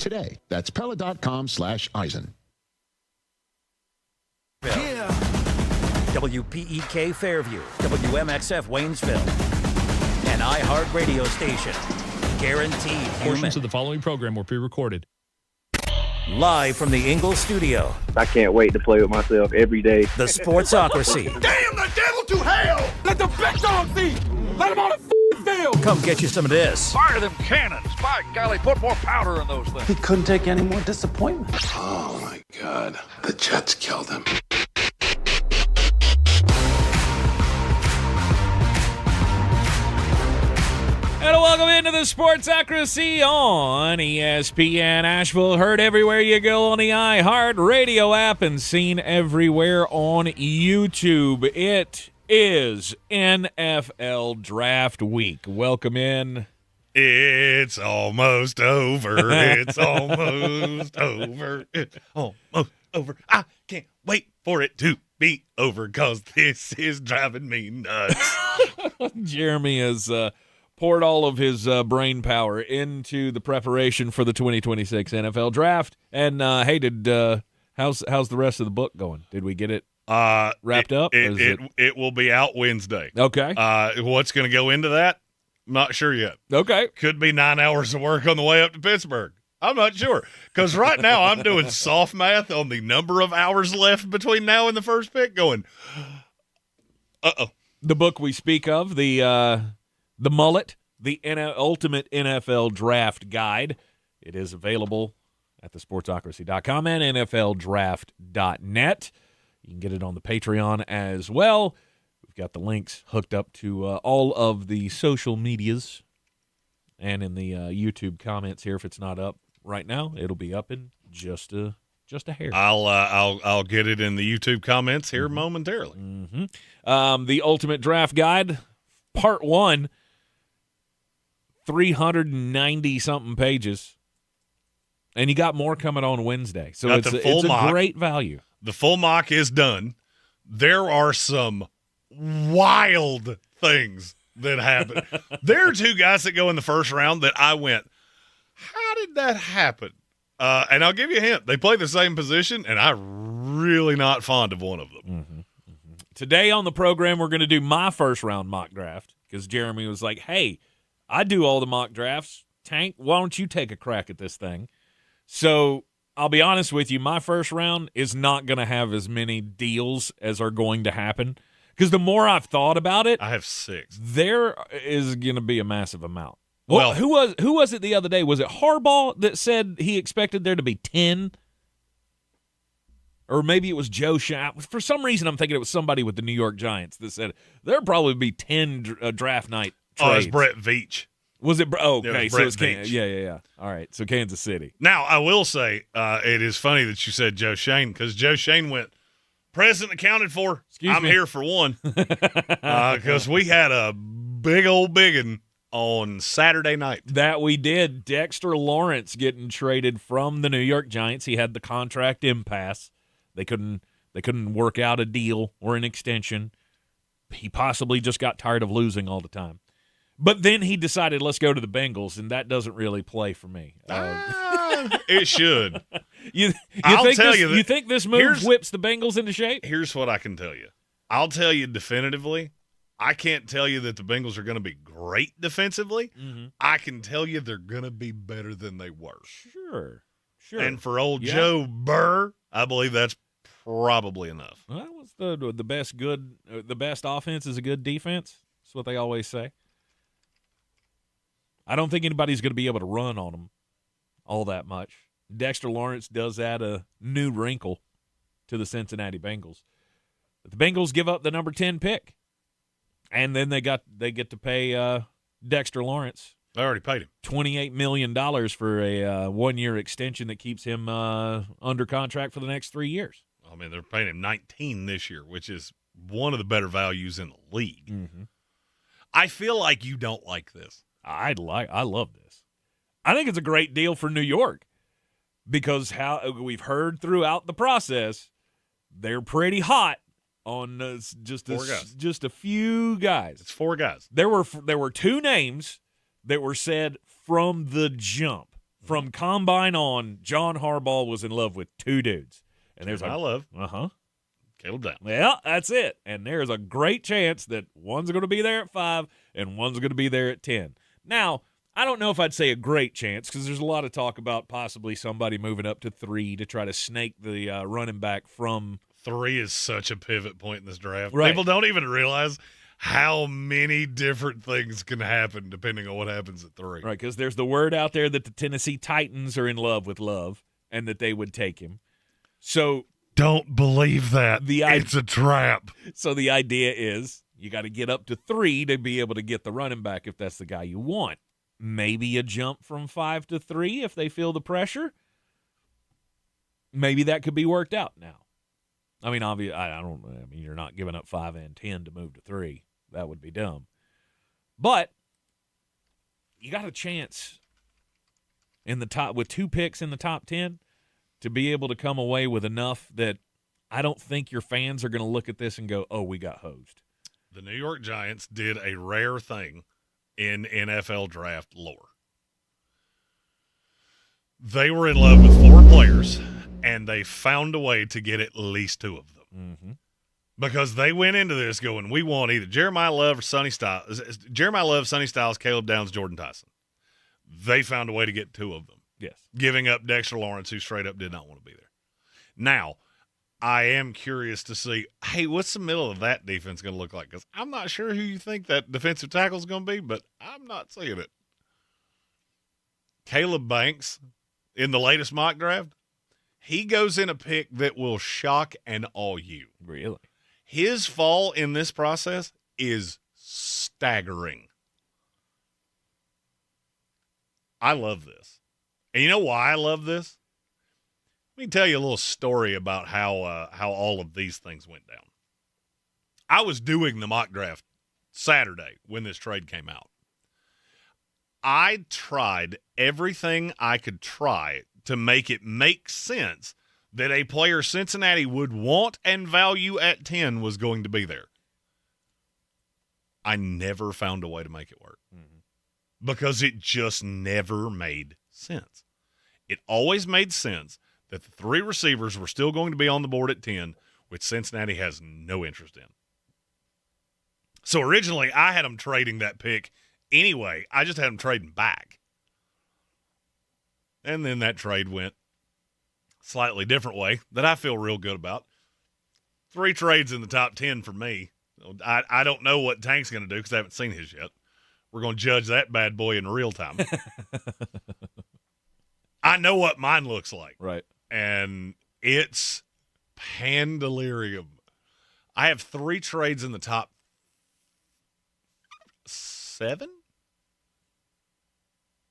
today. That's Pella.com/Eisen. Yeah. WPEK Fairview, WMXF Waynesville, an iHeart radio station. Guaranteed human. Portions of the following program were pre-recorded. Live from the Ingalls studio. I can't wait to play with myself every day. The Sportsocracy. Damn the devil to hell! Let the big dog see! Let him on the field! Come get you some of this. Fire them cannons! By golly, put more powder in those things. He couldn't take any more disappointment. Oh, my God. The Jets killed him. And welcome into the Sportsocracy on ESPN Asheville. Heard everywhere you go on the iHeart radio app and seen everywhere on YouTube. It is NFL Draft Week. Welcome in. It's almost over. It's almost over. It's almost over. I can't wait for it to be over because this is driving me nuts. Jeremy has poured all of his brain power into the preparation for the 2026 NFL Draft. And hey, how's the rest of the book going? Did we get it wrapped up? It will be out Wednesday. Okay. What's going to go into that? I'm not sure yet. Okay. Could be 9 hours of work on the way up to Pittsburgh. I'm not sure. Because right now I'm doing soft math on the number of hours left between now and the first pick going, uh-oh. The book we speak of, the Mullet, the Ultimate NFL Draft Guide. It is available at thesportsocracy.com and nfldraft.net. You can get it on the Patreon as well. We've got the links hooked up to all of the social medias and in the YouTube comments here. If it's not up right now, it'll be up in just a hair. I'll get it in the YouTube comments here momentarily. Mm-hmm. The Ultimate Draft Guide, Part 1, 390-something pages. And you got more coming on Wednesday. So it's a great value. The full mock is done. There are some wild things that happen. There are two guys that go in the first round that I went, how did that happen? And I'll give you a hint. They play the same position, and I'm really not fond of one of them. Mm-hmm. Mm-hmm. Today on the program, we're going to do my first round mock draft because Jeremy was like, hey, I do all the mock drafts. Tank, why don't you take a crack at this thing? So I'll be honest with you, my first round is not going to have as many deals as are going to happen because the more I've thought about it, I have 6. There is going to be a massive amount. Well, who was it the other day? Was it Harbaugh that said he expected there to be 10? Or maybe it was Joe Shine. For some reason, I'm thinking it was somebody with the New York Giants that said there'll probably be 10 draft night trades. Oh, it's Brett Veach. Was it? Okay, yeah, it was so it's Veach. Yeah. All right, so Kansas City. Now, I will say it is funny that you said Joe Shane because Joe Shane went, President accounted for. I'm here for one. Because we had a big old biggin on Saturday night. That we did. Dexter Lawrence getting traded from the New York Giants. He had the contract impasse. They couldn't work out a deal or an extension. He possibly just got tired of losing all the time. But then he decided, let's go to the Bengals, and that doesn't really play for me. It should. You think this move whips the Bengals into shape? Here's what I can tell you. I'll tell you definitively. I can't tell you that the Bengals are going to be great defensively. Mm-hmm. I can tell you they're going to be better than they were. Sure. And for old Joe Burr, I believe that's probably enough. Well, what's the best the best offense is a good defense? That's what they always say. I don't think anybody's going to be able to run on them all that much. Dexter Lawrence does add a new wrinkle to the Cincinnati Bengals. But the Bengals give up the number 10 pick, and then they get to pay Dexter Lawrence. They already paid him $28 million for a one-year extension that keeps him under contract for the next 3 years. I mean, they're paying him $19 this year, which is one of the better values in the league. Mm-hmm. I feel like you don't like this. I love this. I think it's a great deal for New York because how we've heard throughout the process, they're pretty hot on just a few guys. It's 4 guys. There were 2 names that were said from the jump. From combine on, John Harbaugh was in love with two dudes. And there's I love. Caleb Downs. Yeah, that's it. And there's a great chance that one's going to be there at 5 and one's going to be there at 10. Now, I don't know if I'd say a great chance because there's a lot of talk about possibly somebody moving up to 3 to try to snake the running back from. 3 is such a pivot point in this draft. Right. People don't even realize how many different things can happen depending on what happens at 3. Right, because there's the word out there that the Tennessee Titans are in love with Love and that they would take him. So don't believe that. It's a trap. So the idea is you got to get up to 3 to be able to get the running back if that's the guy you want. Maybe a jump from 5 to 3 if they feel the pressure. Maybe that could be worked out now. I mean, obviously, I mean, you're not giving up 5 and 10 to move to 3. That would be dumb. But you got a chance in the top with 2 picks in the top 10 to be able to come away with enough that I don't think your fans are going to look at this and go, "Oh, we got hosed." The New York Giants did a rare thing in NFL draft lore. They were in love with 4 players, and they found a way to get at least 2 of them. Mm-hmm. Because they went into this going, we want either Jeremiah Love or Sonny Styles. Jeremiah Love, Sonny Styles, Caleb Downs, Jordan Tyson. They found a way to get 2 of them. Yes. Giving up Dexter Lawrence, who straight up did not want to be there. Now, I am curious to see, hey, what's the middle of that defense going to look like? Because I'm not sure who you think that defensive tackle is going to be, but I'm not seeing it. Caleb Banks, in the latest mock draft, he goes in a pick that will shock and awe you. Really? His fall in this process is staggering. I love this. And you know why I love this? Let me tell you a little story about how all of these things went down. I was doing the mock draft Saturday when this trade came out. I tried everything I could try to make it make sense that a player Cincinnati would want and value at 10 was going to be there. I never found a way to make it work because it just never made sense. It always made sense that the 3 receivers were still going to be on the board at 10, which Cincinnati has no interest in. So originally I had them trading that pick anyway. I just had them trading back. And then that trade went slightly different way that I feel real good about. 3 trades in the top 10 for me. I don't know what Tank's going to do because I haven't seen his yet. We're going to judge that bad boy in real time. I know what mine looks like. Right. And it's pandalirium. I have 3 trades in the top 7.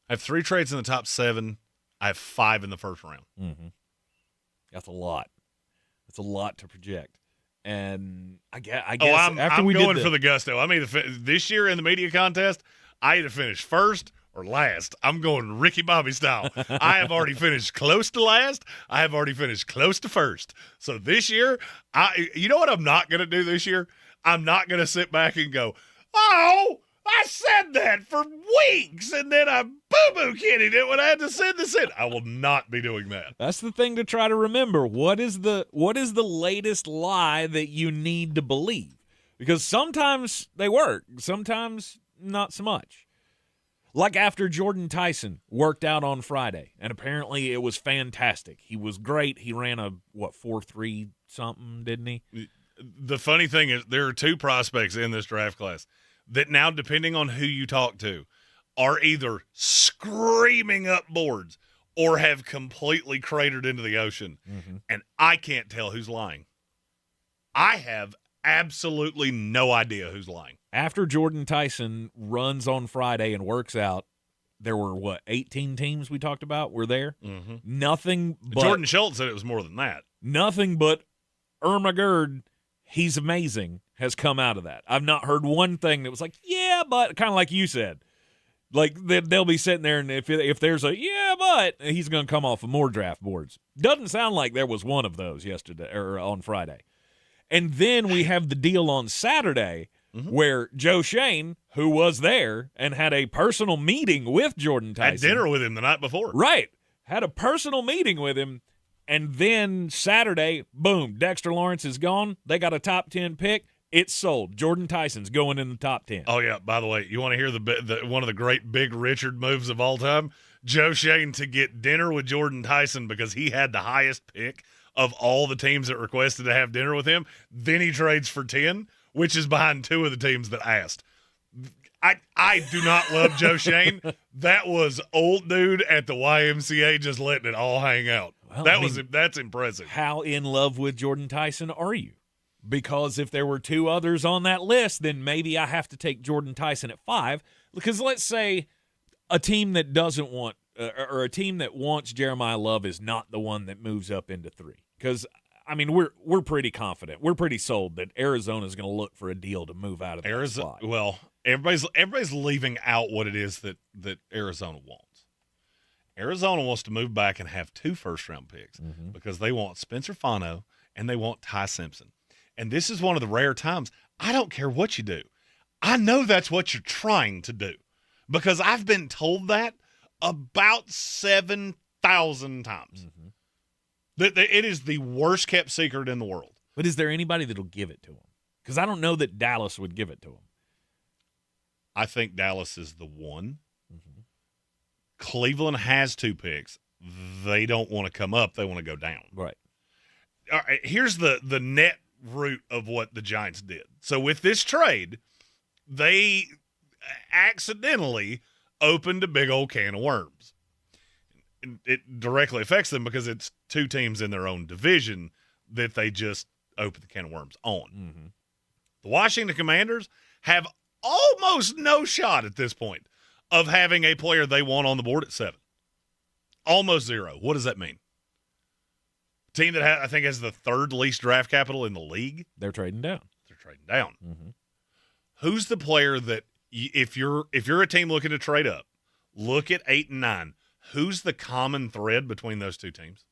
I have 3 trades in the top 7. I have 5 in the first round. Mm-hmm. That's a lot. That's a lot to project. And I guess I'm going for the gusto. I mean, this year in the media contest, I either finish first or last. I'm going Ricky Bobby style. I have already finished close to last. I have already finished close to first. So this year, you know what I'm not going to do this year? I'm not going to sit back and go, oh, I said that for weeks, and then I boo-boo kidded it when I had to send this in. I will not be doing that. That's the thing to try to remember. What is the latest lie that you need to believe? Because sometimes they work, sometimes not so much. Like after Jordan Tyson worked out on Friday, and apparently it was fantastic. He was great. He ran a 4.3 something, didn't he? The funny thing is there are 2 prospects in this draft class that now, depending on who you talk to, are either screaming up boards or have completely cratered into the ocean. Mm-hmm. And I can't tell who's lying. I have absolutely no idea who's lying. After Jordan Tyson runs on Friday and works out, there were, 18 teams we talked about were there? Mm-hmm. Nothing but – Jordan Schultz said it was more than that. Nothing but Irma Gerd, he's amazing, has come out of that. I've not heard one thing that was like, yeah, but kind of like you said. Like they'll be sitting there, and if there's a yeah, but he's going to come off of more draft boards. Doesn't sound like there was one of those yesterday or on Friday. And then we have the deal on Saturday where Joe Shane, who was there and had a personal meeting with Jordan Tyson. Had dinner with him the night before. Right. Had a personal meeting with him, and then Saturday, boom, Dexter Lawrence is gone. They got a top 10 pick. It's sold. Jordan Tyson's going in the top 10. Oh, yeah. By the way, you want to hear the one of the great Big Richard moves of all time? Joe Shane to get dinner with Jordan Tyson because he had the highest pick of all the teams that requested to have dinner with him. Then he trades for 10, which is behind 2 of the teams that asked. I do not love Joe Shane. That was old dude at the YMCA just letting it all hang out. Well, that's impressive. How in love with Jordan Tyson are you? Because if there were 2 others on that list, then maybe I have to take Jordan Tyson at 5. Because let's say a team that doesn't want or a team that wants Jeremiah Love is not the one that moves up into 3. Because, I mean, we're pretty confident. We're pretty sold that Arizona's going to look for a deal to move out of that spot. Well, everybody's leaving out what it is that Arizona wants. Arizona wants to move back and have 2 first-round picks because they want Spencer Fano and they want Ty Simpson. And this is one of the rare times, I don't care what you do. I know that's what you're trying to do because I've been told that about 7,000 times. It is the worst-kept secret in the world. But is there anybody that'll give it to him? Because I don't know that Dallas would give it to him. I think Dallas is the one. Cleveland has 2 picks. They don't want to come up. They want to go down. Right. All right, here's the net root of what the Giants did. So with this trade, they accidentally opened a big old can of worms. It directly affects them because it's 2 teams in their own division that they just opened the can of worms on. The Washington Commanders have almost no shot at this point of having a player they want on the board at 7. Almost 0. What does that mean? Team that I think has the 3rd least draft capital in the league. They're trading down. Who's the player that if you're a team looking to trade up, look at 8 and 9. Who's the common thread between those 2 teams?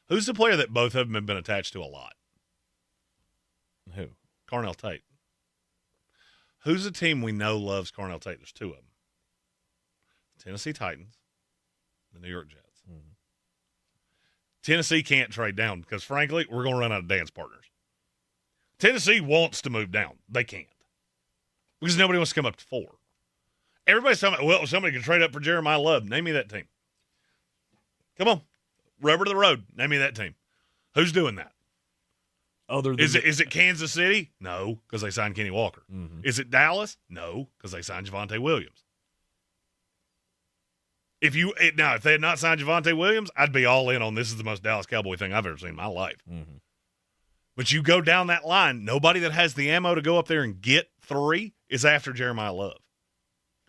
Who's the player that both of them have been attached to a lot? Who? Carnell Tate. Who's the team we know loves Carnell Tate? There's 2 of them. Tennessee Titans, the New York Jets. Tennessee can't trade down because, frankly, we're going to run out of dance partners. Tennessee wants to move down. They can't because nobody wants to come up to 4. Everybody's talking about, well, somebody can trade up for Jeremiah Love. Name me that team. Come on. Rubber to the road. Name me that team. Who's doing that? Is it Kansas City? No, because they signed Kenny Walker. Is it Dallas? No, because they signed Javonte Williams. If they had not signed Javonte Williams, I'd be all in on this is the most Dallas Cowboy thing I've ever seen in my life. But you go down that line, nobody that has the ammo to go up there and get 3 is after Jeremiah Love.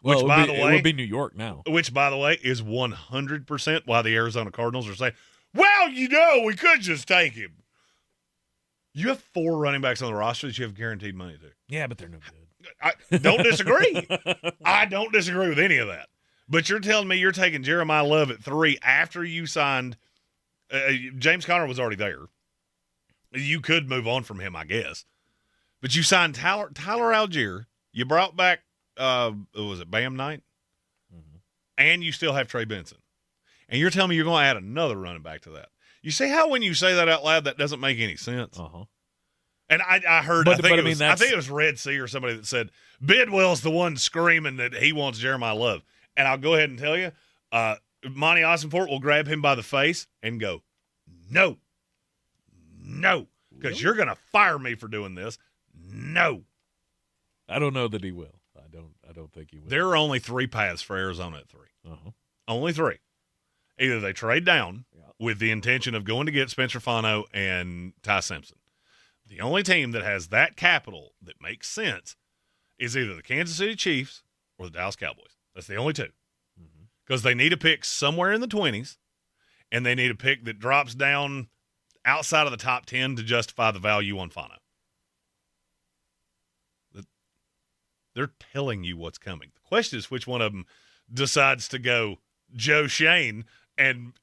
Which, by the way, it would be New York now. Which, by the way, is 100% why the Arizona Cardinals are saying, well, we could just take him. You have 4 running backs on the roster that you have guaranteed money to. Yeah, but they're no good. I don't disagree. I don't disagree with any of that. But you're telling me you're taking Jeremiah Love at 3 after you signed James Conner was already there. You could move on from him, I guess. But you signed Tyler Algier. You brought back, was it Bam Knight? And you still have Trey Benson. And you're telling me you're going to add another running back to that. You see how when you say that out loud, that doesn't make any sense? And I heard, I think it was Red Sea or somebody that said, Bidwell's the one screaming that he wants Jeremiah Love. And I'll go ahead and tell you, Monty Ossenfort will grab him by the face and go, no, because you're going to fire me for doing this. No. I don't know that he will. I don't think he will. There are only 3 paths for Arizona at 3. Only 3. Either they trade down with the intention of going to get Spencer Fano and Ty Simpson. The only team that has that capital that makes sense is either the Kansas City Chiefs or the Dallas Cowboys. That's the only 2. Because they need a pick somewhere in the 20s, and they need a pick that drops down outside of the top 10 to justify the value on Fano. They're telling you what's coming. The question is which one of them decides to go Joe Shane and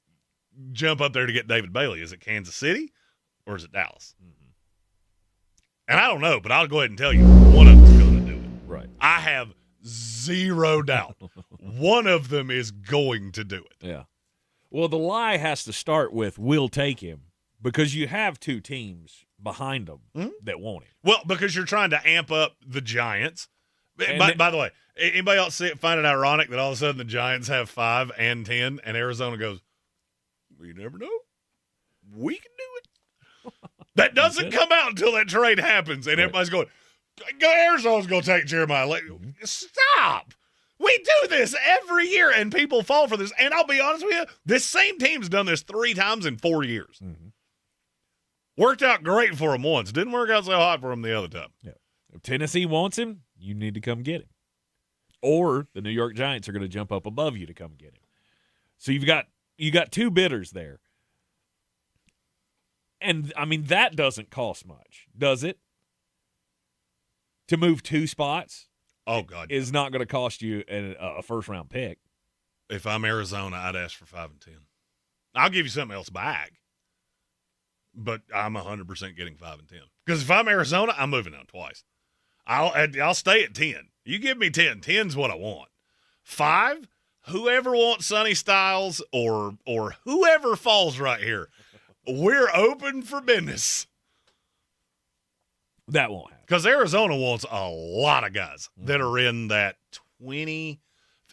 jump up there to get David Bailey. Is it Kansas City or is it Dallas? And I don't know, but I'll go ahead and tell you one of them's Right. I have zero doubt one of them is going to do it. Yeah. Well, the lie has to start with we'll take him because you have two teams behind them that want him. Well, because you're trying to amp up the Giants. By the way, anybody else find it ironic that all of a sudden the Giants have 5 and 10 and Arizona goes, we never know. We can do it. That doesn't come out until that trade happens, and everybody's going, Arizona's going to take Jeremiah. Like, stop. We do this every year, and people fall for this. And I'll be honest with you, this same team's done this 3 times in 4 years. Mm-hmm. Worked out great for them once. Didn't work out so hot for them the other time. Yeah. If Tennessee wants him, you need to come get him. Or the New York Giants are going to jump up above you to come get him. So you got 2 bidders there. And, I mean, that doesn't cost much, does it? To move 2 spots? Oh, God. Is not going to cost you a first-round pick. If I'm Arizona, I'd ask for 5 and 10. I'll give you something else back, but I'm 100% getting 5 and 10. Because if I'm Arizona, I'm moving down twice. I'll stay at 10. You give me 10. 10's what I want. 5, whoever wants Sonny Styles or whoever falls right here, we're open for business. That won't happen. Because Arizona wants a lot of guys that are in that 20,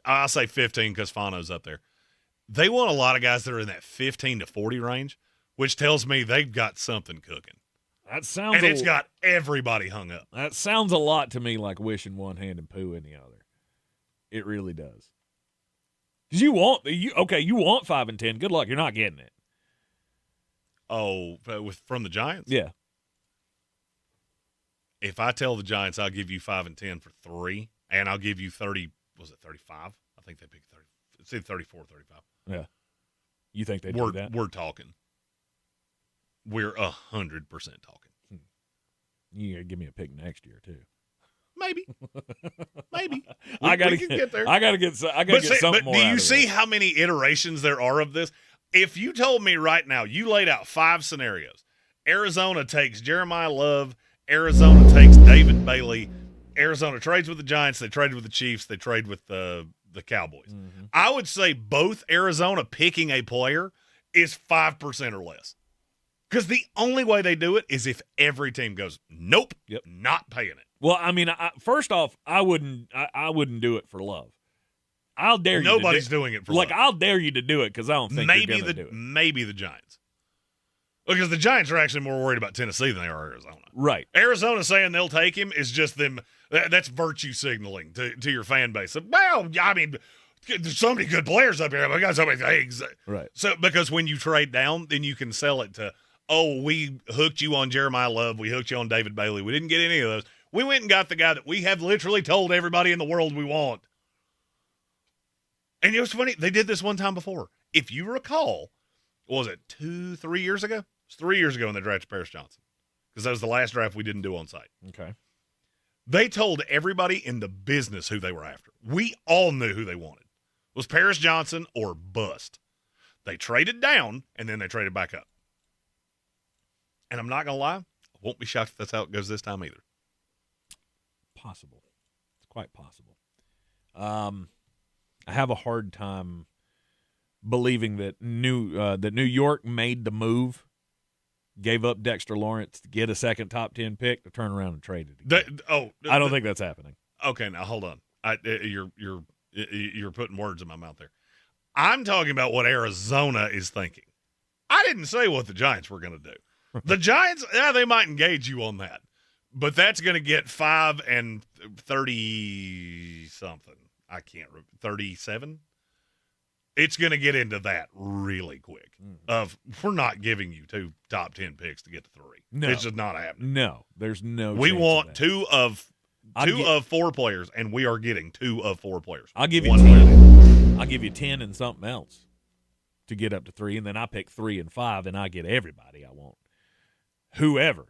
I'll say 15 because Fano's up there. They want a lot of guys that are in that 15 to 40 range, which tells me they've got something cooking. And it's got everybody hung up. That sounds a lot to me like wishing one hand and poo in the other. It really does. Because you want 5 and 10. Good luck. You're not getting it. Oh, from the Giants? Yeah. If I tell the Giants I'll give you 5 and 10 for 3, and I'll give you 30, was it 35? I think they picked 30. It's either 34 or 35. Yeah. You think they do that? We're talking. We're 100% talking. You gotta give me a pick next year too. Maybe. I gotta get there. I gotta get something more. Do you see how many iterations there are of this? If you told me right now, you laid out 5 scenarios. Arizona takes Jeremiah Love. Arizona takes David Bailey. Arizona trades with the Giants. They trade with the Chiefs. They trade with the Cowboys. Mm-hmm. I would say both Arizona picking a player is 5% or less. Because the only way they do it is if every team goes, nope, not paying it. Well, I mean, first off, I wouldn't do it for Love. I'll dare you. Nobody's doing it for Love. I'll dare you to do it because I don't think you're going to do it. Maybe the Giants. Because the Giants are actually more worried about Tennessee than they are Arizona. Right. Arizona saying they'll take him is just them. That's virtue signaling to your fan base. Well, I mean, there's so many good players up here. I got so many things. Right. So because when you trade down, then you can sell it to, we hooked you on Jeremiah Love. We hooked you on David Bailey. We didn't get any of those. We went and got the guy that we have literally told everybody in the world we want. And it was funny. They did this one time before. If you recall, what was it, 2-3 years ago? It was 3 years ago when they drafted Paris Johnson. Because that was the last draft we didn't do on site. Okay. They told everybody in the business who they were after. We all knew who they wanted. It was Paris Johnson or bust. They traded down, and then they traded back up. And I'm not going to lie, I won't be shocked if that's how it goes this time either. Possible. It's quite possible. I have a hard time believing that New York made the move, gave up Dexter Lawrence to get a second top 10 pick to turn around and trade it. I don't think that's happening. Okay, now hold on. You're putting words in my mouth there. I'm talking about what Arizona is thinking. I didn't say what the Giants were going to do. The Giants, they might engage you on that, but that's going to get 5 and 30 something. I can't remember. 37. It's going to get into that really quick. We're not giving you 2 top 10 picks to get to 3. No, it's just not happening. No, there's no. We chance want of that. two of 4 players, and we are getting 2 of 4 players. I'll give you 10. I'll give you 10 and something else to get up to 3, and then I pick 3 and 5, and I get everybody I want. Whoever.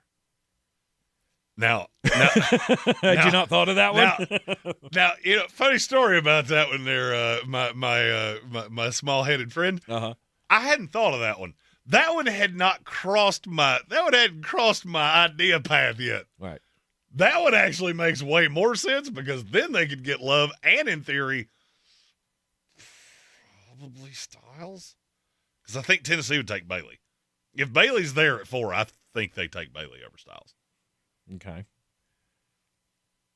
Now had you not thought of that one? Now, funny story about that one there, my small-headed friend. Uh-huh. I hadn't thought of that one. That one hadn't crossed my idea path yet. Right. That one actually makes way more sense because then they could get Love and, in theory, probably Styles. Because I think Tennessee would take Bailey. If Bailey's there at 4, I think they take Bailey over Styles. Okay.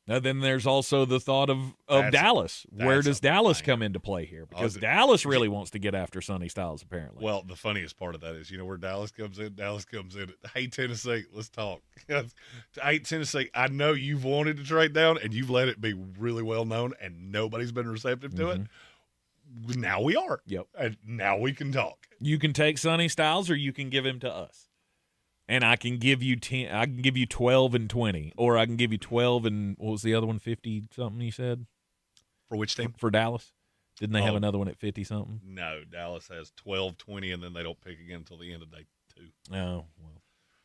Now, then there's also the thought of Dallas. Where does Dallas come into play here? Because Dallas really wants to get after Sonny Styles, apparently. Well, the funniest part of that is, where Dallas comes in? Dallas comes in. Hey, Tennessee, let's talk. Hey, Tennessee, I know you've wanted to trade down, and you've let it be really well known, and nobody's been receptive to it. Now we are. Yep. And now we can talk. You can take Sonny Styles, or you can give him to us. And I can give you 10. I can give you 12 and 20, or I can give you 12 and what was the other one? 50 something. You said For which team? For Dallas. Didn't they have another one at 50 something? No, Dallas has 12, 20, and then they don't pick again until the end of day 2. Oh, well.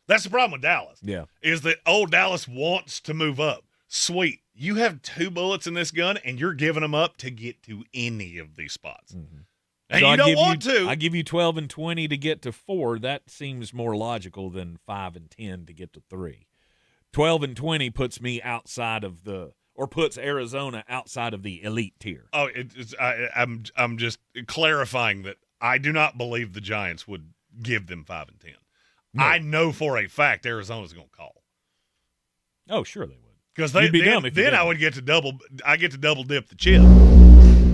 That's the problem with Dallas. Yeah, is that Dallas wants to move up. Sweet, you have 2 bullets in this gun, and you're giving them up to get to any of these spots. And so you don't want to. I give you 12 and 20 to get to 4. That seems more logical than 5 and 10 to get to 3. 12 and 20 puts me outside of puts Arizona outside of the elite tier. Oh, I'm just clarifying that I do not believe the Giants would give them 5 and 10. No. I know for a fact Arizona's going to call. Oh, sure they would. Because then I would get to double dip the chip.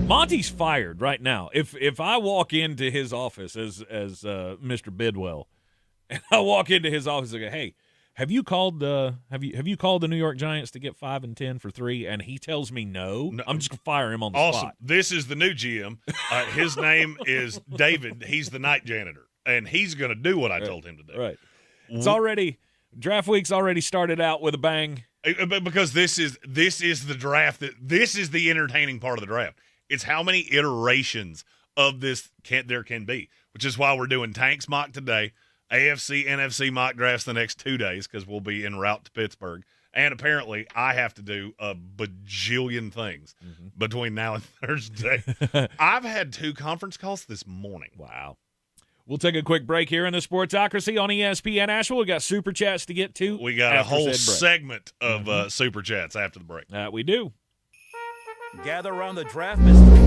Monty's fired right now. If I walk into his office as Mr. Bidwell, and I walk into his office and go, "Hey, have you called the New York Giants to get 5 and 10 for 3?" And he tells me no, I'm just gonna fire him on the spot. This is the new GM. His name is David. He's the night janitor, and he's gonna do what I told him to do. Right. It's already draft week's already started out with a bang. Because this is the draft. This is the entertaining part of the draft. It's how many iterations of this there can be, which is why we're doing Tanks mock today, AFC, NFC mock drafts the next 2 days because we'll be en route to Pittsburgh. And apparently I have to do a bajillion things between now and Thursday. I've had 2 conference calls this morning. Wow. We'll take a quick break here in the Sportsocracy on ESPN Asheville. We got Super Chats to get to. We got a whole segment of Super Chats after the break. We do. Gather around the draft mystery,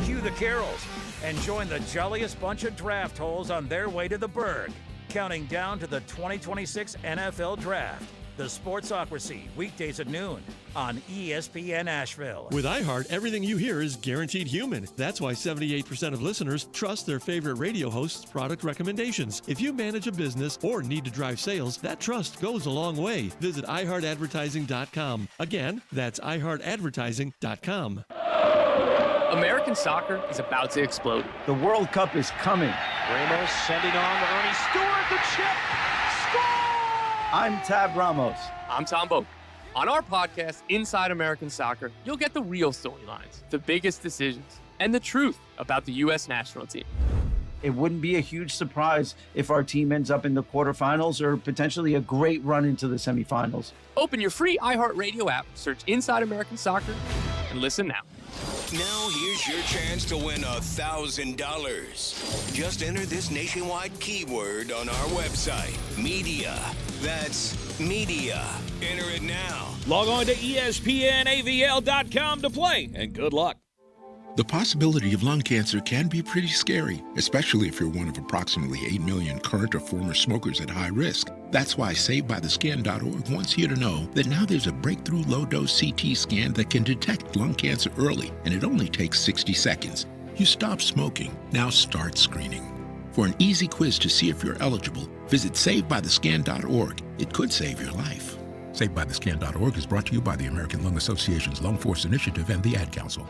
cue the carols, and join the jolliest bunch of draft holes on their way to the Berg, counting down to the 2026 NFL Draft. The Sportsocracy, weekdays at noon on ESPN Asheville. With iHeart, everything you hear is guaranteed human. That's why 78% of listeners trust their favorite radio host's product recommendations. If you manage a business or need to drive sales, that trust goes a long way. Visit iHeartAdvertising.com. Again, that's iHeartAdvertising.com. American soccer is about to explode. The World Cup is coming. Ramos sending on to Ernie Stewart, the chip. Score! I'm Tab Ramos. I'm Tom Boak. On our podcast, Inside American Soccer, you'll get the real storylines, the biggest decisions, and the truth about the U.S. national team. It wouldn't be a huge surprise if our team ends up in the quarterfinals or potentially a great run into the semifinals. Open your free iHeartRadio app, search Inside American Soccer, and listen now. Now here's your chance to win $1,000. Just enter this nationwide keyword on our website, media. That's media. Enter it now. Log on to ESPNAVL.com to play, and good luck. The possibility of lung cancer can be pretty scary, especially if you're one of approximately 8 million current or former smokers at high risk. That's why SaveByTheScan.org wants you to know that now there's a breakthrough low-dose CT scan that can detect lung cancer early, and it only takes 60 seconds. You stop smoking, now start screening. For an easy quiz to see if you're eligible, visit SaveByTheScan.org. It could save your life. SaveByTheScan.org is brought to you by the American Lung Association's Lung Force Initiative and the Ad Council.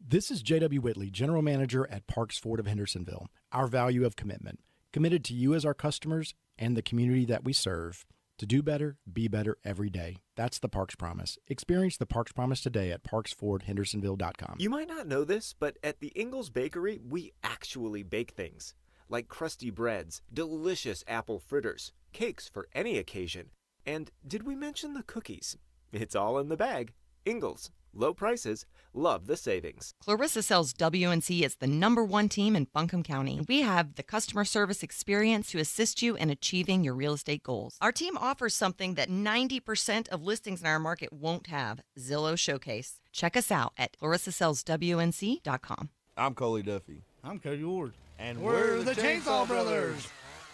This is J.W. Whitley, General Manager at Parks Ford of Hendersonville. Our value of commitment, committed to you as our customers and the community that we serve. To do better, be better every day. That's the Parks Promise. Experience the Parks Promise today at parksfordhendersonville.com. You might not know this, but at the Ingalls Bakery, we actually bake things. Like crusty breads, delicious apple fritters, cakes for any occasion. And did we mention the cookies? It's all in the bag. Ingalls. Low prices, love the savings. Clarissa sells WNC as the #1 team in Buncombe County. We have the customer service experience to assist you in achieving your real estate goals. Our team offers something that 90% of listings in our market won't have, Zillow Showcase. Check us out at clarissasellswnc.com. I'm Coley Duffy. I'm Cody Ward. And we're the Chainsaw Brothers.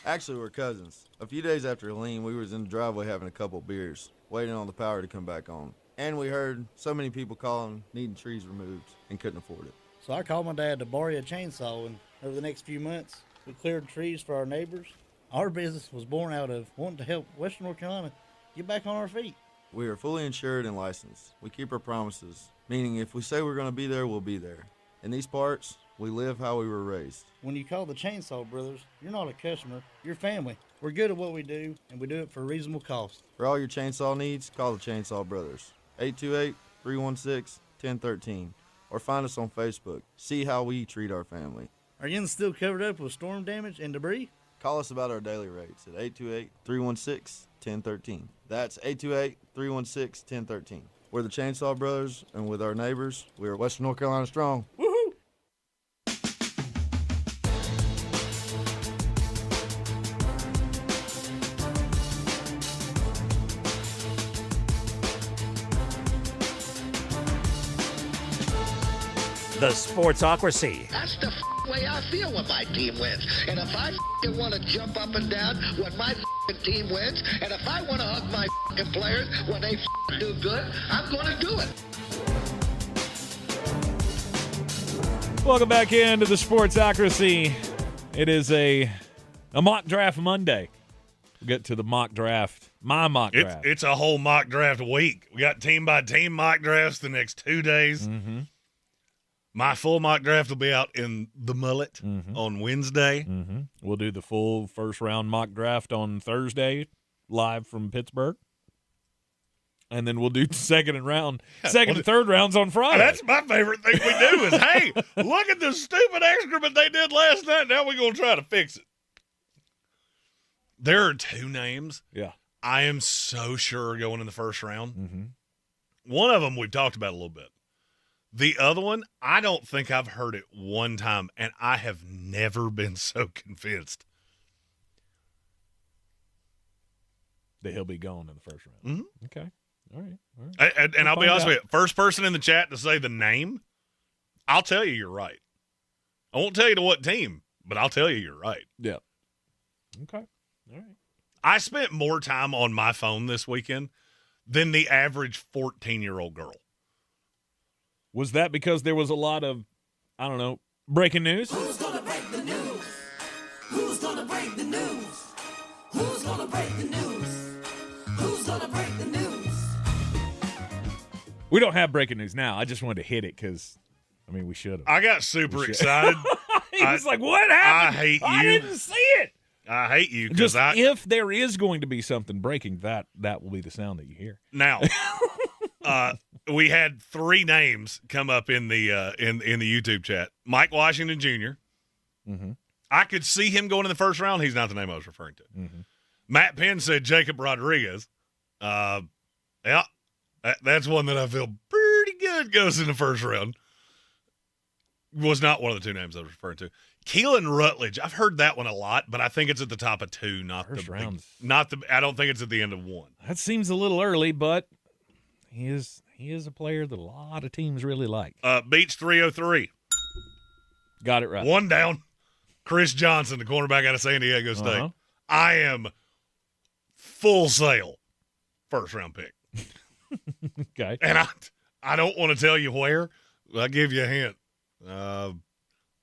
Actually, we're cousins. A few days after Helene, we was in the driveway having a couple beers, waiting on the power to come back on. And we heard so many people calling, needing trees removed, and couldn't afford it. So I called my dad to borrow a chainsaw, and over the next few months, we cleared trees for our neighbors. Our business was born out of wanting to help Western North Carolina get back on our feet. We are fully insured and licensed. We keep our promises, meaning if we say we're going to be there, we'll be there. In these parts, we live how we were raised. When you call the Chainsaw Brothers, you're not a customer, you're family. We're good at what we do, and we do it for a reasonable cost. For all your chainsaw needs, call the Chainsaw Brothers. 828-316-1013. Or find us on Facebook. See how we treat our family. Are you still covered up with storm damage and debris? Call us about our daily rates at 828-316-1013. That's 828-316-1013. We're the Chainsaw Brothers, and with our neighbors, we're Western North Carolina strong. Woohoo! The Sportsocracy. That's the way I feel when my team wins. And if I want to jump up and down when my team wins, and if I want to hug my players when they do good, I'm going to do it. Welcome back into the Sportsocracy. It is a mock draft Monday. We'll get to the mock draft. My mock draft. It's a whole mock draft week. We got team-by-team mock drafts the next 2 days. Mm-hmm. My full mock draft will be out in the Mullet on Wednesday. Mm-hmm. We'll do the full first-round mock draft on Thursday, live from Pittsburgh. And then we'll do second and third rounds on Friday. That's my favorite thing we do is, hey, look at the stupid excrement they did last night. Now we're going to try to fix it. There are 2 names I am so sure are going in the first round. Mm-hmm. One of them we've talked about a little bit. The other one, I don't think I've heard it one time, and I have never been so convinced that he'll be gone in the first round. Mm-hmm. Okay. All right. And I'll be honest with you, first person in the chat to say the name, I'll tell you you're right. I won't tell you to what team, but I'll tell you you're right. Yeah. Okay. All right. I spent more time on my phone this weekend than the average 14-year-old girl. Was that because there was a lot of, I don't know, breaking news? Who's going to break the news? Who's going to break the news? Who's going to break the news? Who's going to break the news? We don't have breaking news now. I just wanted to hit it because, we should have. I got super excited. He was like, what happened? I hate you. I didn't see it. I hate you. Just if there is going to be something breaking, that will be the sound that you hear. Now, we had 3 names come up in the YouTube chat. Mike Washington Jr. Mm-hmm. I could see him going in the first round. He's not the name I was referring to. Mm-hmm. Matt Penn said Jacob Rodriguez. That's one that I feel pretty good goes in the first round. Was not one of the 2 names I was referring to. Keelan Rutledge. I've heard that one a lot, but I think it's at the top of 2, not first the round. I don't think it's at the end of 1. That seems a little early, but he is a player that a lot of teams really like. Beach 303. Got it right. 1 down. Chris Johnson, the cornerback out of San Diego State. Uh-huh. I am full sail first round pick. Okay. And I don't want to tell you where. I'll give you a hint.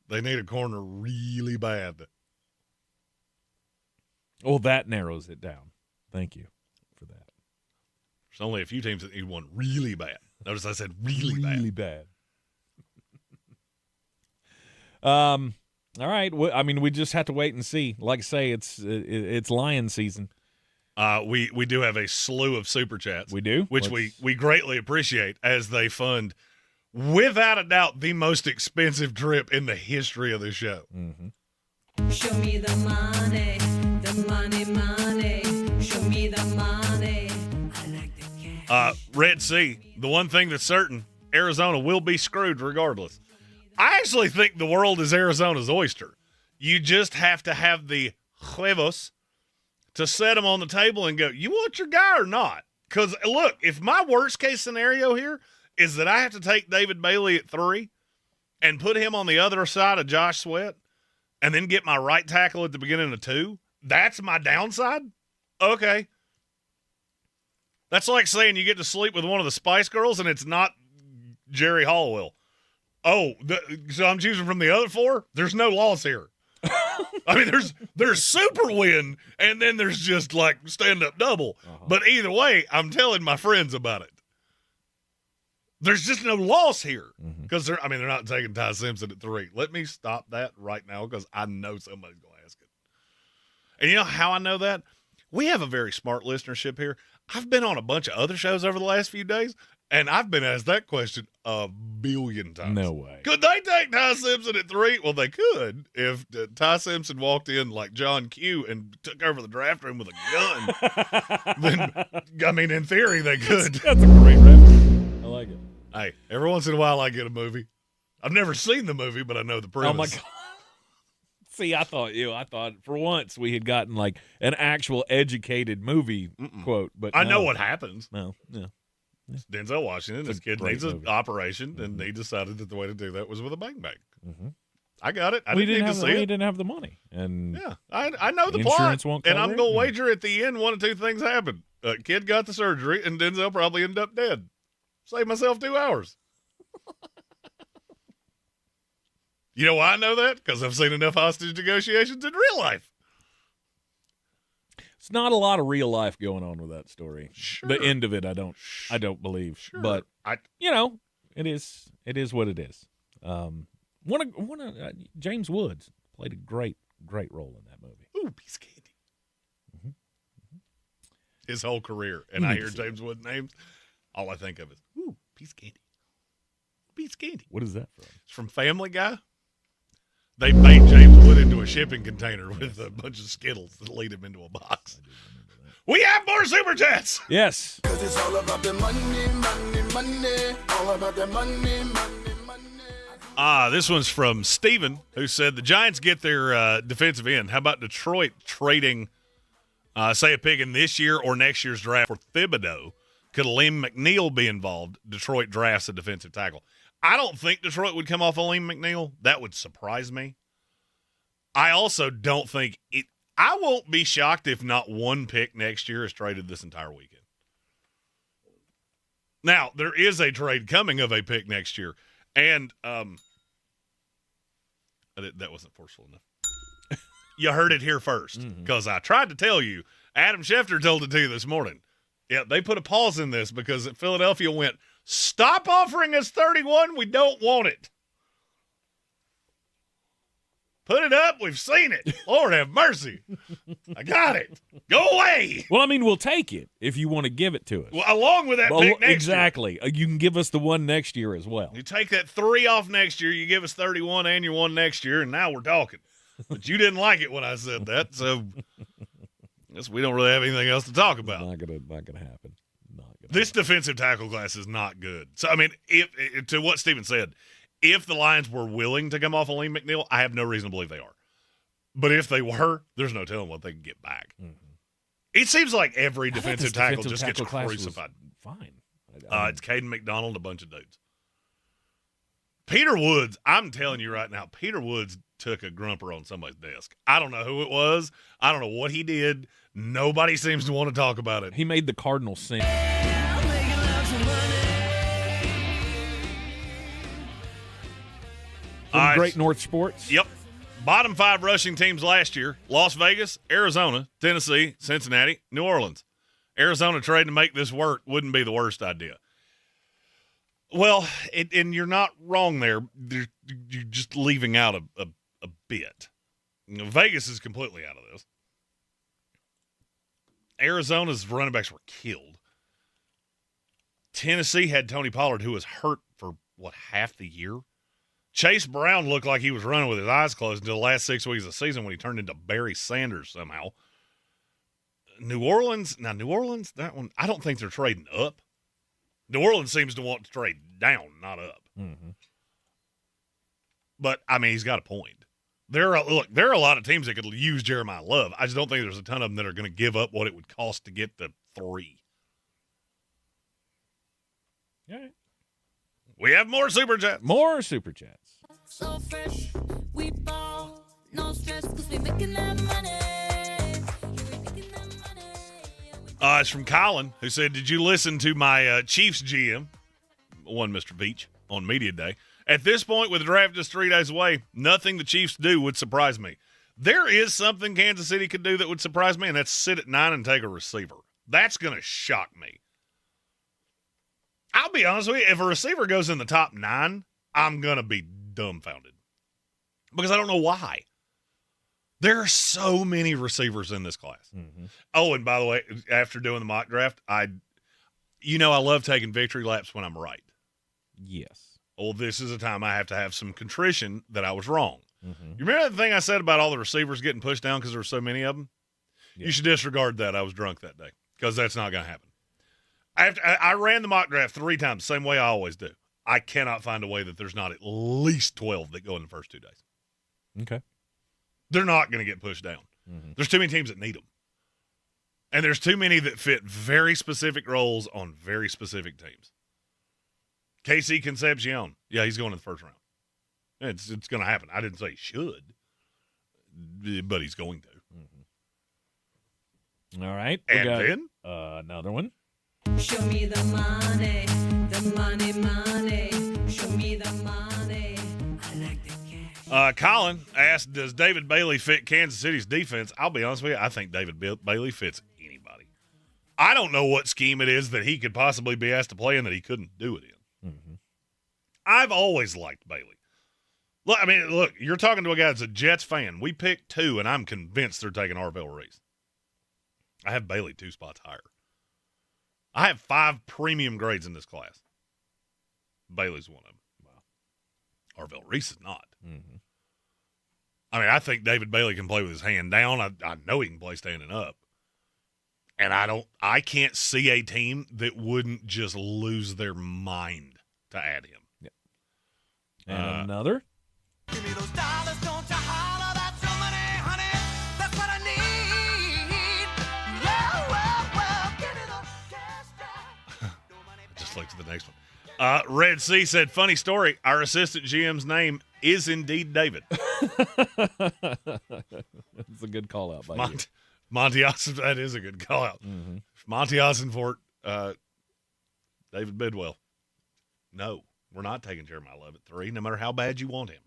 They need a corner really bad. Well, that narrows it down. Thank you for that. There's only a few teams that need one really bad. Notice I said really bad. Really bad. All right. We just have to wait and see. Like I say, it's lion season. We do have a slew of super chats. We do? Which we greatly appreciate as they fund, without a doubt, the most expensive trip in the history of the show. Mm-hmm. Show me the money, money. Show me the money. I like the cash. Red Sea, the one thing that's certain, Arizona will be screwed regardless. I actually think the world is Arizona's oyster. You just have to have the huevos to set them on the table and go, you want your guy or not? Because, look, if my worst-case scenario here is that I have to take David Bailey at 3 and put him on the other side of Josh Sweat and then get my right tackle at the beginning of 2, that's my downside? Okay. That's like saying you get to sleep with one of the Spice Girls and it's not Jerry Halliwell. Oh, so I'm choosing from the other 4? There's no loss here. I mean, there's super win, and then there's just like stand-up double. But either way, I'm telling my friends about it. There's just no loss here because they're not taking Ty Simpson at 3. Let me stop that right now because I know somebody's going to ask it. And you know how I know that? We have a very smart listenership here. I've been on a bunch of other shows over the last few days, and I've been asked that question a billion times. No way. Could they take Ty Simpson at 3? Well, they could if Ty Simpson walked in like John Q and took over the draft room with a gun. Then, I mean, in theory, they could. That's a great reference. I like it. Hey, every once in a while I get a movie. I've never seen the movie, but I know the premise. Oh, my God. See, I thought for once we had gotten like an actual educated movie quote. But I know what happens. No, yeah. It's Denzel Washington. This kid needs an operation, and he decided that the way to do that was with a bang. I got it. We didn't have the money, and yeah, I know the insurance plot, won't and cover I'm going to it. wager at the end one of 2 things happened. Kid got the surgery, and Denzel probably ended up dead. Save myself 2 hours. You know why I know that? Because I've seen enough hostage negotiations in real life. It's not a lot of real life going on with that story. Sure. The end of it, I don't believe. Sure. But it is what it is. James Woods played a great role in that movie. Ooh, piece of candy. His whole career, and I hear James Woods' names, all I think of is, ooh, piece of candy. Piece of candy. What is that from? It's from Family Guy. They made James Wood into a shipping container with a bunch of Skittles that lead him into a box. We have more Super Chats. Yes. Cause it's all about the money, all about the money. This one's from Steven, who said the Giants get their defensive end. How about Detroit trading, say, a pick in this year or next year's draft for Thibodeau? Could Liam McNeil be involved? Detroit drafts a defensive tackle. I don't think Detroit would come off of Liam McNeil. That would surprise me. I also don't think it – I won't be shocked if not one pick next year is traded this entire weekend. Now, there is a trade coming of a pick next year, and that wasn't forceful enough. You heard it here first because I tried to tell you. Adam Schefter told it to you this morning. Yeah, they put a pause in this because Philadelphia went, stop offering us 31. We don't want it. Put it up. We've seen it. Lord have mercy. I got it. Go away. Well, I mean, we'll take it if you want to give it to us. Well, along with that pick next exactly. year. You can give us the one next year as well. You take that 3 off next year, you give us 31 and your one next year, and now we're talking. But you didn't like it when I said that, so I guess we don't really have anything else to talk about. Not gonna happen. This defensive tackle class is not good. So, I mean, if to what Steven said, if the Lions were willing to come off of Liam McNeil, I have no reason to believe they are. But if they were, there's no telling what they can get back. It seems like every defensive tackle just gets crucified. Fine. It's Caden McDonald, a bunch of dudes. Peter Woods, I'm telling you right now, Peter Woods took a grumper on somebody's desk. I don't know who it was. I don't know what he did. Nobody seems to want to talk about it. He made the Cardinals sing. Great North Sports. Yep. Bottom 5 rushing teams last year: Las Vegas, Arizona, Tennessee, Cincinnati, New Orleans. Arizona trading to make this work wouldn't be the worst idea. Well, and you're not wrong there. You're just leaving out a bit. Vegas is completely out of this. Arizona's running backs were killed. Tennessee had Tony Pollard, who was hurt for, half the year? Chase Brown looked like he was running with his eyes closed until the last 6 weeks of the season when he turned into Barry Sanders somehow. New Orleans, that one, I don't think they're trading up. New Orleans seems to want to trade down, not up. Mm-hmm. But, I mean, he's got a point. There are a lot of teams that could use Jeremiah Love. I just don't think there's a ton of them that are going to give up what it would cost to get the 3. All right. We have more Super Chats. More Super Chats. So fresh, we ball, no stress, 'cause we making that money. It's from Colin, who said, did you listen to my Chiefs GM, one Mr. Beach, on Media Day? At this point, with the draft just 3 days away, nothing the Chiefs do would surprise me. There is something Kansas City could do that would surprise me, and that's sit at 9 and take a receiver. That's going to shock me. I'll be honest with you, if a receiver goes in the top 9, I'm going to be dumbfounded. Because I don't know why. There are so many receivers in this class. Mm-hmm. Oh, and by the way, after doing the mock draft, I love taking victory laps when I'm right. Yes. Well, this is a time I have to have some contrition that I was wrong. Mm-hmm. You remember the thing I said about all the receivers getting pushed down because there were so many of them? Yeah. You should disregard that. I was drunk that day because that's not going to happen. I ran the mock draft 3 times, the same way I always do. I cannot find a way that there's not at least 12 that go in the first 2 days. Okay. They're not going to get pushed down. Mm-hmm. There's too many teams that need them. And there's too many that fit very specific roles on very specific teams. KC Concepcion. Yeah, he's going in the first round. It's going to happen. I didn't say he should, but he's going to. Mm-hmm. All right. And then? Another one. Show me the money, money. Show me the money. I like the cash. Colin asked, does David Bailey fit Kansas City's defense? I'll be honest with you, I think David Bailey fits anybody. I don't know what scheme it is that he could possibly be asked to play in that he couldn't do it in. Mm-hmm. I've always liked Bailey. Look, you're talking to a guy that's a Jets fan. We picked 2, and I'm convinced they're taking Arvell Reese. I have Bailey 2 spots higher. I have 5 premium grades in this class. Bailey's one of them. Wow. Arvell Reese is not. Mm-hmm. I think David Bailey can play with his hand down. I know he can play standing up. And I can't see a team that wouldn't just lose their mind to add him. Yep. And another. Give me those dollars, don't you holler, that's your money, honey. That's what I need. Well, give me those cash. Just look to the next one. Red C said, funny story, our assistant GM's name is indeed David. That's a good call out by you. Monty Austin, that is a good call out. Mm-hmm. Monty Austinfort, David Bidwell. No, we're not taking Jeremiah Love at 3, no matter how bad you want him.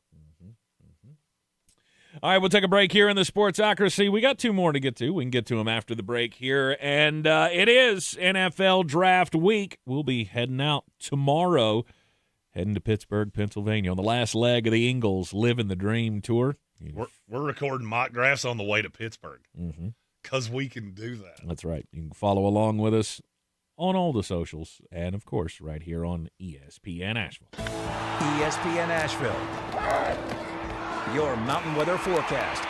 All right, we'll take a break here in the Sportsocracy. We got 2 more to get to. We can get to them after the break here. And it is NFL Draft Week. We'll be heading out tomorrow, heading to Pittsburgh, Pennsylvania, on the last leg of the Eagles Living the Dream tour. We're recording mock drafts on the way to Pittsburgh because we can do that. That's right. You can follow along with us on all the socials and, of course, right here on ESPN Asheville. ESPN Asheville. Your mountain weather forecast.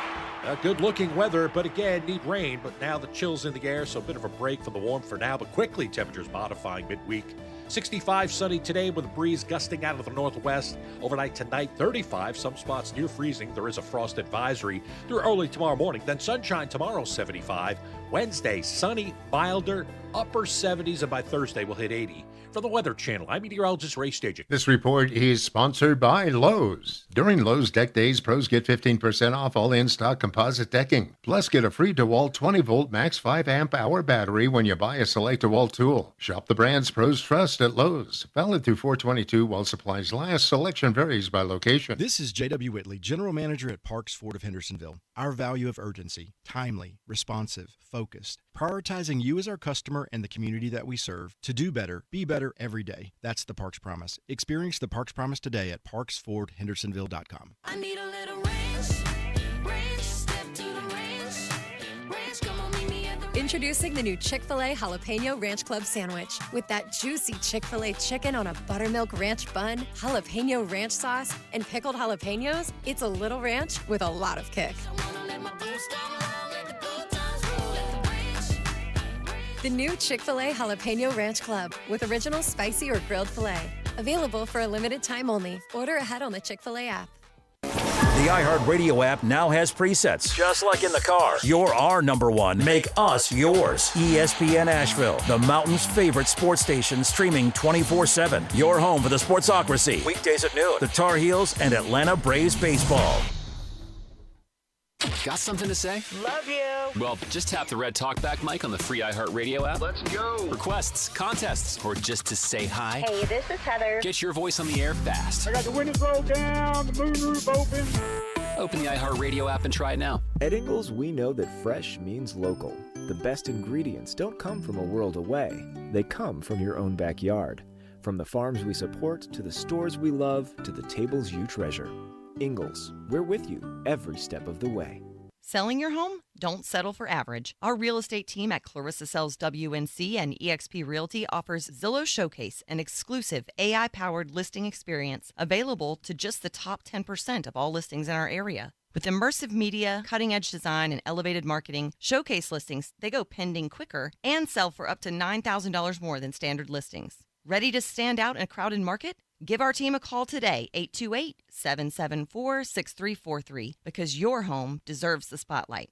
Good-looking weather, but again, need rain. But now the chill's in the air, so a bit of a break from the warm for now. But quickly, temperatures modifying midweek. 65 sunny today with a breeze gusting out of the northwest. Overnight tonight, 35. Some spots near freezing. There is a frost advisory through early tomorrow morning. Then sunshine tomorrow, 75. Wednesday, sunny, milder, upper 70s. And by Thursday, we'll hit 80. For the Weather Channel, I'm meteorologist Ray Stajic. This report is sponsored by Lowe's. During Lowe's Deck Days, pros get 15% off all in-stock composite decking. Plus, get a free DeWalt 20-volt max 5-amp-hour battery when you buy a select DeWalt tool. Shop the brands pros trust at Lowe's. Valid through 4/22 while supplies last. Selection varies by location. This is J.W. Whitley, General Manager at Parks Ford of Hendersonville. Our value of urgency, timely, responsive, focused, prioritizing you as our customer and the community that we serve to do better, be better every day. That's the Parks Promise. Experience the Parks Promise today at parksfordhendersonville.com. I need a little range, step to the range, come on, meet me at the Introducing the new Chick-fil-A Jalapeno Ranch Club Sandwich. With that juicy Chick-fil-A chicken on a buttermilk ranch bun, jalapeno ranch sauce, and pickled jalapenos, it's a little ranch with a lot of kick. The new Chick-fil-A Jalapeno Ranch Club with original spicy or grilled filet. Available for a limited time only. Order ahead on the Chick-fil-A app. The iHeartRadio app now has presets, just like in the car. You're our number one. Make us yours. ESPN Asheville, the mountain's favorite sports station, streaming 24/7. Your home for the Sportsocracy. Weekdays at noon. The Tar Heels and Atlanta Braves baseball. Got something to say? Love you. Well, just tap the red talkback mic on the free iHeartRadio app. Let's go. Requests, contests, or just to say hi. Hey, this is Heather. Get your voice on the air fast. I got the windows rolled down, the moonroof open. Open the iHeartRadio app and try it now. At Ingles, we know that fresh means local. The best ingredients don't come from a world away. They come from your own backyard. From the farms we support, to the stores we love, to the tables you treasure. Ingles, we're with you every step of the way. Selling your home? Don't settle for average. Our real estate team at Clarissa Sells WNC and eXp Realty offers Zillow Showcase, an exclusive AI-powered listing experience available to just the top 10% of all listings in our area. With immersive media, cutting-edge design, and elevated marketing, Showcase listings, they go pending quicker and sell for up to $9,000 more than standard listings. Ready to stand out in a crowded market? Give our team a call today, 828-774-6343, because your home deserves the spotlight.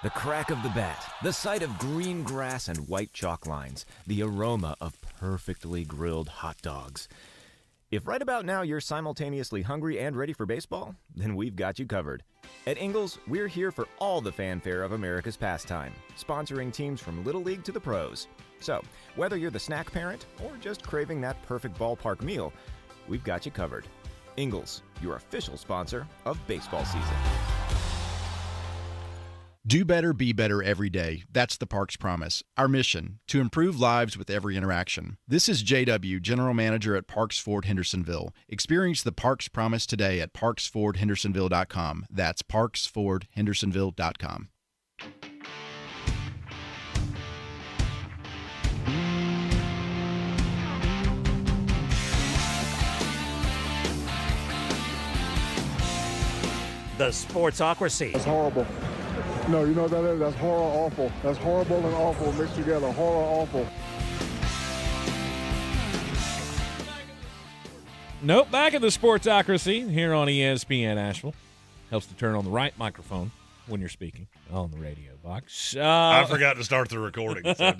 The crack of the bat, the sight of green grass and white chalk lines, the aroma of perfectly grilled hot dogs. If right about now you're simultaneously hungry and ready for baseball, then we've got you covered. At Ingles, we're here for all the fanfare of America's pastime, sponsoring teams from Little League to the pros. So, whether you're the snack parent or just craving that perfect ballpark meal, we've got you covered. Ingles, your official sponsor of baseball season. Do better, be better every day. That's the Parks Promise. Our mission, to improve lives with every interaction. This is JW, General Manager at Parks Ford Hendersonville. Experience the Parks Promise today at parksfordhendersonville.com. That's parksfordhendersonville.com. The Sportsocracy. That's horrible. No, you know what that is? That's horror awful. That's horrible and awful mixed together. Horror awful. Nope, back in the Sportsocracy here on ESPN Asheville. Helps to turn on the right microphone when you're speaking on the radio box. I forgot to start the recording. So,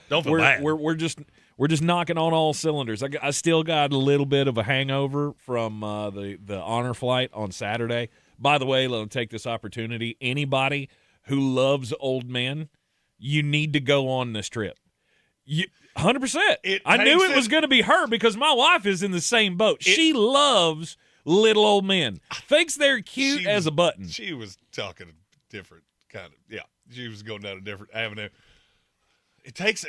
don't feel bad. We're just knocking on all cylinders. I still got a little bit of a hangover from the honor flight on Saturday. By the way, let me take this opportunity. Anybody who loves old men, you need to go on this trip. 100%. I knew it was going to be her because my wife is in the same boat. She loves little old men. Thinks they're cute as a button. She was talking a different kind of, yeah. She was going down a different avenue. It takes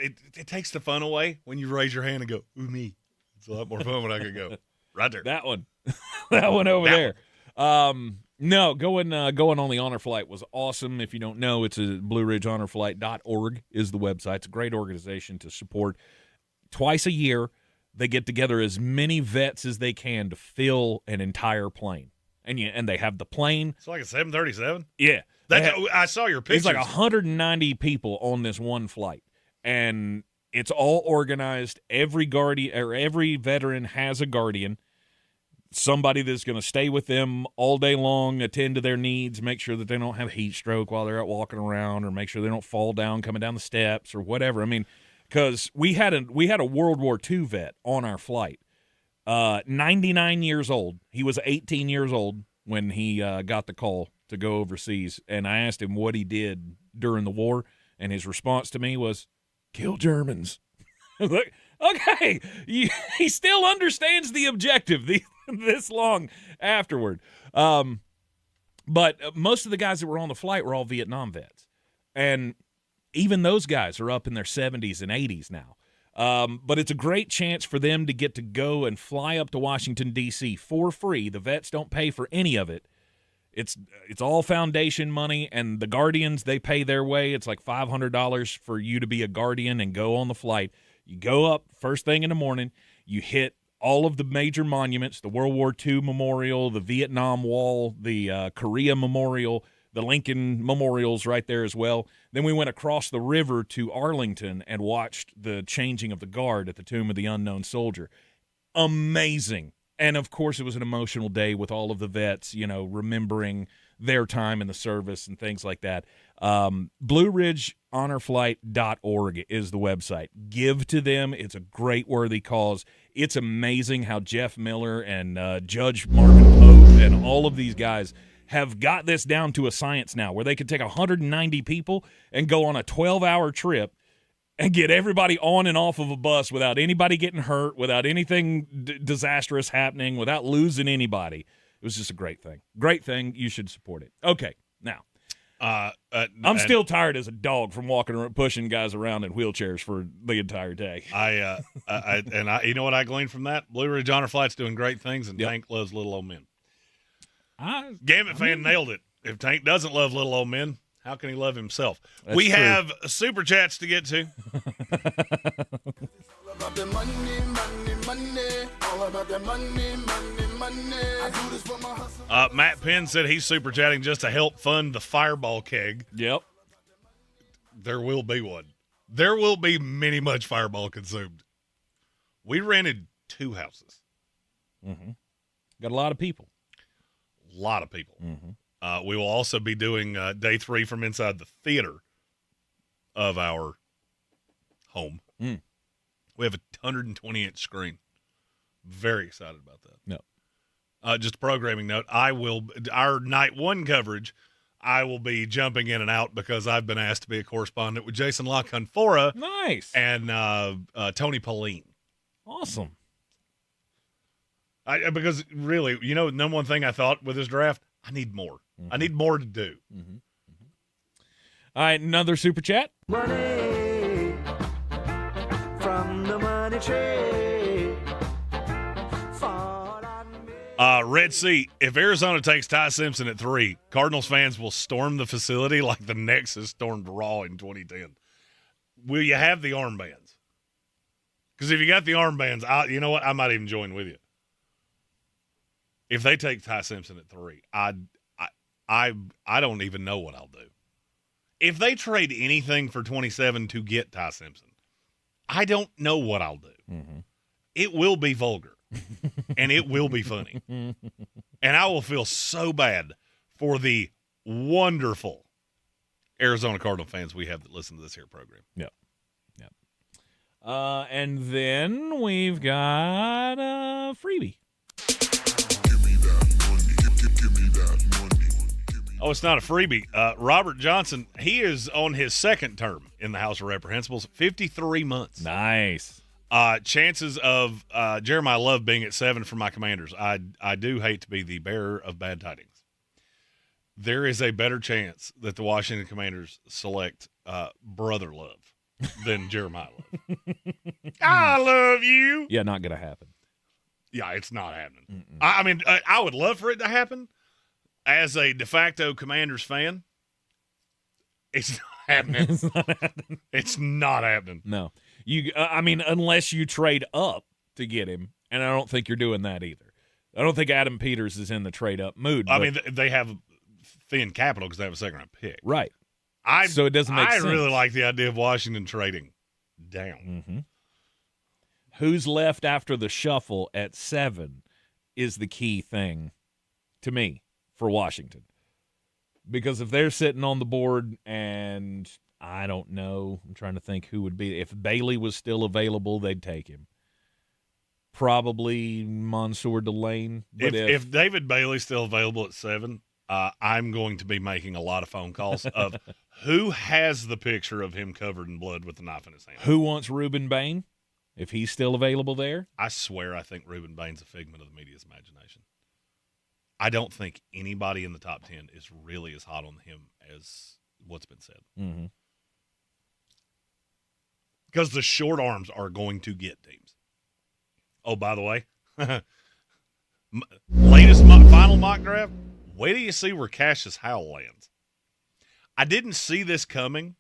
the fun away when you raise your hand and go, ooh, me. It's a lot more fun when I can go right there. That one. That one over there. No, going on the honor flight was awesome. If you don't know, it's BlueRidgeHonorFlight.org is the website. It's a great organization to support. Twice a year, they get together as many vets as they can to fill an entire plane. And they have the plane. It's like a 737? Yeah. I saw your pictures. It's like 190 people on this one flight. And it's all organized. Every guardian or every veteran has a guardian. Somebody that's going to stay with them all day long, attend to their needs, make sure that they don't have heat stroke while they're out walking around, or make sure they don't fall down coming down the steps or whatever. I mean, because we had a World War II vet on our flight, 99 years old. He was 18 years old when he got the call to go overseas, and I asked him what he did during the war, and his response to me was, kill Germans. Look, okay, he still understands the objective this long afterward. But most of the guys that were on the flight were all Vietnam vets. And even those guys are up in their 70s and 80s now. But it's a great chance for them to get to go and fly up to Washington, D.C. for free. The vets don't pay for any of it. It's all foundation money, and the Guardians, they pay their way. It's like $500 for you to be a Guardian and go on the flight. You go up first thing in the morning, you hit all of the major monuments, the World War II Memorial, the Vietnam Wall, the Korea Memorial, The Lincoln Memorial's right there as well. Then we went across the river to Arlington and watched the changing of the guard at the Tomb of the Unknown Soldier. Amazing. And, of course, it was an emotional day with all of the vets, remembering their time in the service and things like that. BlueRidgeHonorFlight.org is the website. Give to them. It's a great worthy cause. It's amazing how Jeff Miller and Judge Marvin Pope and all of these guys have got this down to a science now where they could take 190 people and go on a 12-hour trip and get everybody on and off of a bus without anybody getting hurt, without anything disastrous happening, without losing anybody. It was just a great thing. Great thing. You should support it. Okay, now. I'm still tired as a dog from walking around, pushing guys around in wheelchairs for the entire day. You know what I gleaned from that? Blue Ridge Honor Flight's doing great things, and Tank loves little old men. Gambit fan nailed it. If Tank doesn't love little old men, how can he love himself? We have super chats to get to. Matt Penn said he's super chatting just to help fund the fireball keg. Yep. There will be one. There will be much fireball consumed. We rented 2 houses. Mm-hmm. Got a lot of people. Mm-hmm. We will also be doing day 3 from inside the theater of our home. Mm. We have a 120-inch screen. Very excited about that. No. Just a programming note, our night 1 coverage, I will be jumping in and out because I've been asked to be a correspondent with Jason LaConfora. Nice. And Tony Pauline. Awesome. Because really, number one thing I thought with this draft, I need more. Mm-hmm. I need more to do. Mm-hmm. All right, another super chat. Money from the money tree. Red Sea, if Arizona takes Ty Simpson at 3, Cardinals fans will storm the facility like the Nexus stormed Raw in 2010. Will you have the armbands? Because if you got the armbands, you know what? I might even join with you. If they take Ty Simpson at 3, I don't even know what I'll do. If they trade anything for 27 to get Ty Simpson, I don't know what I'll do. Mm-hmm. It will be vulgar, and it will be funny. And I will feel so bad for the wonderful Arizona Cardinal fans we have that listen to this here program. Yep. And then we've got a freebie. Oh, it's not a freebie. Robert Johnson, he is on his 2nd term in the House of Reprehensibles, 53 months. Nice. Chances of Jeremiah Love being at 7 for my Commanders. I do hate to be the bearer of bad tidings. There is a better chance that the Washington Commanders select Brother Love than Jeremiah Love. I love you. Yeah, not going to happen. Yeah, it's not happening. I mean, I would love for it to happen. As a de facto Commanders fan, it's not happening. It's not happening. No. Unless you trade up to get him, and I don't think you're doing that either. I don't think Adam Peters is in the trade-up mood. I mean, they have thin capital because they have a 2nd-round pick. Right. So it doesn't make sense. I really like the idea of Washington trading down. Mm-hmm. Who's left after the shuffle at 7 is the key thing to me for Washington. Because if they're sitting on the board and I don't know, I'm trying to think who would be. If Bailey was still available, they'd take him. Probably Mansour Delane. But if David Bailey's still available at 7, I'm going to be making a lot of phone calls of who has the picture of him covered in blood with a knife in his hand. Who wants Rueben Bain? If he's still available there? I swear I think Rueben Bain's a figment of the media's imagination. I don't think anybody in the top 10 is really as hot on him as what's been said. Mm-hmm. Because the short arms are going to get teams. Oh, by the way, final mock draft, wait till you see where Cassius Howell lands. I didn't see this coming,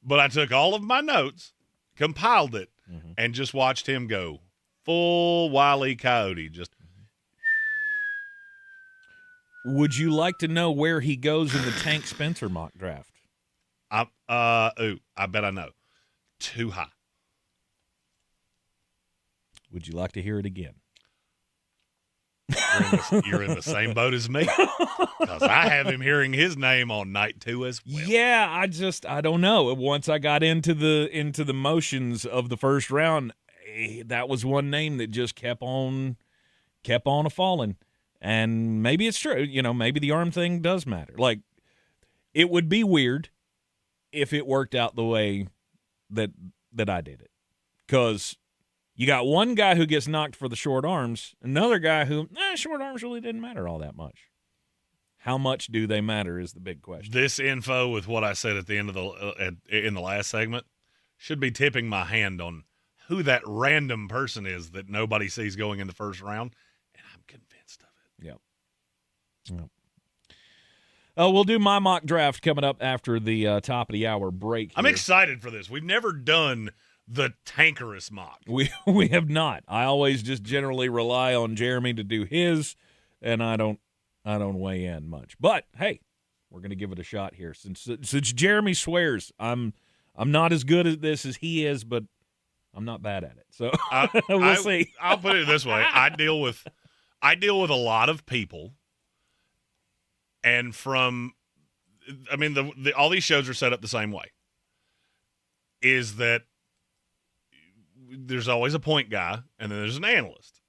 but I took all of my notes, compiled it, and just watched him go full Wile E. Coyote. Just Would you like to know where he goes in the Tank Spencer mock draft? I bet I know. Too high. Would you like to hear it again? You're in the same boat as me, because I have him hearing his name on night 2 as well. Yeah, I don't know. Once I got into the motions of the first round, that was one name that just kept on a falling. And maybe it's true. Maybe the arm thing does matter. Like, it would be weird if it worked out the way that I did it, because you got one guy who gets knocked for the short arms, another guy who short arms really didn't matter all that much. How much do they matter is the big question. This info with what I said at the end of in the last segment should be tipping my hand on who that random person is that nobody sees going in the first round, and I'm convinced of it. Yep. We'll do my mock draft coming up after the top of the hour break here. I'm excited for this. We've never done the tankerous mock. We have not. I always just generally rely on Jeremy to do his, and I don't weigh in much. But hey, we're going to give it a shot here. Since Jeremy swears I'm not as good at this as he is, but I'm not bad at it. So we'll see. I'll put it this way: I deal with a lot of people, and all these shows are set up the same way. Is that there's always a point guy, and then there's an analyst.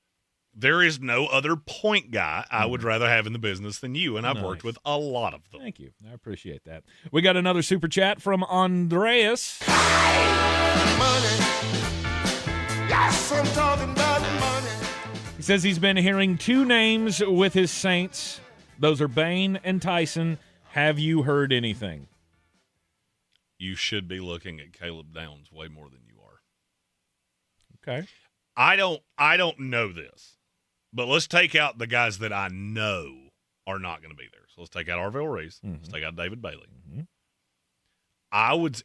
There is no other point guy I would rather have in the business than you, and I've worked with a lot of them. Thank you. I appreciate that. We got another super chat from Andreas. Money. Yes, I'm talking about money. He says he's been hearing 2 names with his Saints. Those are Bain and Tyson. Have you heard anything? You should be looking at Caleb Downs way more than you are. Okay. I don't know this, but let's take out the guys that I know are not going to be there. So let's take out Arvell Reese. Mm-hmm. Let's take out David Bailey. Mm-hmm.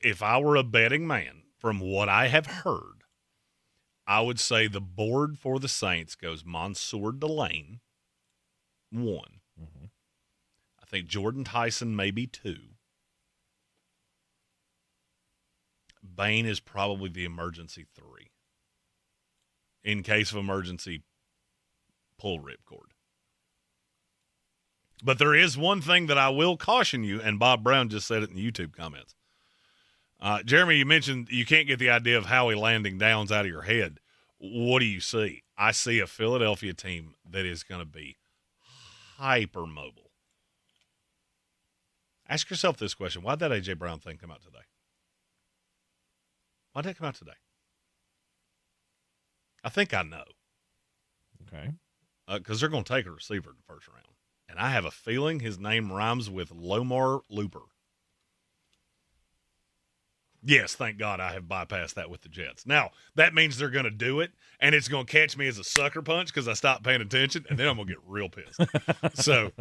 If I were a betting man, from what I have heard, I would say the board for the Saints goes Mansour Delane, 1. Mm-hmm. I think Jordan Tyson maybe 2. Bain is probably the emergency 3. In case of emergency, pull ripcord. But there is one thing that I will caution you, and Bob Brown just said it in the YouTube comments. Jeremy, you mentioned you can't get the idea of Howie landing Downs out of your head. What do you see? I see a Philadelphia team that is going to be hyper mobile. Ask yourself this question. Why did that A.J. Brown thing come out today? Why did it come out today? I think I know. Okay. Because they're going to take a receiver in the first round. And I have a feeling his name rhymes with Lomar Looper. Yes, thank God I have bypassed that with the Jets. Now, that means they're going to do it, and it's going to catch me as a sucker punch because I stopped paying attention, and then I'm going to get real pissed. So,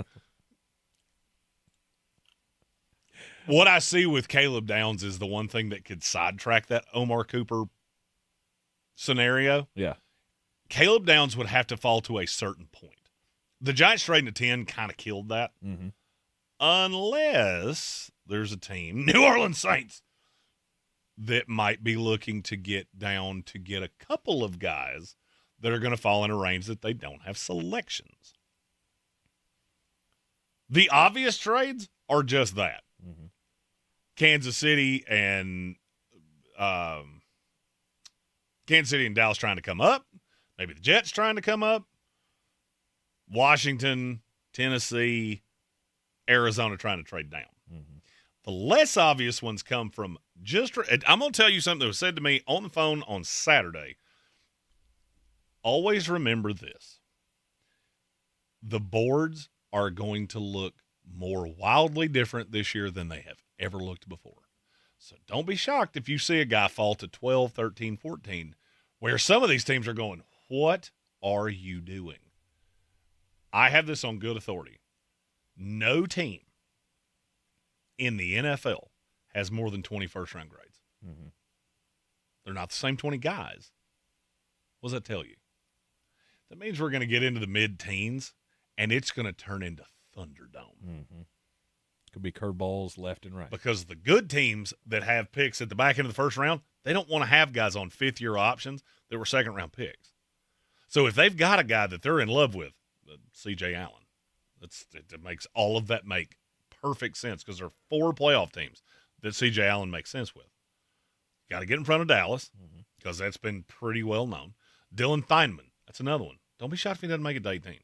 what I see with Caleb Downs is the one thing that could sidetrack that Omar Cooper scenario. Yeah. Caleb Downs would have to fall to a certain point. The Giants trading to 10 kind of killed that. Mm-hmm. Unless there's a team, New Orleans Saints, that might be looking to get down to get a couple of guys that are going to fall in a range that they don't have selections. The obvious trades are just that. Mm-hmm. Kansas City and Dallas trying to come up. Maybe the Jets trying to come up. Washington, Tennessee, Arizona trying to trade down. Mm-hmm. The less obvious ones come from I'm going to tell you something that was said to me on the phone on Saturday. Always remember this. The boards are going to look more wildly different this year than they have ever looked before. So don't be shocked if you see a guy fall to 12, 13, 14, where some of these teams are going, what are you doing? I have this on good authority. No team in the NFL has more than 20 first-round grades. Mm-hmm. They're not the same 20 guys. What does that tell you? That means we're going to get into the mid-teens, and it's going to turn into Thunderdome. Mm-hmm. Could be curveballs left and right. Because the good teams that have picks at the back end of the first round, they don't want to have guys on fifth-year options that were second-round picks. So if they've got a guy that they're in love with, C.J. Allen, it makes all of that make perfect sense because there are 4 playoff teams that C.J. Allen makes sense with. Got to get in front of Dallas because that's been pretty well known. Dylan Theinman, that's another one. Don't be shocked if he doesn't make it to 18.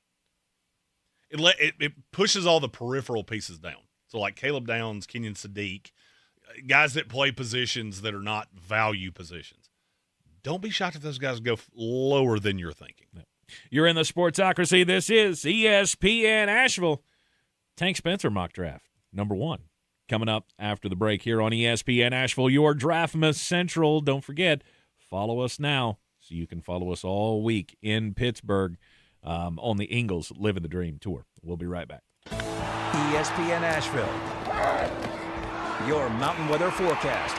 It pushes all the peripheral pieces down. So like Caleb Downs, Kenyon Sadiq, guys that play positions that are not value positions. Don't be shocked if those guys go lower than you're thinking. You're in the Sportsocracy. This is ESPN Asheville. Tank Spencer mock draft, number 1. Coming up after the break here on ESPN Asheville, your Draftmas Central. Don't forget, follow us now so you can follow us all week in Pittsburgh on the Ingles Living the Dream Tour. We'll be right back. ESPN Asheville, your mountain weather forecast.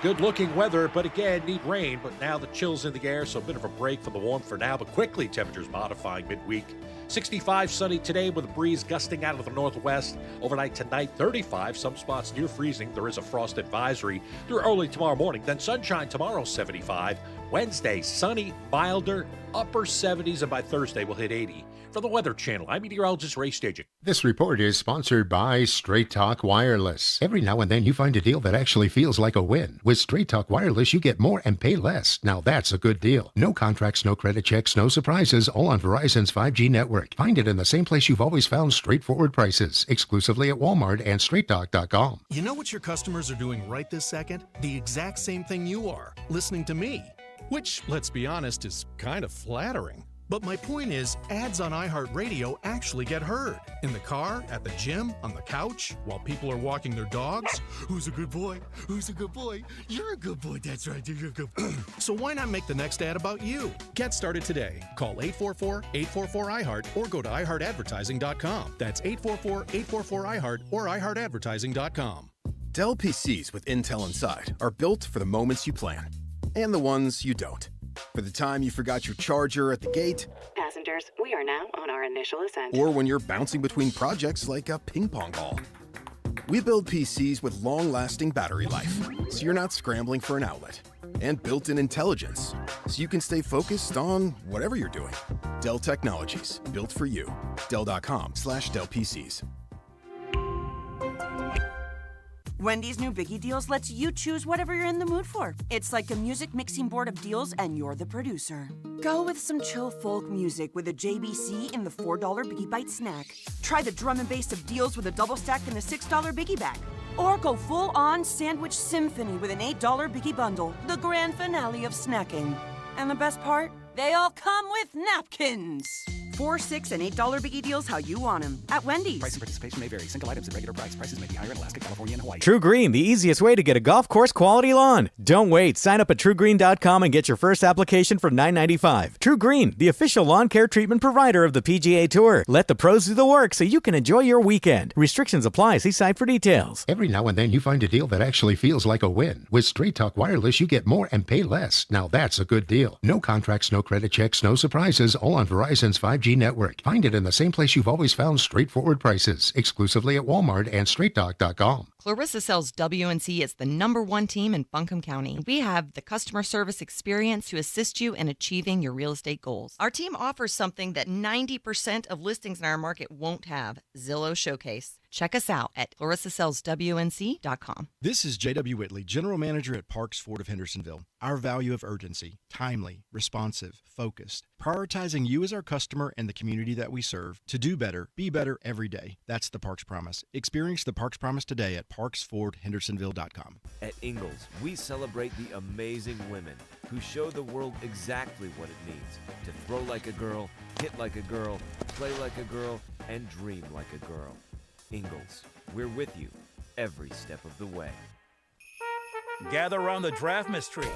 Good-looking weather, but again, need rain. But now the chill's in the air, so a bit of a break from the warmth for now. But quickly, temperatures modifying midweek. 65 sunny today with a breeze gusting out of the northwest. Overnight tonight, 35. Some spots near freezing. There is a frost advisory through early tomorrow morning. Then sunshine tomorrow, 75. Wednesday, sunny, milder, upper 70s, and by Thursday we'll hit 80. For the Weather Channel, I'm meteorologist Ray Stajic. This report is sponsored by Straight Talk Wireless. Every now and then you find a deal that actually feels like a win. With Straight Talk Wireless, you get more and pay less. Now that's a good deal. No contracts, no credit checks, no surprises, all on Verizon's 5G network. Find it in the same place you've always found straightforward prices, exclusively at Walmart and StraightTalk.com. You know what your customers are doing right this second? The exact same thing you are, listening to me. Which, let's be honest, is kind of flattering. But my point is, ads on iHeartRadio actually get heard. In the car, at the gym, on the couch, while people are walking their dogs. Who's a good boy? Who's a good boy? You're a good boy, that's right, you're a good boy. So why not make the next ad about you? Get started today. Call 844-844-iHeart or go to iHeartAdvertising.com. That's 844-844-iHeart or iHeartAdvertising.com. Dell PCs with Intel inside are built for the moments you plan and the ones you don't. For the time you forgot your charger at the gate. Passengers, we are now on our initial ascent. Or when you're bouncing between projects like a ping pong ball. We build PCs with long-lasting battery life, so you're not scrambling for an outlet. And built-in intelligence, so you can stay focused on whatever you're doing. Dell Technologies, built for you. Dell.com/Dell PCs. Wendy's new Biggie Deals lets you choose whatever you're in the mood for. It's like a music mixing board of deals, and you're the producer. Go with some chill folk music with a JBC in the $4 Biggie Bite snack. Try the drum and bass of deals with a double stack in the $6 Biggie Bag. Or go full-on sandwich symphony with an $8 Biggie Bundle, the grand finale of snacking. And the best part? They all come with napkins. $4, $6, and $8 Biggie Deals how you want them at Wendy's. Price and participation may vary. Single items at regular price. Prices may be higher in Alaska, California, and Hawaii. True Green, the easiest way to get a golf course quality lawn. Don't wait. Sign up at TrueGreen.com and get your first application for $9.95. True Green, the official lawn care treatment provider of the PGA Tour. Let the pros do the work so you can enjoy your weekend. Restrictions apply. See site for details. Every now and then you find a deal that actually feels like a win. With Straight Talk Wireless, you get more and pay less. Now that's a good deal. No contracts, no credit checks, no surprises, all on Verizon's 5G network. Find it in the same place you've always found straightforward prices, exclusively at Walmart and StraightTalk.com. Clarissa Sells WNC is the #1 team in Buncombe County. We have the customer service experience to assist you in achieving your real estate goals. Our team offers something that 90% of listings in our market won't have, Zillow Showcase. Check us out at clarissasellswnc.com. This is J.W. Whitley, General Manager at Parks Ford of Hendersonville. Our value of urgency, timely, responsive, focused, prioritizing you as our customer and the community that we serve to do better, be better every day. That's the Parks Promise. Experience the Parks Promise today at parksfordhendersonville.com. At Ingles, we celebrate the amazing women who show the world exactly what it means to throw like a girl, hit like a girl, play like a girl, and dream like a girl. Ingles, we're with you every step of the way. Gather around the Draftmas tree,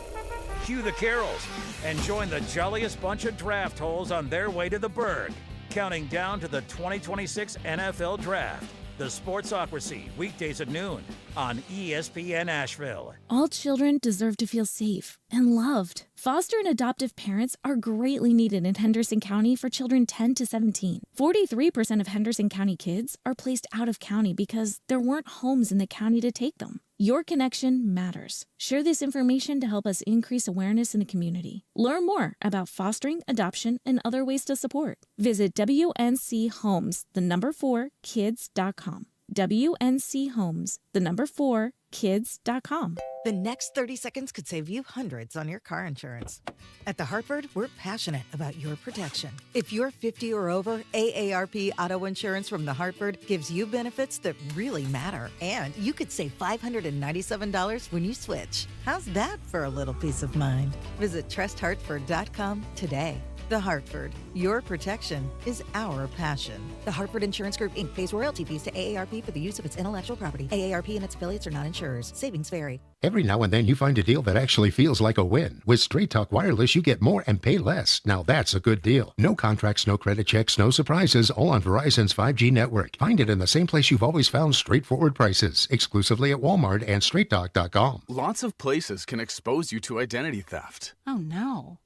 cue the carols, and join the jolliest bunch of draft holes on their way to the Berg, counting down to the 2026 NFL Draft. The Sportsocracy, weekdays at noon on ESPN Asheville. All children deserve to feel safe and loved. Foster and adoptive parents are greatly needed in Henderson County for children 10 to 17. 43% of Henderson County kids are placed out of county because there weren't homes in the county to take them. Your connection matters. Share this information to help us increase awareness in the community. Learn more about fostering, adoption, and other ways to support. Visit WNCHomes4kids.com. WNCHomes4kids.com. The next 30 seconds could save you hundreds on your car insurance. At The Hartford, we're passionate about your protection. If you're 50 or over, AARP Auto Insurance from The Hartford gives you benefits that really matter. And you could save $597 when you switch. How's that for a little peace of mind? Visit trusthartford.com today. The Hartford, your protection is our passion. The Hartford Insurance Group, Inc. pays royalty fees to AARP for the use of its intellectual property. AARP and its affiliates are not insurers. Savings vary. Every now and then you find a deal that actually feels like a win. With Straight Talk Wireless, you get more and pay less. Now that's a good deal. No contracts, no credit checks, no surprises, all on Verizon's 5G network. Find it in the same place you've always found straightforward prices, exclusively at Walmart and StraightTalk.com. Lots of places can expose you to identity theft. Oh, no.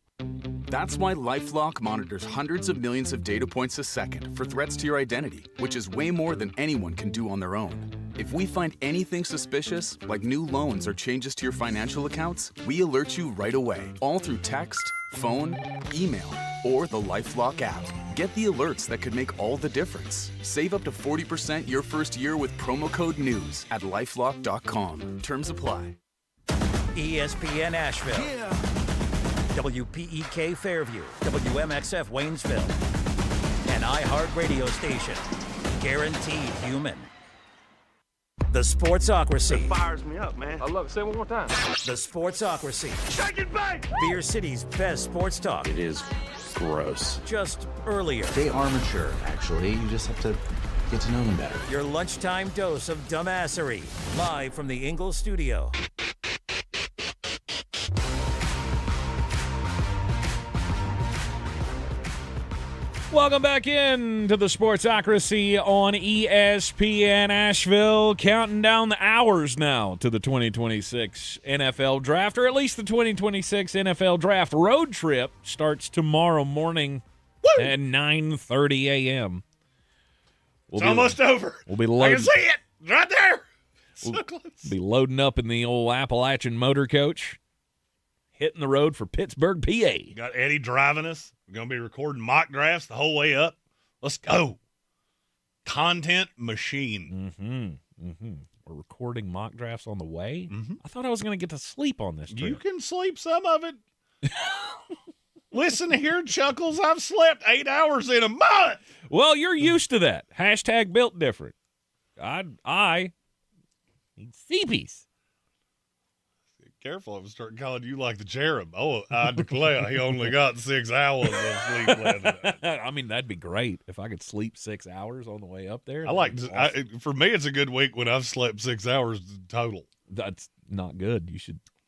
That's why LifeLock monitors hundreds of millions of data points a second for threats to your identity, which is way more than anyone can do on their own. If we find anything suspicious, like new loans or changes to your financial accounts, we alert you right away, all through text, phone, email, or the LifeLock app. Get the alerts that could make all the difference. Save up to 40% your first year with promo code NEWS at LifeLock.com. Terms apply. ESPN Asheville. Yeah. WPEK Fairview, WMXF Waynesville, an iHeart radio station, guaranteed human. The Sportsocracy. It fires me up, man. I love it. Say it one more time. The Sportsocracy. Shake it back! Beer City's best sports talk. It is gross. Just earlier. They are mature, actually. You just have to get to know them better. Your lunchtime dose of dumbassery. Live from the Ingalls studio. Welcome back in to the Sportsocracy on ESPN Asheville. Counting down the hours now to the 2026 NFL Draft, or at least the 2026 NFL Draft road trip starts tomorrow morning at 9:30 a.m. It's almost over. We'll be I can see it right there. We'll be loading up in the old Appalachian motor coach, hitting the road for Pittsburgh, PA. Got Eddie driving us. We're going to be recording mock drafts the whole way up. Let's go. Content machine. We're recording mock drafts on the way? I thought I was going to get to sleep on this trip. You can sleep some of it. Listen here, Chuckles. I've slept 8 hours in a month. Well, you're used to that. Hashtag built different. I need CPs. Careful, I'm starting calling you like the cherub. Oh, I declare he only got 6 hours of sleep last night. I mean, that'd be great if I could sleep 6 hours on the way up there. For me, it's a good week when I've slept 6 hours total. That's not good.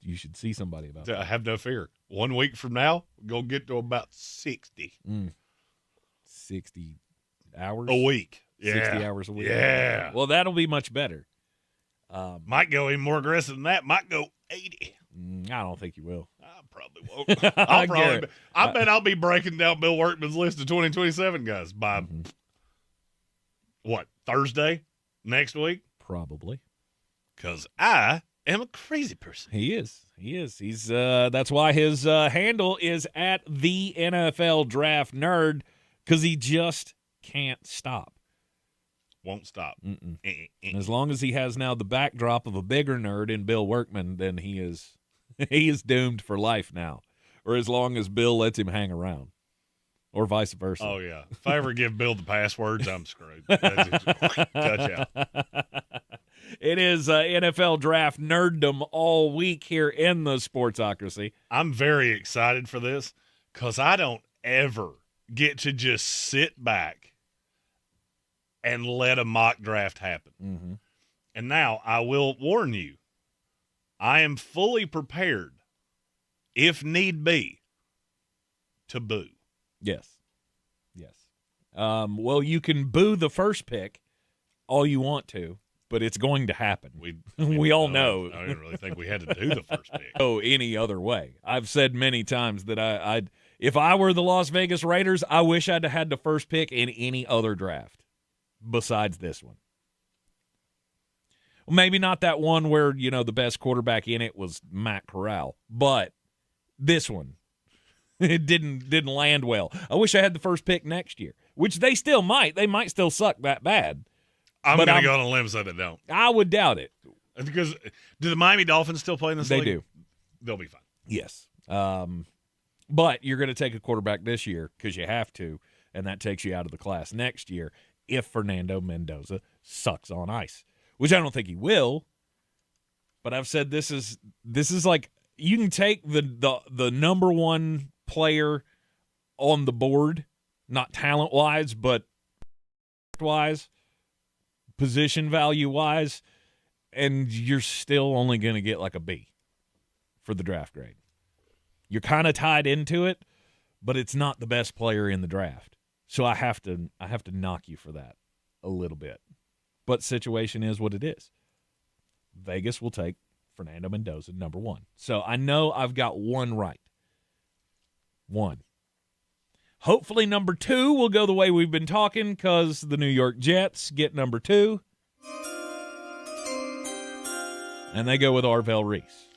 You should see somebody about that. I have no fear. 1 week from now, we're going to get to about 60. 60 hours? A week. 60 hours a week. Yeah. Well, that'll be much better. Might go even more aggressive than that. Might go 80. I don't think you will. I probably won't. I bet I'll be breaking down Bill Workman's list of 2027 guys by Thursday next week? Probably. Because I am a crazy person. He is. He's that's why his handle is at the NFL Draft Nerd, because he just can't stop. Won't stop. As long as he has now the backdrop of a bigger nerd in Bill Workman, then he is doomed for life now. Or as long as Bill lets him hang around. Or vice versa. Oh, yeah. If I ever give Bill the passwords, I'm screwed. Cut you out. It is NFL Draft nerddom all week here in the Sportsocracy. I'm very excited for this because I don't ever get to just sit back and let a mock draft happen. And now I will warn you, I am fully prepared, if need be, to boo. Yes. Well, you can boo the first pick all you want to, but it's going to happen. We all know. I didn't really think we had to do the first pick. Oh, any other way. I've said many times that I'd if I were the Las Vegas Raiders, I wish I'd had the first pick in any other draft besides this one. Well, maybe not that one where, the best quarterback in it was Matt Corral, but this one, it didn't land well. I wish I had the first pick next year, which they still might. They might still suck that bad. I'm going to go on a limb and say they don't. I would doubt it. Because do the Miami Dolphins still play in this league? They do. They'll be fine. Yes. But you're going to take a quarterback this year because you have to, and that takes you out of the class next year if Fernando Mendoza sucks on ice, which I don't think he will. But I've said this is like you can take the number one player on the board, not talent-wise, but wise, position value-wise, and you're still only going to get like a B for the draft grade. You're kind of tied into it, but it's not the best player in the draft. So I have to knock you for that a little bit. But situation is what it is. Vegas will take Fernando Mendoza, number one. So I know I've got one right. One. Hopefully number two will go the way we've been talking because the New York Jets get number two. And they go with Arvell Reese.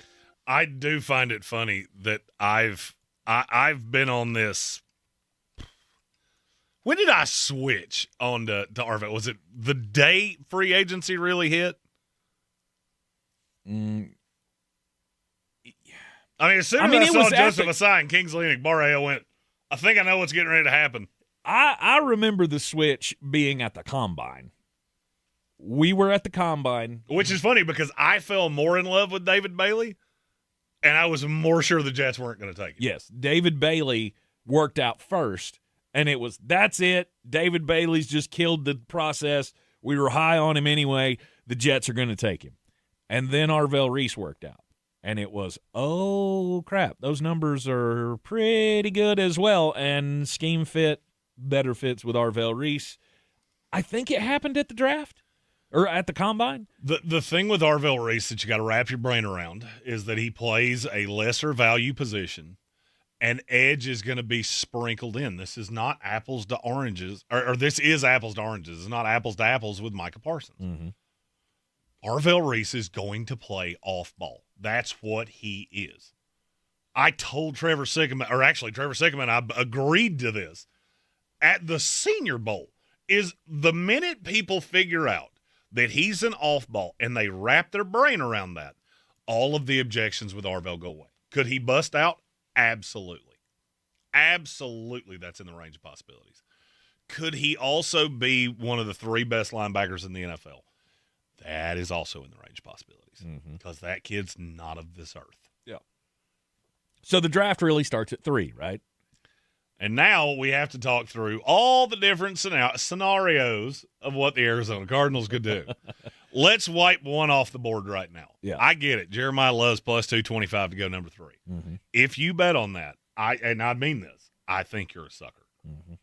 I do find it funny that I've been on this. When did I switch on to Arvell? Was it the day free agency really hit? I mean, as soon as I saw Joseph Asai and Kingsley and Igbarre, I went, I think I know what's getting ready to happen. I remember the switch being at the Combine. We were at the Combine. Which is funny because I fell more in love with David Bailey, and I was more sure the Jets weren't going to take it. Yes, David Bailey worked out first, and that's it. David Bailey's just killed the process. We were high on him anyway. The Jets are going to take him. And then Arvell Reese worked out. And it was, oh, crap, those numbers are pretty good as well. And scheme better fits with Arvell Reese. I think it happened at the draft or at the Combine. The thing with Arvell Reese that you got to wrap your brain around is that he plays a lesser value position, and edge is going to be sprinkled in. This is not apples to oranges, or this is apples to oranges. It's not apples to apples with Micah Parsons. Mm-hmm. Arvell Reese is going to play off ball. That's what he is. I told Trevor Sickman, or actually Trevor Sickman, I agreed to this at the Senior Bowl, is the minute people figure out that he's an off ball and they wrap their brain around that, all of the objections with Arvell go away. Could he bust out? Absolutely. Absolutely, that's in the range of possibilities. Could he also be one of the three best linebackers in the NFL? That is also in the range of possibilities because that kid's not of this earth. Yeah. So the draft really starts at 3, right? And now we have to talk through all the different scenarios of what the Arizona Cardinals could do. Let's wipe one off the board right now. Yeah. I get it. Jeremiah Love's plus 225 to go number 3. Mm-hmm. If you bet on that, I mean this, I think you're a sucker. Mm-hmm.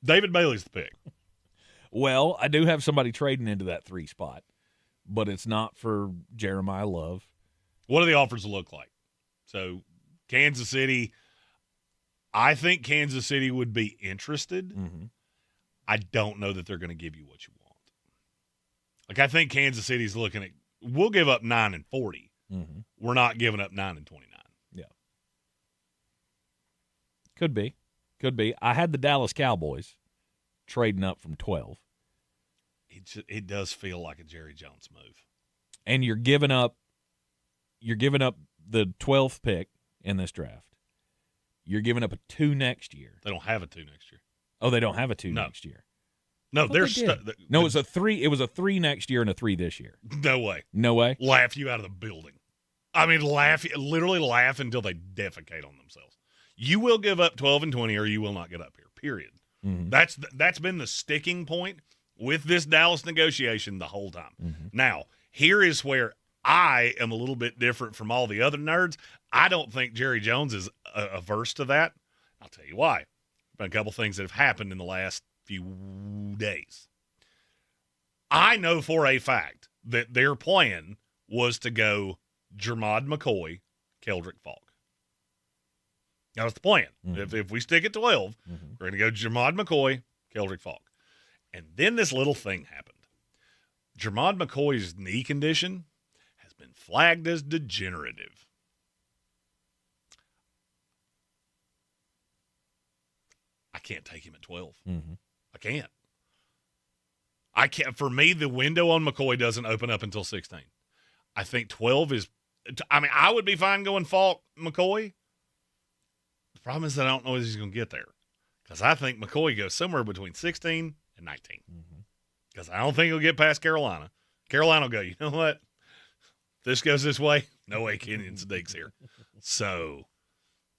David Bailey's the pick. Well, I do have somebody trading into that 3 spot, but it's not for Jeremiah Love. What do the offers look like? So Kansas City, I think Kansas City would be interested. Mm-hmm. I don't know that they're going to give you what you want. Like, I think Kansas City's looking at, we'll give up 9 and 40. Mm-hmm. We're not giving up 9 and 29. Yeah. Could be. I had the Dallas Cowboys trading up from 12. It does feel like a Jerry Jones move. And you're giving up the 12th pick in this draft. You're giving up a 2 next year. They don't have a 2 next year. Oh, they don't have a 2 next year. No, they're no, it was a 3. It was a 3 next year and a 3 this year. No way. No way. Laugh you out of the building. I mean, literally laugh until they defecate on themselves. You will give up 12 and 20 or you will not get up here, period. Mm-hmm. That's been the sticking point with this Dallas negotiation the whole time. Mm-hmm. Now, here is where I am a little bit different from all the other nerds. I don't think Jerry Jones is averse to that. I'll tell you why. Been a couple things that have happened in the last few days. I know for a fact that their plan was to go Jermod McCoy, Keldrick Falk. That was the plan. If we stick at 12, we're going to go Jermod McCoy, Keldrick Falk. And then this little thing happened. Jermod McCoy's knee condition has been flagged as degenerative. I can't take him at 12. I can't. For me, the window on McCoy doesn't open up until 16. I think 12 is – I mean, I would be fine going Falk, McCoy. The problem is that I don't know if he's going to get there because I think McCoy goes somewhere between 16 and 19 because I don't think he'll get past Carolina. Carolina will go, you know what? This goes this way. No way Kenyon Sadiq's here. So,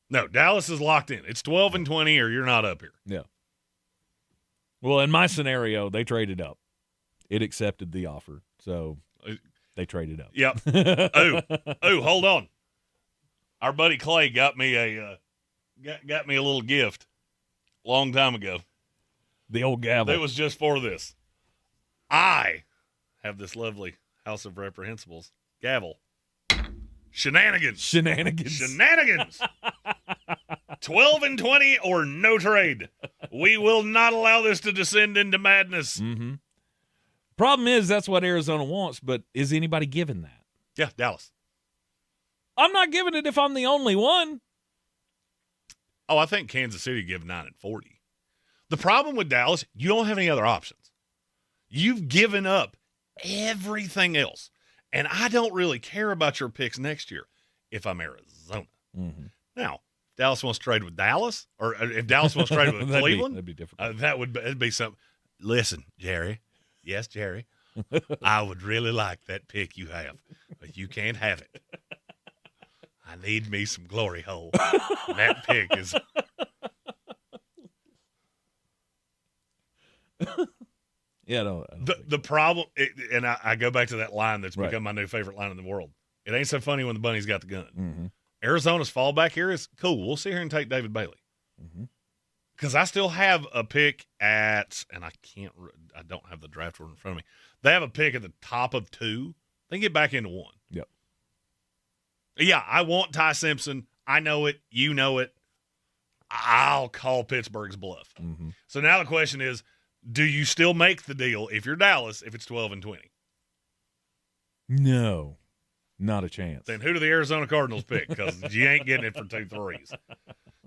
no, Dallas is locked in. It's 12 and 20 or you're not up here. Yeah. Well, in my scenario, they traded up. It accepted the offer, so they traded up. Yep. Oh, hold on. Our buddy Clay got me a little gift a long time ago. The old gavel. It was just for this. I have this lovely House of Reprehensibles gavel. Shenanigans. 12 and 20 or no trade. We will not allow this to descend into madness. Problem is, that's what Arizona wants, but is anybody giving that? Yeah, Dallas. I'm not giving it if I'm the only one. Oh, I think Kansas City give 9 and 40. The problem with Dallas, you don't have any other options. You've given up everything else. And I don't really care about your picks next year if I'm Arizona. Now, if Dallas wants to trade with Dallas, or if Dallas wants to trade with Cleveland, that'd be difficult. That'd be something. Listen, Jerry. Yes, Jerry. I would really like that pick you have, but you can't have it. I need me some glory hole. And that pick is. Yeah, no. The problem, and I go back to that line that's become my new favorite line in the world. It ain't so funny when the bunny's got the gun. Arizona's fallback here is cool. We'll sit here and take David Bailey. Because I still have a pick at, and I don't have the draft order in front of me. They have a pick at the top of 2. They can get back into 1. Yep. Yeah, I want Ty Simpson. I know it. You know it. I'll call Pittsburgh's bluff. So now the question is, do you still make the deal if you're Dallas if it's 12 and 20? No, not a chance. Then who do the Arizona Cardinals pick? Because you ain't getting it for 2 threes.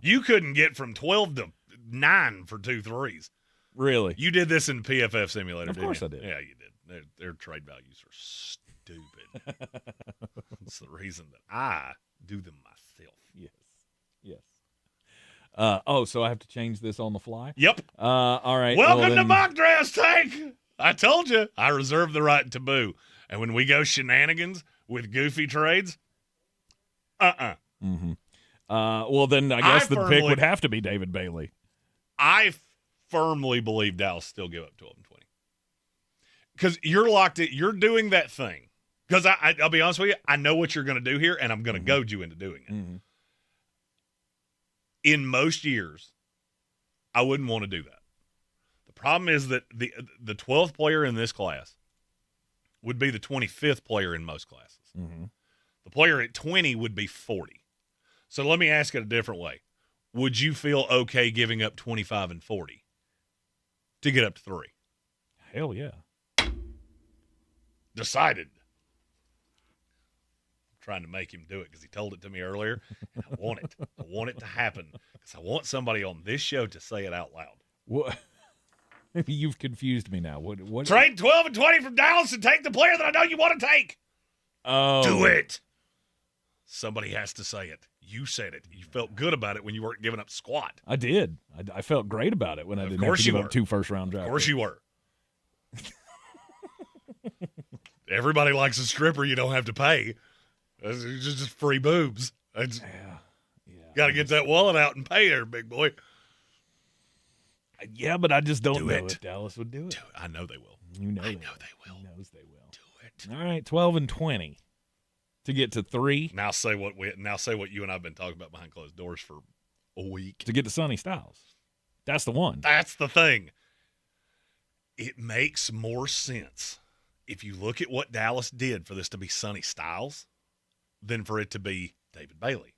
You couldn't get from 12 to 9 for 2 threes. Really? You did this in PFF Simulator, Of course didn't you? I did. Yeah, you did. Their trade values are stupid. That's the reason that I do them myself. Yes. So I have to change this on the fly? Yep. All right. Welcome to Mock Draft Tank. I told you. I reserve the right to boo. And when we go shenanigans with goofy trades, well, then I guess the pick would have to be David Bailey. I firmly believe Dallas still give up 12 and 20. Because you're locked in. You're doing that thing. Because I'll be honest with you, I know what you're going to do here, and I'm going to goad you into doing it. In most years, I wouldn't want to do that. The problem is that the 12th player in this class would be the 25th player in most classes. The player at 20 would be 40. So let me ask it a different way. Would you feel okay giving up 25 and 40 to get up to 3? Hell yeah. Decided. Trying to make him do it because he told it to me earlier, and I want it. I want it to happen because I want somebody on this show to say it out loud. What? You've confused me now. What? Trade 12 and 20 from Dallas and take the player that I know you want to take. Oh. Do it. Somebody has to say it. You said it. You felt good about it when you weren't giving up squat. I did. I felt great about it when I didn't have to give up 2 first-round draft. Of course you were. Everybody likes a stripper you don't have to pay. It's just free boobs. Got to get that wallet out and pay there, big boy. Yeah, but I just don't know it. if Dallas would do it. I know they will. You know I they know they will. He knows they will. Do it. All right, 12 and 20 to get to 3. Now say what you and I've been talking about behind closed doors for a week. To get to Sonny Styles. That's the one. That's the thing. It makes more sense if you look at what Dallas did for this to be Sonny Styles than for it to be David Bailey.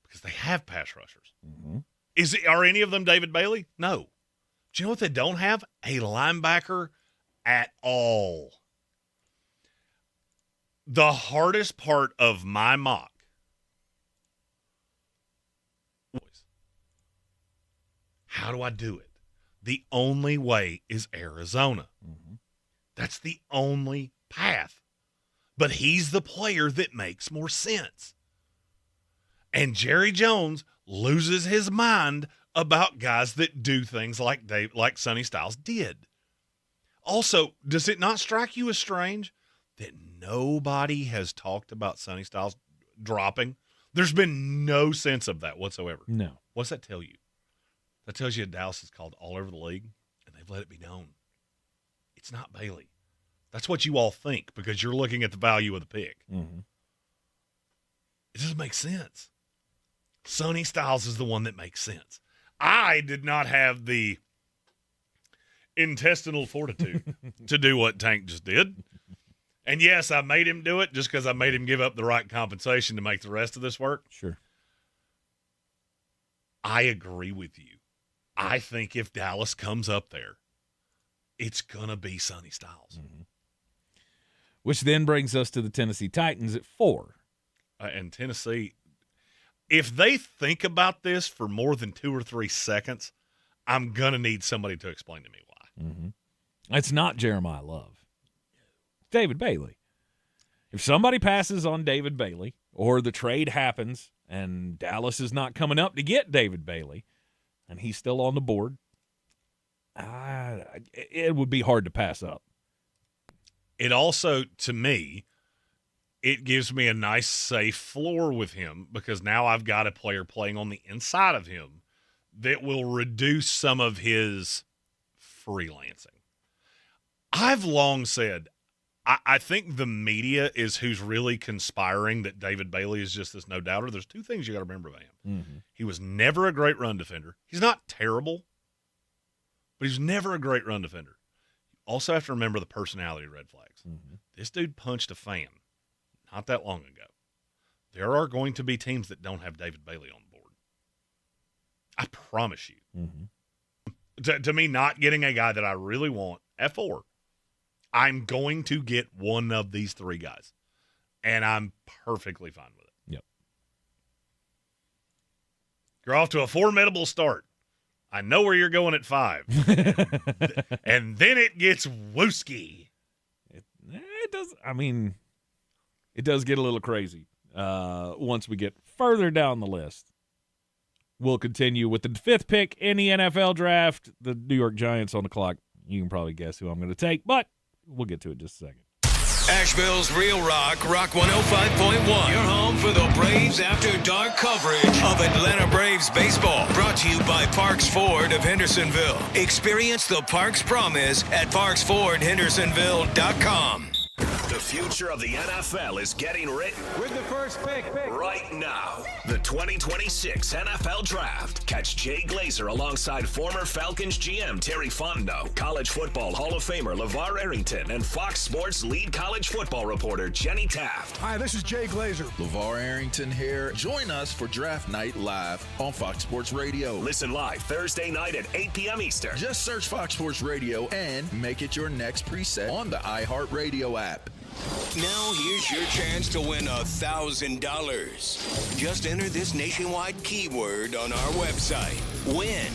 Because they have pass rushers. Are any of them David Bailey? No. Do you know what they don't have? A linebacker at all. The hardest part of my mock was, how do I do it? The only way is Arizona. That's the only path. But he's the player that makes more sense. And Jerry Jones loses his mind about guys that do things like Sonny Styles did. Also, does it not strike you as strange that nobody has talked about Sonny Styles dropping? There's been no sense of that whatsoever. No. What's that tell you? That tells you Dallas is called all over the league, and they've let it be known. It's not Bailey. That's what you all think because you're looking at the value of the pick. It doesn't make sense. Sonny Styles is the one that makes sense. I did not have the intestinal fortitude to do what Tank just did. And yes, I made him do it just because I made him give up the right compensation to make the rest of this work. Sure. I agree with you. I think if Dallas comes up there, it's going to be Sonny Styles. Which then brings us to the Tennessee Titans at 4. And Tennessee, if they think about this for more than 2 or 3 seconds, I'm going to need somebody to explain to me why. It's not Jeremiah Love. David Bailey. If somebody passes on David Bailey or the trade happens and Dallas is not coming up to get David Bailey and he's still on the board, it would be hard to pass up. It also, to me, it gives me a nice, safe floor with him because now I've got a player playing on the inside of him that will reduce some of his freelancing. I've long said, I think the media is who's really conspiring that David Bailey is just this no-doubter. There's 2 things you got to remember about him. He was never a great run defender. He's not terrible, but he's never a great run defender. You also have to remember the personality red flags. This dude punched a fan not that long ago. There are going to be teams that don't have David Bailey on the board. I promise you. To me, not getting a guy that I really want at 4, I'm going to get one of these 3 guys, and I'm perfectly fine with it. Yep. You're off to a formidable start. I know where you're going at 5. And then it gets wooski. It does. I mean, it does get a little crazy once we get further down the list. We'll continue with the 5th pick in the NFL draft. The New York Giants on the clock. You can probably guess who I'm going to take, but we'll get to it in just a second. Asheville's Real Rock 105.1. Your home for the Braves After Dark coverage of Atlanta Braves baseball. Brought to you by Parks Ford of Hendersonville. Experience the Parks promise at parksfordhendersonville.com. The future of the NFL is getting written with the first pick right now. The 2026 NFL Draft. Catch Jay Glazer alongside former Falcons GM Terry Fontenot, College Football Hall of Famer LeVar Arrington, and Fox Sports lead college football reporter Jenny Taft. Hi, this is Jay Glazer. LeVar Arrington here. Join us for Draft Night live on Fox Sports Radio. Listen live Thursday night at 8 p.m. Eastern. Just search Fox Sports Radio and make it your next preset on the iHeartRadio app. Now here's your chance to win $1,000. Just enter this nationwide keyword on our website. Win.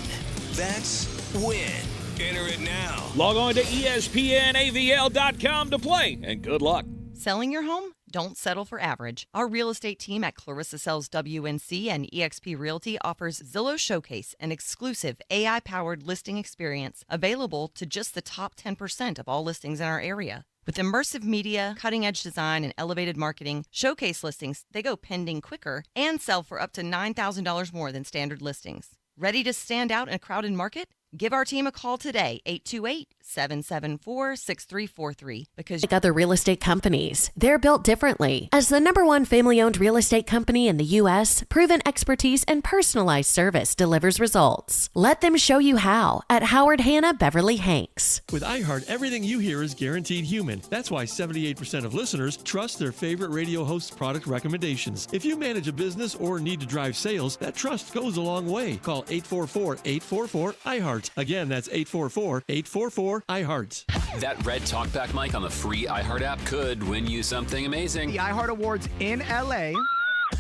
That's win. Enter it now. Log on to ESPNAVL.com to play, and good luck. Selling your home? Don't settle for average. Our real estate team at Clarissa Sells WNC and eXp Realty offers Zillow Showcase, an exclusive AI-powered listing experience available to just the top 10% of all listings in our area. With immersive media, cutting-edge design, and elevated marketing, Showcase listings, they go pending quicker and sell for up to $9,000 more than standard listings. Ready to stand out in a crowded market? Give our team a call today, 828-774-6343, because like other real estate companies, they're built differently. As the #1 family-owned real estate company in the U.S., proven expertise and personalized service delivers results. Let them show you how at Howard Hanna Beverly Hanks. With iHeart, everything you hear is guaranteed human. That's why 78% of listeners trust their favorite radio host's product recommendations. If you manage a business or need to drive sales, that trust goes a long way. Call 844-844-iHeart. Again, that's 844-844-iHeart. That red talkback mic on the free iHeart app could win you something amazing. The iHeart Awards in LA.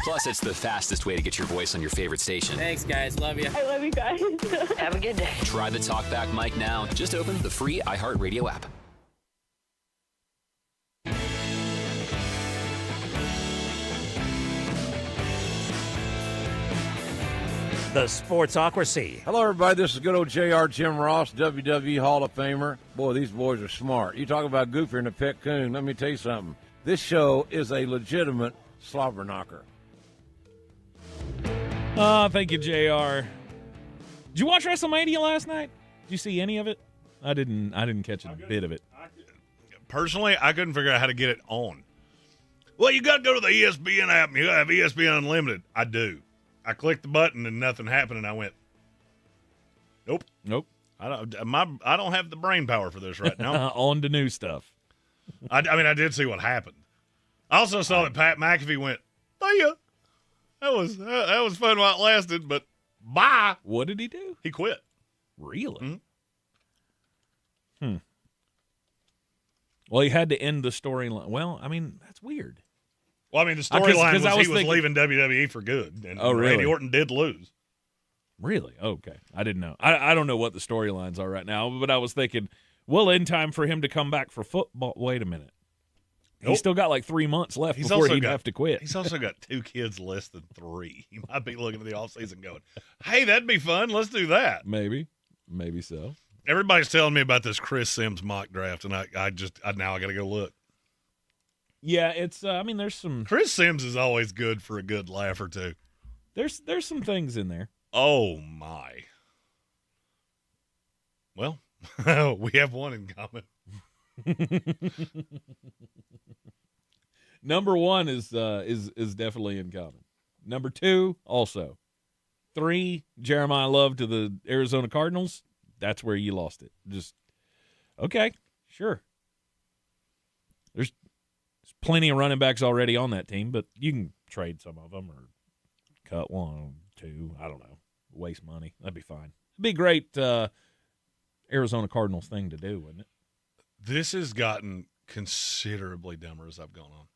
Plus, it's the fastest way to get your voice on your favorite station. Thanks, guys. Love you. I love you guys. Have a good day. Try the talkback mic now. Just open the free iHeart Radio app. The Sportsocracy. Hello, everybody. This is good old JR Jim Ross, WWE Hall of Famer. Boy, these boys are smart. You talk about goofier than a pet coon. Let me tell you something. This show is a legitimate slobber knocker. Thank you, JR. Did you watch WrestleMania last night? Did you see any of it? I didn't catch a bit of it. Personally, I couldn't figure out how to get it on. Well, you got to go to the ESPN app and you got to have ESPN Unlimited. I do. I clicked the button and nothing happened, and I went, nope. I don't have the brain power for this right now. On to new stuff. I mean, I did see what happened. I also saw that Pat McAfee went, oh yeah, that was fun while it lasted, but bye. What did he do? He quit. Really? Mm-hmm. Well, he had to end the storyline. Well, I mean, that's weird. Well, I mean, the storyline was he was leaving WWE for good, and Randy Orton did lose. Really? Okay. I didn't know. I don't know what the storylines are right now, but I was thinking, well, in time for him to come back for football. Wait a minute. Nope. He's still got like 3 months left before he'd have to quit. He's also got 2 kids less than 3. He might be looking at the offseason going, hey, that'd be fun. Let's do that. Maybe so. Everybody's telling me about this Chris Sims mock draft, and I now got to go look. Yeah, it's. I mean, there's some. Chris Sims is always good for a good laugh or two. There's some things in there. Oh my. Well, we have one in common. Number 1 is definitely in common. Number 2 also. 3, Jeremiah Love to the Arizona Cardinals. That's where you lost it. Just okay, sure. There's plenty of running backs already on that team, but you can trade some of them or cut 1, 2. I don't know. Waste money. That'd be fine. It'd be a great Arizona Cardinals thing to do, wouldn't it? This has gotten considerably dumber as I've gone on.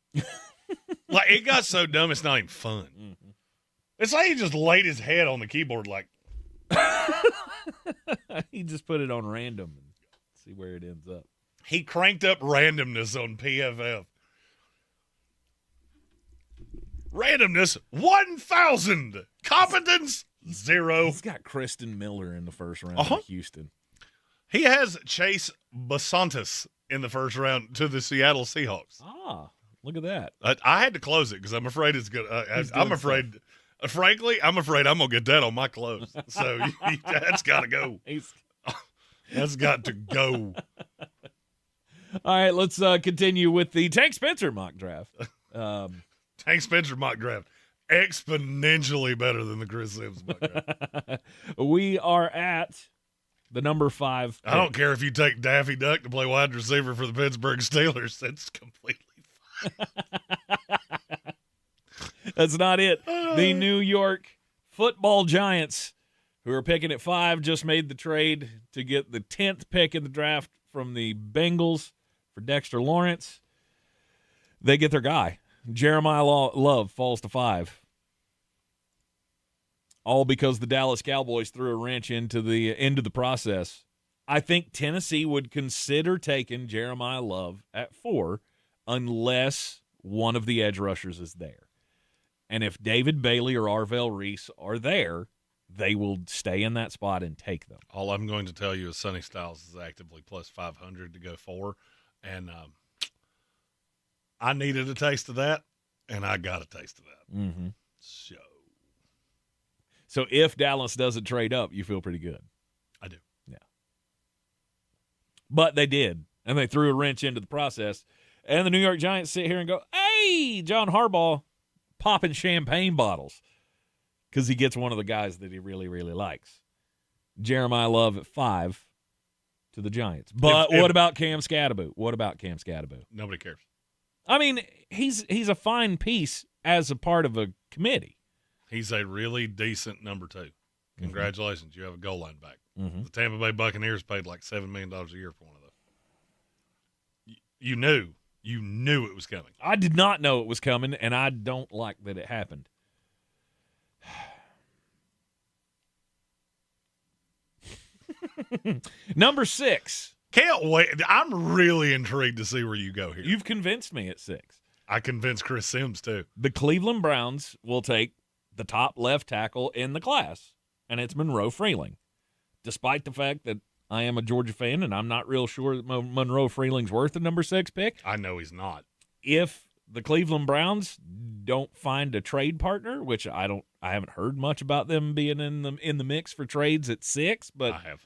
Like, it got so dumb, it's not even fun. Mm-hmm. It's like he just laid his head on the keyboard like. He just put it on random and see where it ends up. He cranked up randomness on PFF. Randomness, 1,000. Competence, 0. He's got Kristen Miller in the first round in Houston. He has Chase Basantis in the first round to the Seattle Seahawks. Look at that. I had to close it because I'm afraid it's good. I'm afraid, frankly, I'm afraid I'm going to get that on my clothes. So that's got to go. That's got to go. All right, let's continue with the Tank Spencer mock draft. Tank Spencer mock draft. Exponentially better than the Chris Sims mock draft. We are at the number 5 pick. I don't care if you take Daffy Duck to play wide receiver for the Pittsburgh Steelers. That's completely fine. That's not it. The New York Football Giants, who are picking at 5, just made the trade to get the 10th pick in the draft from the Bengals for Dexter Lawrence. They get their guy. Jeremiah Love falls to 5. All because the Dallas Cowboys threw a wrench into the process. I think Tennessee would consider taking Jeremiah Love at 4 unless one of the edge rushers is there. And if David Bailey or Arvell Reese are there, they will stay in that spot and take them. All I'm going to tell you is Sonny Styles is actively plus 500 to go 4. And I needed a taste of that, and I got a taste of that. Mm-hmm. So if Dallas doesn't trade up, you feel pretty good. I do. But they did, and they threw a wrench into the process. And the New York Giants sit here and go, hey, John Harbaugh popping champagne bottles because he gets one of the guys that he really, really likes. Jeremiah Love at 5 to the Giants. But what about Cam Scatterbo? Nobody cares. I mean, he's a fine piece as a part of a committee. He's a really decent number 2. Congratulations, you have a goal line back. Mm-hmm. The Tampa Bay Buccaneers paid like $7 million a year for one of those. You knew it was coming. I did not know it was coming, and I don't like that it happened. Number 6. Can't wait. I'm really intrigued to see where you go here. You've convinced me at 6. I convinced Chris Sims, too. The Cleveland Browns will take the top left tackle in the class, and it's Monroe Freeling. Despite the fact that I am a Georgia fan, and I'm not real sure that Monroe Freeling's worth the number 6 pick. I know he's not. If the Cleveland Browns don't find a trade partner, which I haven't heard much about them being in the mix for trades at 6, but I have.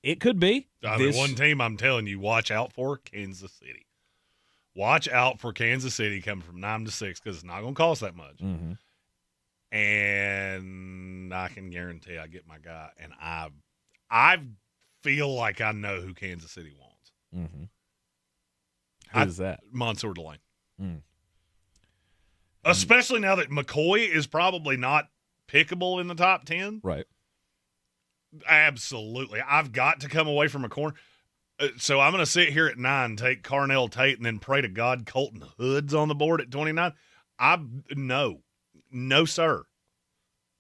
It could be. One team I'm telling you, watch out for, Kansas City. Watch out for Kansas City coming from 9 to 6 because it's not going to cost that much. Mm-hmm. And I can guarantee I get my guy, and I feel like I know who Kansas City wants. Mm-hmm. Who's that? Mansour Delane. Mm. Especially now that McCoy is probably not pickable in the top 10. Right. Absolutely. I've got to come away from a corner. So I'm going to sit here at 9, take Carnell Tate, and then pray to God Colton Hood's on the board at 29. No, sir.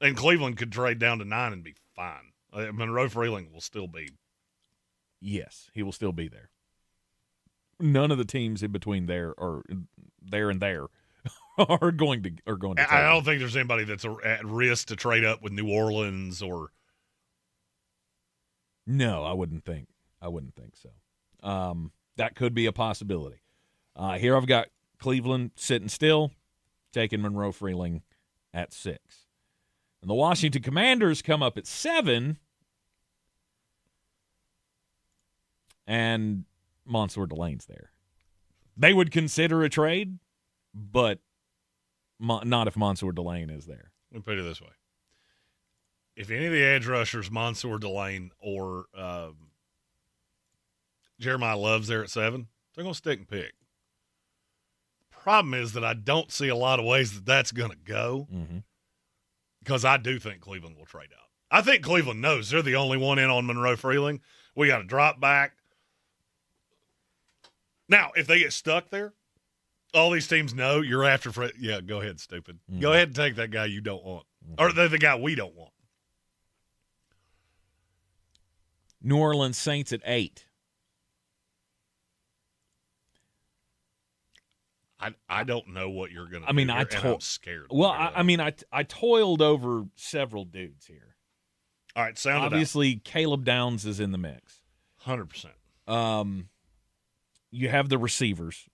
And Cleveland could trade down to 9 and be fine. Monroe Freeling will still be. Yes, he will still be there. None of the teams in between there or there and there are going to. I don't think there's anybody that's at risk to trade up with New Orleans or. No, I wouldn't think so. That could be a possibility. Here I've got Cleveland sitting still, taking Monroe Freeling at 6. And the Washington Commanders come up at 7, and Mansour Delane's there. They would consider a trade, but not if Mansour Delane is there. Let me put it this way. If any of the edge rushers, Mansour Delane or Jeremiah Love's there at 7, they're going to stick and pick. Problem is that I don't see a lot of ways that that's going to go because I do think Cleveland will trade out. I think Cleveland knows they're the only one in on Monroe Freeling. We got to drop back. Now, if they get stuck there, all these teams know you're after – yeah, go ahead, stupid. Go ahead and take that guy you don't want or the guy we don't want. New Orleans Saints at 8. I don't know what you're going to do. I mean, I'm scared. Well, I toiled over several dudes here. All right, sound it out. Obviously, Caleb Downs is in the mix. 100%. You have the receivers.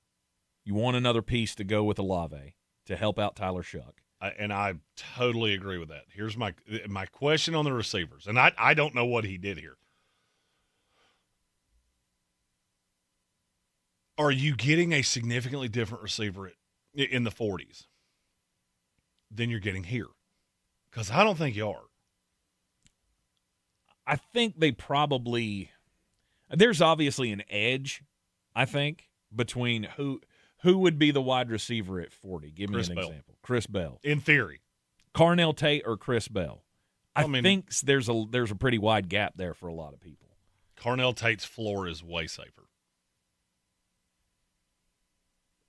You want another piece to go with Olave to help out Tyler Shuck. And I totally agree with that. Here's my question on the receivers, and I don't know what he did here. Are you getting a significantly different receiver in the 40s than you're getting here? Because I don't think you are. I think they probably – there's obviously an edge, I think, between who would be the wide receiver at 40. Give me an example. Chris Bell. In theory. Carnell Tate or Chris Bell. I think there's a pretty wide gap there for a lot of people. Carnell Tate's floor is way safer.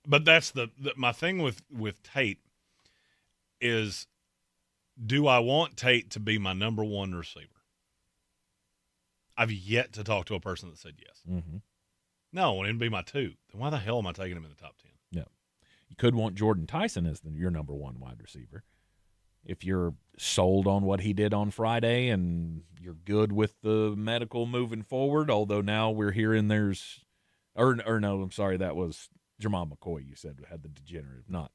But that's my thing with Tate is, do I want Tate to be my number one receiver? I've yet to talk to a person that said yes. Mm-hmm. No, I want him to be my 2. Then why the hell am I taking him in the top 10? No. You could want Jordan Tyson as your number one wide receiver. If you're sold on what he did on Friday and you're good with the medical moving forward, although now we're hearing that was Jamal McCoy, you said, had the degenerative, not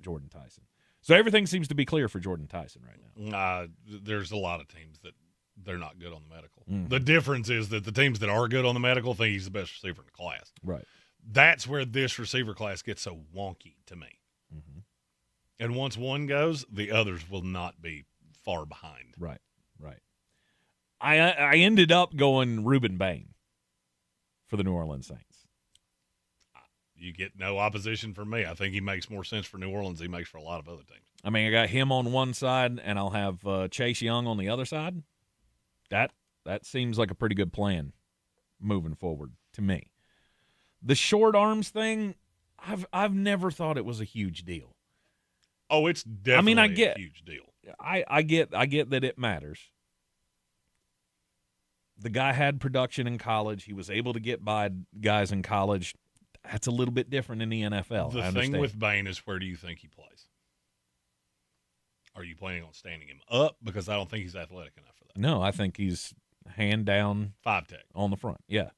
Jordan Tyson. So everything seems to be clear for Jordan Tyson right now. There's a lot of teams that they're not good on the medical. Mhm. The difference is that the teams that are good on the medical think he's the best receiver in the class. Right. That's where this receiver class gets so wonky to me. Mm-hmm. And once one goes, the others will not be far behind. Right. I ended up going Rueben Bain for the New Orleans Saints. You get no opposition from me. I think he makes more sense for New Orleans than he makes for a lot of other teams. I mean, I got him on one side, and I'll have Chase Young on the other side. That seems like a pretty good plan moving forward to me. The short arms thing, I've never thought it was a huge deal. Oh, it's definitely a huge deal. I get that it matters. The guy had production in college. He was able to get by guys in college. That's a little bit different in the NFL. The thing with Bain is, where do you think he plays? Are you planning on standing him up? Because I don't think he's athletic enough for that. No, I think he's hand down 5-tech on the front. Yeah,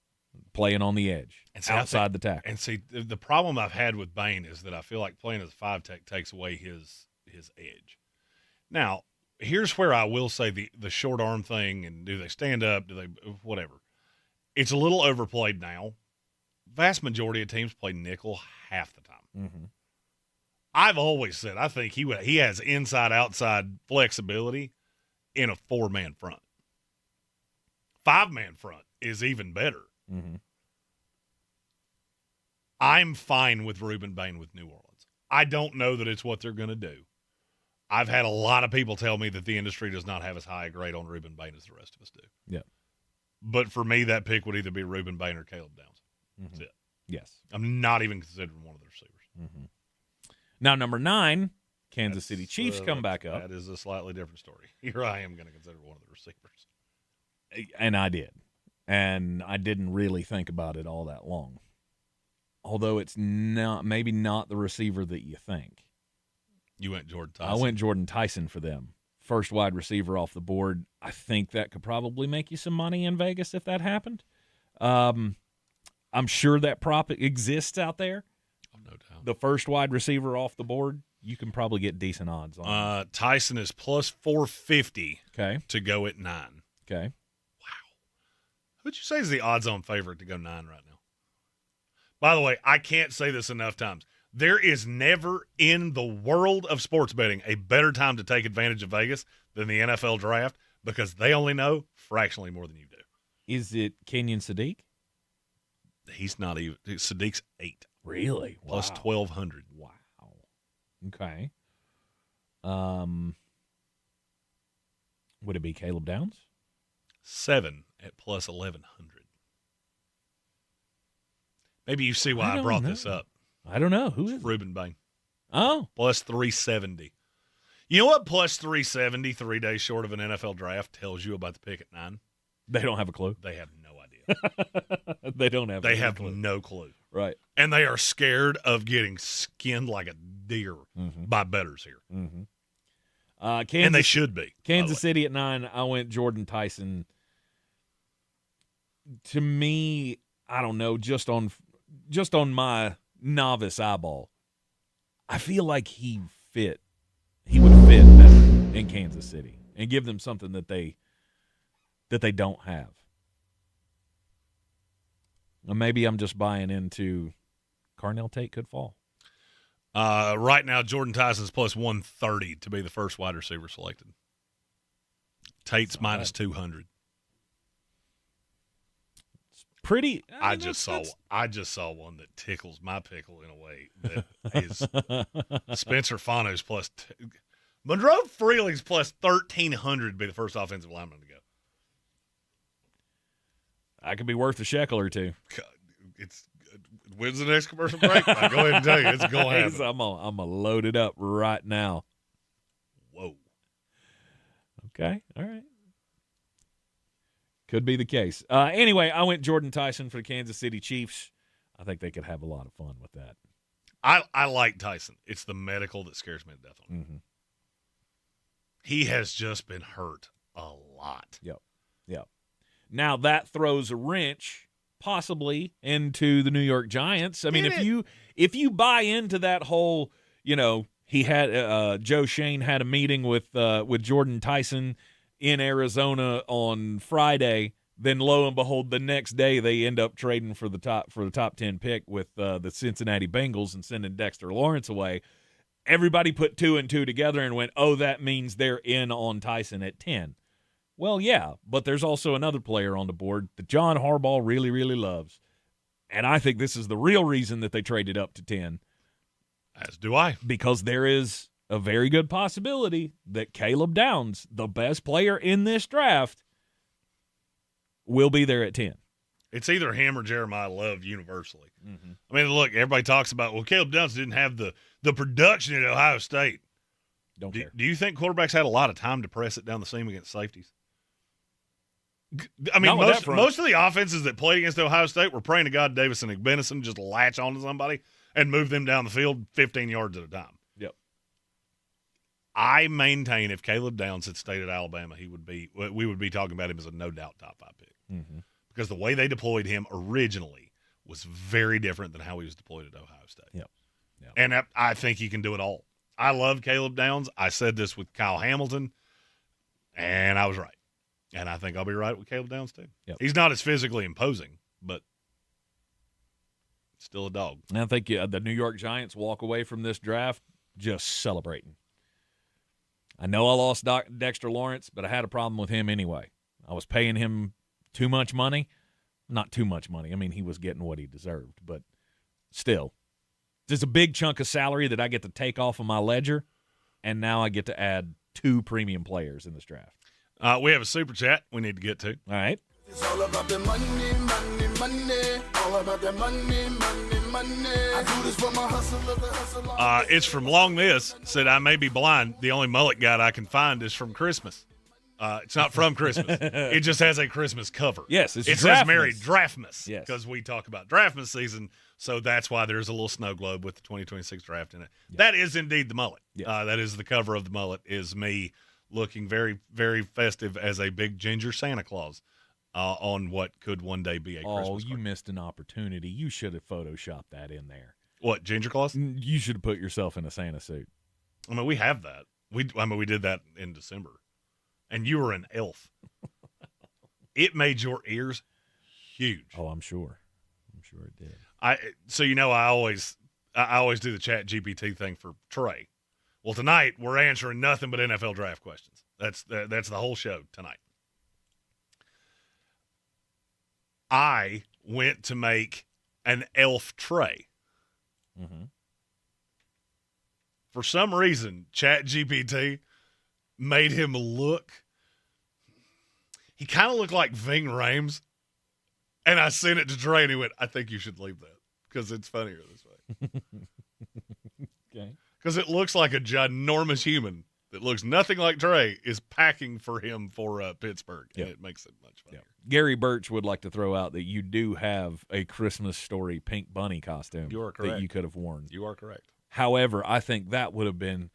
playing on the edge, outside the tackle. And see, the problem I've had with Bain is that I feel like playing as a 5-tech takes away his edge. Now, here's where I will say the short arm thing, and do they stand up, do they whatever. It's a little overplayed now. Vast majority of teams play nickel half the time. Mm-hmm. I've always said I think he has inside-outside flexibility in a 4-man front. 5-man front is even better. Mm-hmm. I'm fine with Rueben Bain with New Orleans. I don't know that it's what they're going to do. I've had a lot of people tell me that the industry does not have as high a grade on Rueben Bain as the rest of us do. Yeah. But for me, that pick would either be Rueben Bain or Caleb Downs. That's it. Yes. I'm not even considering one of the receivers. Mm-hmm. Now, number 9, Kansas City Chiefs come back up. That is a slightly different story. Here I am going to consider one of the receivers. And I did. And I didn't really think about it all that long. Although it's maybe not the receiver that you think. You went Jordan Tyson. I went Jordan Tyson for them. First wide receiver off the board. I think that could probably make you some money in Vegas if that happened. I'm sure that prop exists out there. Oh, no doubt. The first wide receiver off the board, you can probably get decent odds on. Tyson is plus 450 to go at 9. Okay. Wow. Who'd you say is the odds-on favorite to go 9 right now? By the way, I can't say this enough times. There is never in the world of sports betting a better time to take advantage of Vegas than the NFL draft, because they only know fractionally more than you do. Is it Kenyon Sadiq? He's not even. Sadiq's 8. Really? Plus 1,200. Wow. Okay. Would it be Caleb Downs? 7 at plus 1,100. Maybe you see why I brought this up. I don't know. Who is it? Rueben Bain. Oh. Plus 370. You know what plus 370, 3 days short of an NFL draft, tells you about the pick at 9? They don't have a clue. They have no idea. They don't have They have clue. no clue. Right. And they are scared of getting skinned like a deer by bettors here. Mm-hmm. And they should be. Kansas City at 9, I went Jordan Tyson. To me, I don't know, just on my novice eyeball, I feel like he would fit better in Kansas City and give them something that they don't have. Or maybe I'm just buying into Carnell Tate could fall. Right now, Jordan Tyson's plus 130 to be the first wide receiver selected. Tate's minus 200. It's pretty. I just saw one that tickles my pickle in a way that is Spencer Fano's plus. Monroe Freeling's plus 1,300 to be the first offensive lineman to go. That could be worth a shekel or two. When's the next commercial break? I'll go ahead and tell you. It's going to happen. I'm going to load it up right now. Whoa. Okay. All right. Could be the case. Anyway, I went Jordan Tyson for the Kansas City Chiefs. I think they could have a lot of fun with that. I like Tyson. It's the medical that scares me to death on him. Mm-hmm. He has just been hurt a lot. Yep. Now that throws a wrench possibly into the New York Giants. I mean, if you buy into that whole, he had Joe Shane had a meeting with Jordan Tyson in Arizona on Friday. Then lo and behold, the next day they end up trading for the top 10 pick with the Cincinnati Bengals and sending Dexter Lawrence away. Everybody put 2 and 2 together and went, oh, that means they're in on Tyson at 10. Well, yeah, but there's also another player on the board that John Harbaugh really, really loves. And I think this is the real reason that they traded up to 10. As do I. Because there is a very good possibility that Caleb Downs, the best player in this draft, will be there at 10. It's either him or Jeremiah Love universally. Mm-hmm. I mean, look, everybody talks about, well, Caleb Downs didn't have the production at Ohio State. Don't care. Do you think quarterbacks had a lot of time to press it down the seam against safeties? I mean, most of the offenses that played against Ohio State were praying to God Davis and Igbenison just latch onto somebody and move them down the field 15 yards at a time. Yep. I maintain if Caleb Downs had stayed at Alabama, we would be talking about him as a no-doubt top 5 pick. Mm-hmm. Because the way they deployed him originally was very different than how he was deployed at Ohio State. Yep. And I think he can do it all. I love Caleb Downs. I said this with Kyle Hamilton, and I was right. And I think I'll be right with Caleb Downs, too. Yep. He's not as physically imposing, but still a dog. And I think the New York Giants walk away from this draft just celebrating. I know I lost Dexter Lawrence, but I had a problem with him anyway. I was paying him too much money. Not too much money. I mean, he was getting what he deserved, but still. There's a big chunk of salary that I get to take off of my ledger, and now I get to add 2 premium players in this draft. We have a super chat we need to get to. All right. It's all about the money, money, money. All about that money, money, money. I do this for my hustle. It's from Long Miss. Said, I may be blind. The only mullet guide I can find is from Christmas. It's not from Christmas. It just has a Christmas cover. Yes, it says Merry Draftmas. Yes. Because we talk about Draftmas season, so that's why there's a little snow globe with the 2026 draft in it. Yes. That is indeed the mullet. Yes. That is the cover of the mullet, is me looking very, very festive as a big ginger Santa Claus on what could one day be a Christmas Oh, you card. missed an opportunity. You should have photoshopped that in there. What, Ginger Claus? You should have put yourself in a Santa suit. I mean, we have that. We did that in December. And you were an elf. It made your ears huge. Oh, I'm sure. I'm sure it did. I always do the Chat GPT thing for Trey. Well, tonight we're answering nothing but NFL draft questions. That's the whole show tonight. I went to make an elf Trey. Mm-hmm. For some reason, Chat GPT made him look. He kind of looked like Ving Rhames. And I sent it to Trey, and he went, I think you should leave that because it's funnier this way. Okay. Because it looks like a ginormous human that looks nothing like Trey is packing for him for Pittsburgh, and it makes it much funnier. Gary Birch would like to throw out that you do have a Christmas Story pink bunny costume You are correct. that you could have worn. You are correct. However, I think that would have been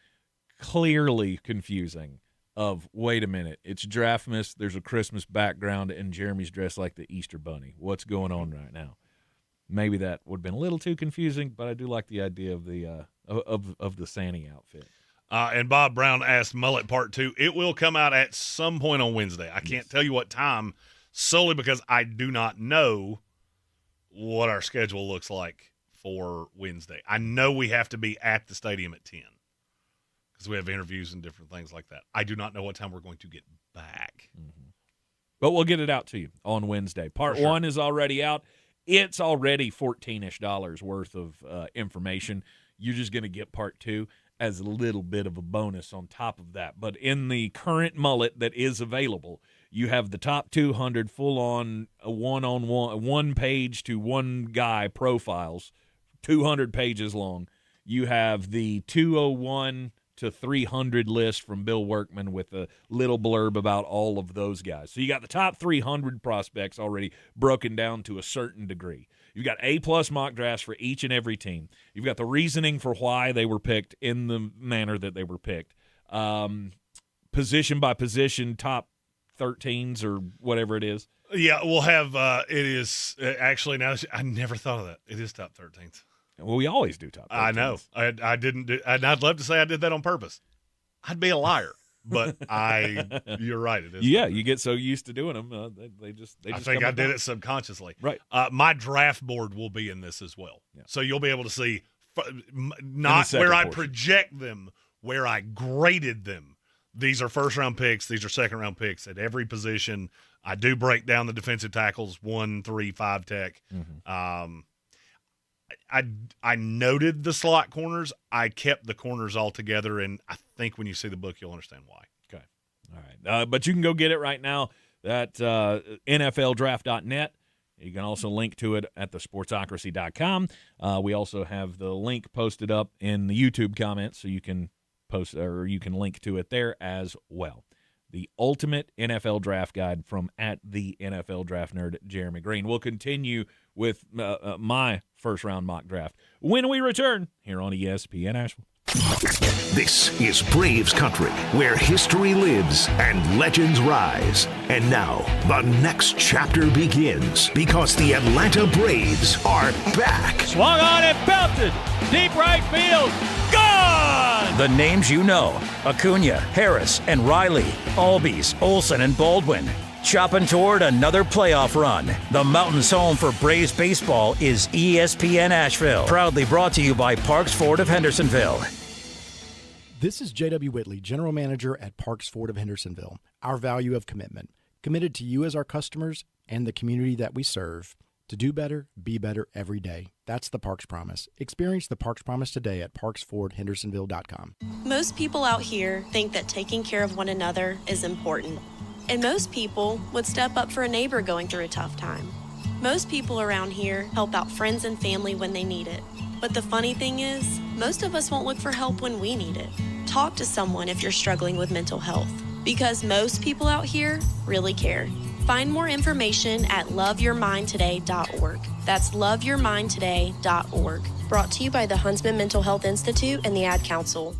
clearly confusing of, wait a minute, it's Draftmas, there's a Christmas background, and Jeremy's dressed like the Easter Bunny. What's going on right now? Maybe that would have been a little too confusing, but I do like the idea of the of the Santa outfit. And Bob Brown asked Mullet Part 2. It will come out at some point on Wednesday. I can't tell you what time, solely because I do not know what our schedule looks like for Wednesday. I know we have to be at the stadium at 10 because we have interviews and different things like that. I do not know what time we're going to get back. Mm-hmm. But we'll get it out to you on Wednesday. Part 1 is already out. It's already $14-ish worth of information. You're just going to get Part 2 as a little bit of a bonus on top of that. But in the current mullet that is available, you have the top 200 full-on one-on-one, one-page to one-guy profiles, 200 pages long. You have the 201 to 300 list from Bill Workman with a little blurb about all of those guys. So you got the top 300 prospects already broken down to a certain degree. You've got A-plus mock drafts for each and every team. You've got the reasoning for why they were picked in the manner that they were picked. Position by position, top 13s or whatever it is. Yeah, we'll have it is actually now. I never thought of that. It is top 13s. Well, we always do top 13s. I know. I didn't do, and I'd love to say I did that on purpose. I'd be a liar, but you're right. It is. Yeah, you get so used to doing them, they just. I think I did it subconsciously. Right. My draft board will be in this as well, so you'll be able to see not second where I portion. project them, where I graded them. These are first-round picks. These are second-round picks at every position. I do break down the defensive tackles 1, 3, 5 tech. Mm-hmm. I noted the slot corners. I kept the corners all together, and I think when you see the book, you'll understand why. Okay. All right. But you can go get it right now at NFLDraft.net. You can also link to it at thesportsocracy.com. We also have the link posted up in the YouTube comments, so you can post or you can link to it there as well. The ultimate NFL draft guide from at the NFL draft nerd, Jeremy Green. We'll continue with my first round mock draft when we return here on ESPN Asheville. This is Braves country, where history lives and legends rise. And now, the next chapter begins because the Atlanta Braves are back. Swung on and belted. Deep right field. Gone! The names you know: Acuna, Harris, and Riley, Albies, Olsen, and Baldwin. Chopping toward another playoff run. The Mountains' home for Braves baseball is ESPN Asheville. Proudly brought to you by Parks Ford of Hendersonville. This is J.W. Whitley, General Manager at Parks Ford of Hendersonville. Our value of commitment. Committed to you as our customers and the community that we serve. To do better, be better every day. That's the Parks Promise. Experience the Parks Promise today at parksfordhendersonville.com. Most people out here think that taking care of one another is important. And most people would step up for a neighbor going through a tough time. Most people around here help out friends and family when they need it. But the funny thing is, most of us won't look for help when we need it. Talk to someone if you're struggling with mental health, because most people out here really care. Find more information at loveyourmindtoday.org. That's loveyourmindtoday.org. Brought to you by the Huntsman Mental Health Institute and the Ad Council.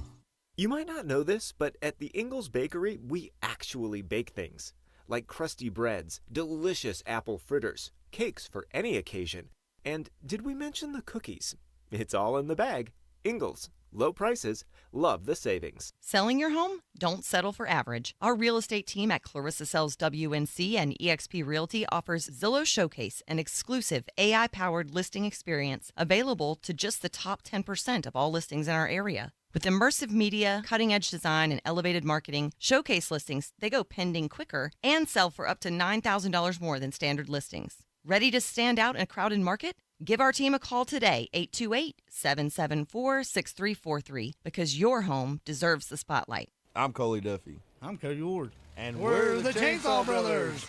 You might not know this, but at the Ingalls Bakery, we actually bake things. Like crusty breads, delicious apple fritters, cakes for any occasion. And did we mention the cookies? It's all in the bag. Ingalls. Low prices. Love the savings. Selling your home? Don't settle for average. Our real estate team at Clarissa Sells WNC and eXp Realty offers Zillow Showcase, an exclusive AI-powered listing experience available to just the top 10% of all listings in our area. With immersive media, cutting-edge design, and elevated marketing, Showcase listings, they go pending quicker and sell for up to $9,000 more than standard listings. Ready to stand out in a crowded market? Give our team a call today, 828-774-6343, because your home deserves the spotlight. I'm Coley Duffy. I'm Cody Ward. And we're the Chainsaw Brothers.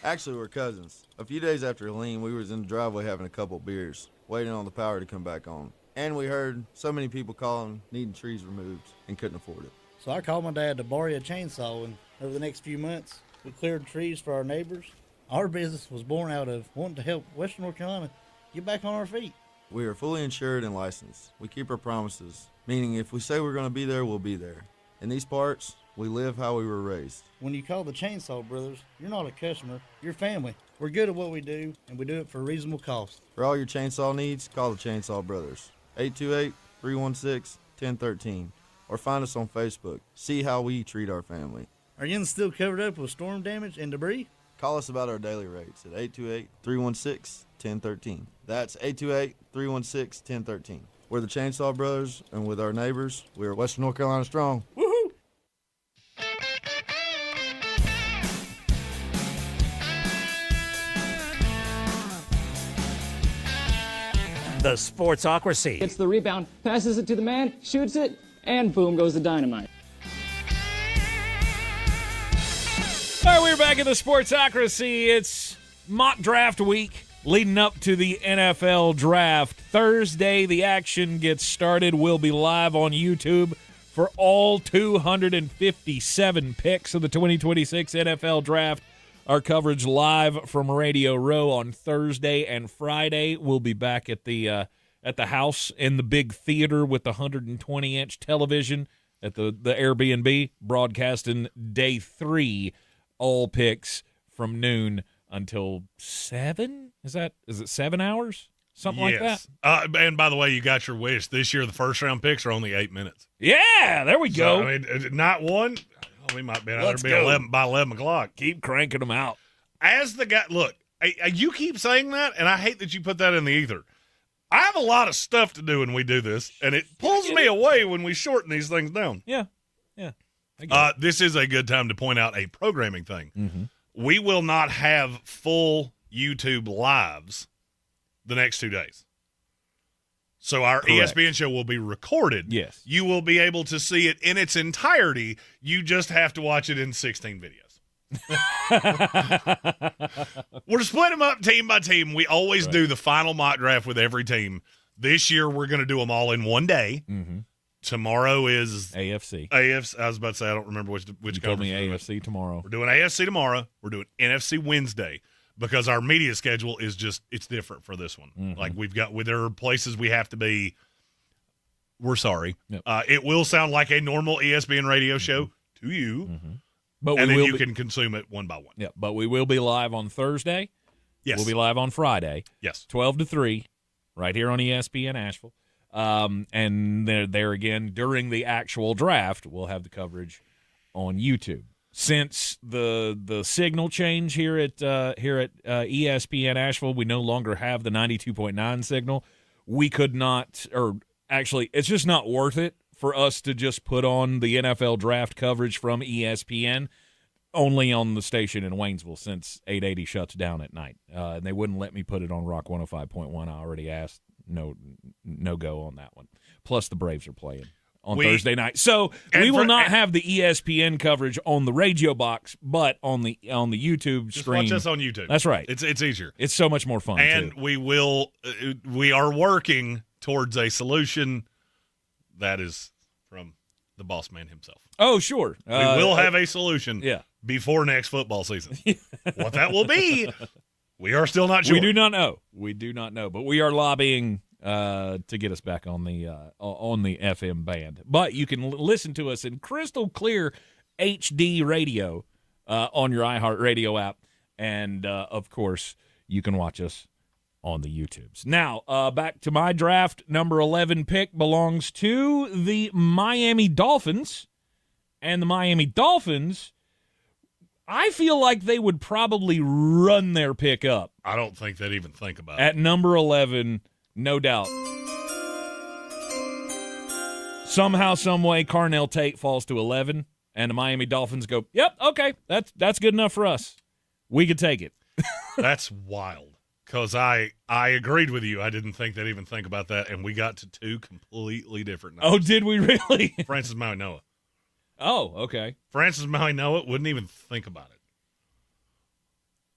Actually, we're cousins. A few days after Helene, we was in the driveway having a couple beers, waiting on the power to come back on. And we heard so many people calling, needing trees removed, and couldn't afford it. So I called my dad to borrow a chainsaw, and over the next few months, we cleared trees for our neighbors. Our business was born out of wanting to help Western North Carolina get back on our feet. We are fully insured and licensed. We keep our promises, meaning if we say we're going to be there, we'll be there. In these parts, we live how we were raised. When you call the Chainsaw Brothers, you're not a customer, you're family. We're good at what we do, and we do it for a reasonable cost. For all your chainsaw needs, call the Chainsaw Brothers. 828-316-1013. Or find us on Facebook. See how we treat our family. Are you still covered up with storm damage and debris? Call us about our daily rates at 828-316-1013. That's 828-316-1013. We're the Chainsaw Brothers, and with our neighbors, we're Western North Carolina strong. Woohoo! The Sportsocracy. Gets the rebound, passes it to the man, shoots it, and boom goes the dynamite. All right, we're back in the Sportsocracy. It's mock draft week leading up to the NFL draft. Thursday, the action gets started. We'll be live on YouTube for all 257 picks of the 2026 NFL draft. Our coverage live from Radio Row on Thursday and Friday. We'll be back at the house in the big theater with the 120-inch television at the Airbnb, broadcasting day 3. All picks from noon until 7? Is it 7 hours? Something like that? And by the way, you got your wish. This year, the first-round picks are only 8 minutes. Yeah, there we go. So, I mean, not one. We might be out Let's there go. by 11 o'clock. Keep cranking them out. As the guy, look, you keep saying that, and I hate that you put that in the ether. I have a lot of stuff to do when we do this, and it pulls me away when we shorten these things down. Yeah. This is a good time to point out a programming thing. Mm-hmm. We will not have full YouTube lives the next 2 days. So our Correct. ESPN show will be recorded. Yes. You will be able to see it in its entirety. You just have to watch it in 16 videos. We're splitting them up team by team. We always do the final mock draft with every team. This year, we're going to do them all in one day. Mm-hmm. Tomorrow is AFC. I was about to say, I don't remember which You told me conference. AFC tomorrow. We're doing AFC tomorrow. We're doing NFC Wednesday because our media schedule is it's different for this one. Mm-hmm. Like there are places we have to be. We're sorry. Yep. It will sound like a normal ESPN radio show to you, But and we then will you be, can consume it one by one. Yeah, but we will be live on Thursday. Yes. We'll be live on Friday. Yes. 12 to 3, right here on ESPN Asheville. And there again, during the actual draft, we'll have the coverage on YouTube. Since the signal change here at ESPN Asheville, we no longer have the 92.9 signal. We could not, or actually, it's just not worth it for us to just put on the NFL draft coverage from ESPN only on the station in Waynesville since 880 shuts down at night. And they wouldn't let me put it on Rock 105.1. I already asked. No go on that one. Plus, the Braves are playing on Thursday night. So we will not have the ESPN coverage on the radio box, but on the YouTube Just screen. watch us on YouTube. That's right. It's easier. It's so much more fun, And too. we are working towards a solution that is from the boss man himself. Oh, sure. We will have a solution before next football season. What that will be, we are still not sure. We do not know, but we are lobbying to get us back on the FM band. But you can listen to us in crystal clear HD radio on your iHeartRadio app, and of course, you can watch us on the YouTubes. Now, back to my draft. Number 11 pick belongs to the Miami Dolphins, and the Miami Dolphins, I feel like they would probably run their pick up. I don't think they'd even think about it. At number 11, no doubt. Somehow, some way, Carnell Tate falls to 11, and the Miami Dolphins go, yep, okay, that's good enough for us. We could take it. That's wild. Because I agreed with you. I didn't think they'd even think about that, and we got to two completely different numbers. Oh, did we really? Francis Maui Noah. Oh, okay. Francis Maui Noah wouldn't even think about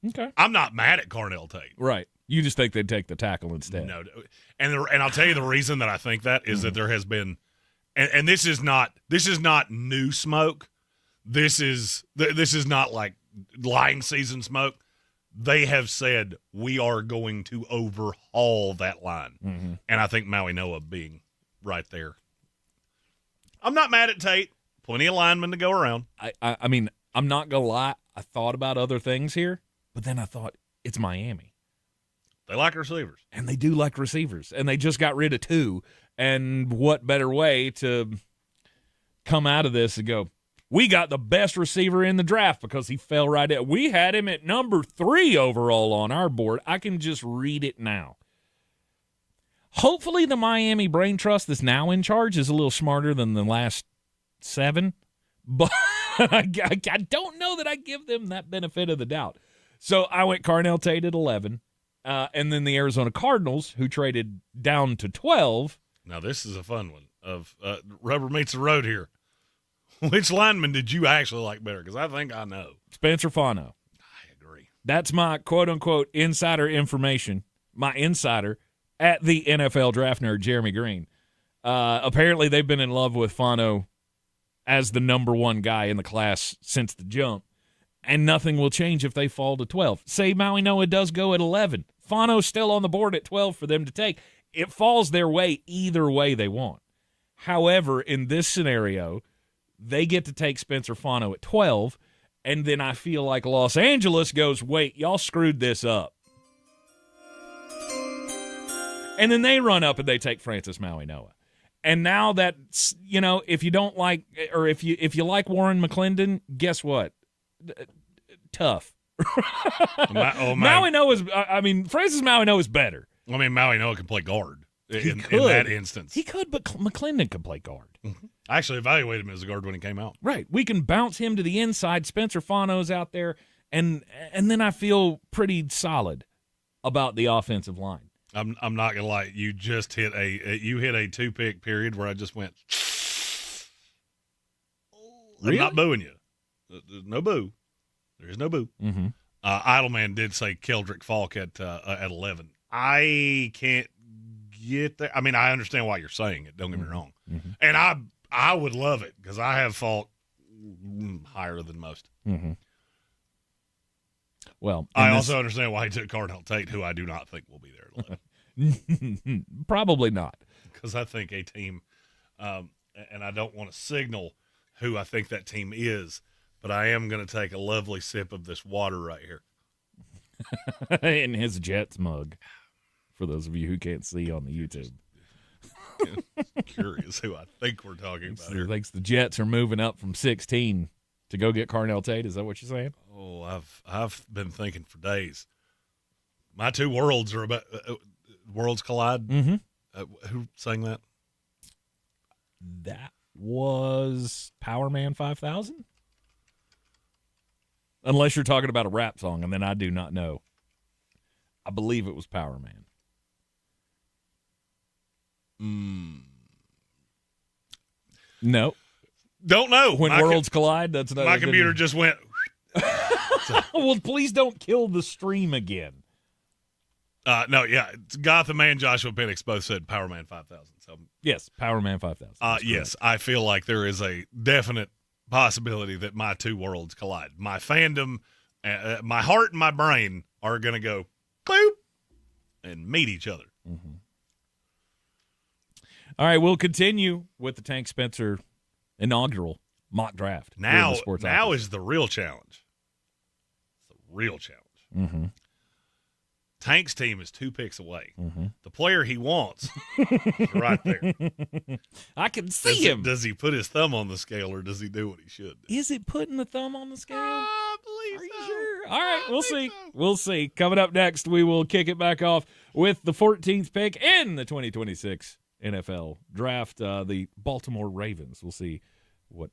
it. Okay. I'm not mad at Carnell Tate. Right. You just think they'd take the tackle instead. No. And I'll tell you the reason that I think that is that there has been, and this is not new smoke. This is not like lying season smoke. They have said we are going to overhaul that line. And I think Maui Noah being right there. I'm not mad at Tate. Plenty of linemen to go around. I mean, I'm not going to lie. I thought about other things here, but then I thought it's Miami. They like receivers. And they do like receivers. And they just got rid of two. And what better way to come out of this and go, we got the best receiver in the draft because he fell right at. We had him at number 3 overall on our board. I can just read it now. Hopefully the Miami Brain Trust that's now in charge is a little smarter than the last 7. But I don't know that I give them that benefit of the doubt. So I went Carnell Tate at 11. And then the Arizona Cardinals, who traded down to 12. Now this is a fun one. Of rubber meets the road here. Which lineman did you actually like better? Because I think I know. Spencer Fano. I agree. That's my quote-unquote insider information, my insider at the NFL Draft Nerd, Jeremy Green. Apparently they've been in love with Fano as the number 1 guy in the class since the jump, and nothing will change if they fall to 12. Say Maui Noah does go at 11. Fano's still on the board at 12 for them to take. It falls their way either way they want. However, in this scenario, they get to take Spencer Fano at 12, and then I feel like Los Angeles goes, wait, y'all screwed this up. And then they run up and they take Francis Maui Noah. And now that, if you don't like, or if you like Warren McClendon, guess what? Tough. Maui'Noa is. Francis Maui'Noa is better. I mean, Maui'Noa can play guard in that instance. He could, but McClendon could play guard. Mm-hmm. I actually evaluated him as a guard when he came out. Right. We can bounce him to the inside. Spencer Fano's out there, and then I feel pretty solid about the offensive line. I'm not gonna lie. You just hit a 2-pick period where I just went. Really? I'm not booing you. There's no boo. There is no boo. Mm-hmm. Idleman did say Keldrick Falk at 11. I can't get there. I mean, I understand why you're saying it. Don't get me wrong. Mm-hmm. And I would love it because I have Falk higher than most. Mm-hmm. Well, I also understand why he took Cardell Tate, who I do not think will be there at 11. Probably not. Because I think a team, and I don't want to signal who I think that team is, but I am going to take a lovely sip of this water right here. In his Jets mug, for those of you who can't see on the YouTube. Curious who I think we're talking about here. He thinks the Jets are moving up from 16 to go get Carnell Tate. Is that what you're saying? Oh, I've been thinking for days. My two worlds are about worlds collide. Mm-hmm. Who sang that? That was Power Man 5000? Unless you're talking about a rap song, and then I do not know. I believe it was Power Man. No. Don't know. When worlds collide, that's not. My computer just went. Well, please don't kill the stream again. No, yeah. Gotham and Joshua Penix both said Power Man 5000. So yes, Power Man 5000. Yes, I feel like there is a definite possibility that my two worlds collide. My fandom, my heart and my brain are going to go boop and meet each other. Mm-hmm. All right, we'll continue with the Tank Spencer inaugural mock draft. Now is the real challenge. It's the real challenge. Mm-hmm. Tank's team is 2 picks away. Mm-hmm. The player he wants is right there. I can see him. Does he put his thumb on the scale or does he do what he should do? Is it putting the thumb on the scale? I believe Are you so. sure? All right, we'll see. So. We'll see. Coming up next, we will kick it back off with the 14th pick in the 2026 NFL Draft. The Baltimore Ravens. We'll see what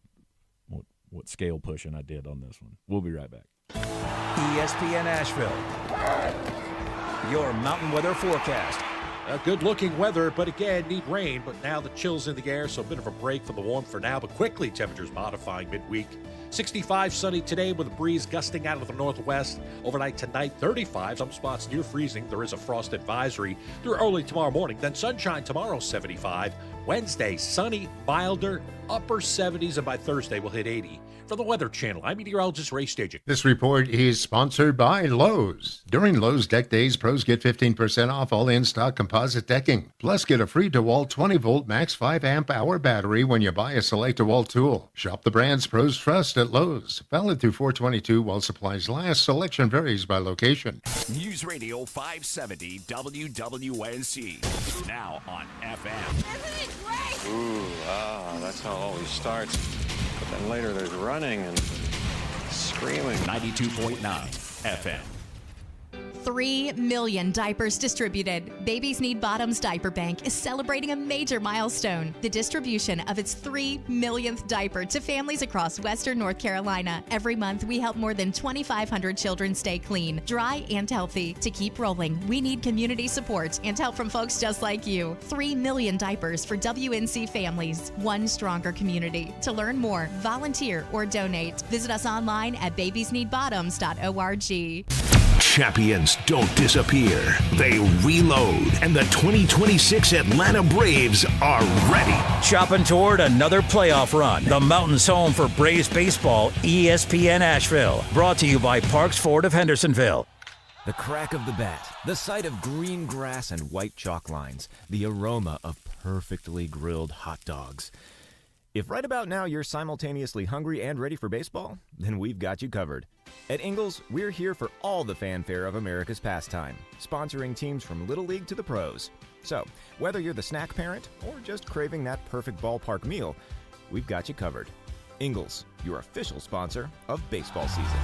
scale pushing I did on this one. We'll be right back. ESPN Asheville. Your mountain weather forecast. Good-looking weather, but again, need rain. But now the chill's in the air, so a bit of a break from the warmth for now. But quickly, temperatures modifying midweek. 65 sunny today with a breeze gusting out of the northwest. Overnight tonight, 35. Some spots near freezing. There is a frost advisory through early tomorrow morning. Then sunshine tomorrow, 75. Wednesday, sunny, milder, upper 70s, and by Thursday, we'll hit 80. For the Weather Channel, I'm meteorologist Ray Staging. This report is sponsored by Lowe's. During Lowe's Deck Days, pros get 15% off all in-stock composite decking. Plus, get a free DeWalt 20-volt max 5-amp-hour battery when you buy a select DeWalt tool. Shop the brands pros trust at Lowe's. Valid through 4/22 while supplies last. Selection varies by location. News Radio 570 WWNC. Now on FM. Isn't it great? Ooh, that's how it always starts. But then later there's running and screaming. 92.9 FM. 3 million diapers distributed. Babies Need Bottoms Diaper Bank is celebrating a major milestone, the distribution of its 3 millionth diaper to families across Western North Carolina. Every month, we help more than 2,500 children stay clean, dry, and healthy. To keep rolling, we need community support and help from folks just like you. 3 million diapers for WNC families, one stronger community. To learn more, volunteer, or donate, visit us online at babiesneedbottoms.org. Champions don't disappear. They reload. And the 2026 Atlanta Braves are ready. Chopping toward another playoff run. The Mountain's home for Braves baseball, ESPN Asheville. Brought to you by Parks Ford of Hendersonville. The crack of the bat, the sight of green grass and white chalk lines, the aroma of perfectly grilled hot dogs. If right about now you're simultaneously hungry and ready for baseball, then we've got you covered. At Ingles, we're here for all the fanfare of America's pastime, sponsoring teams from Little League to the pros. So, whether you're the snack parent or just craving that perfect ballpark meal, we've got you covered. Ingles, your official sponsor of baseball season.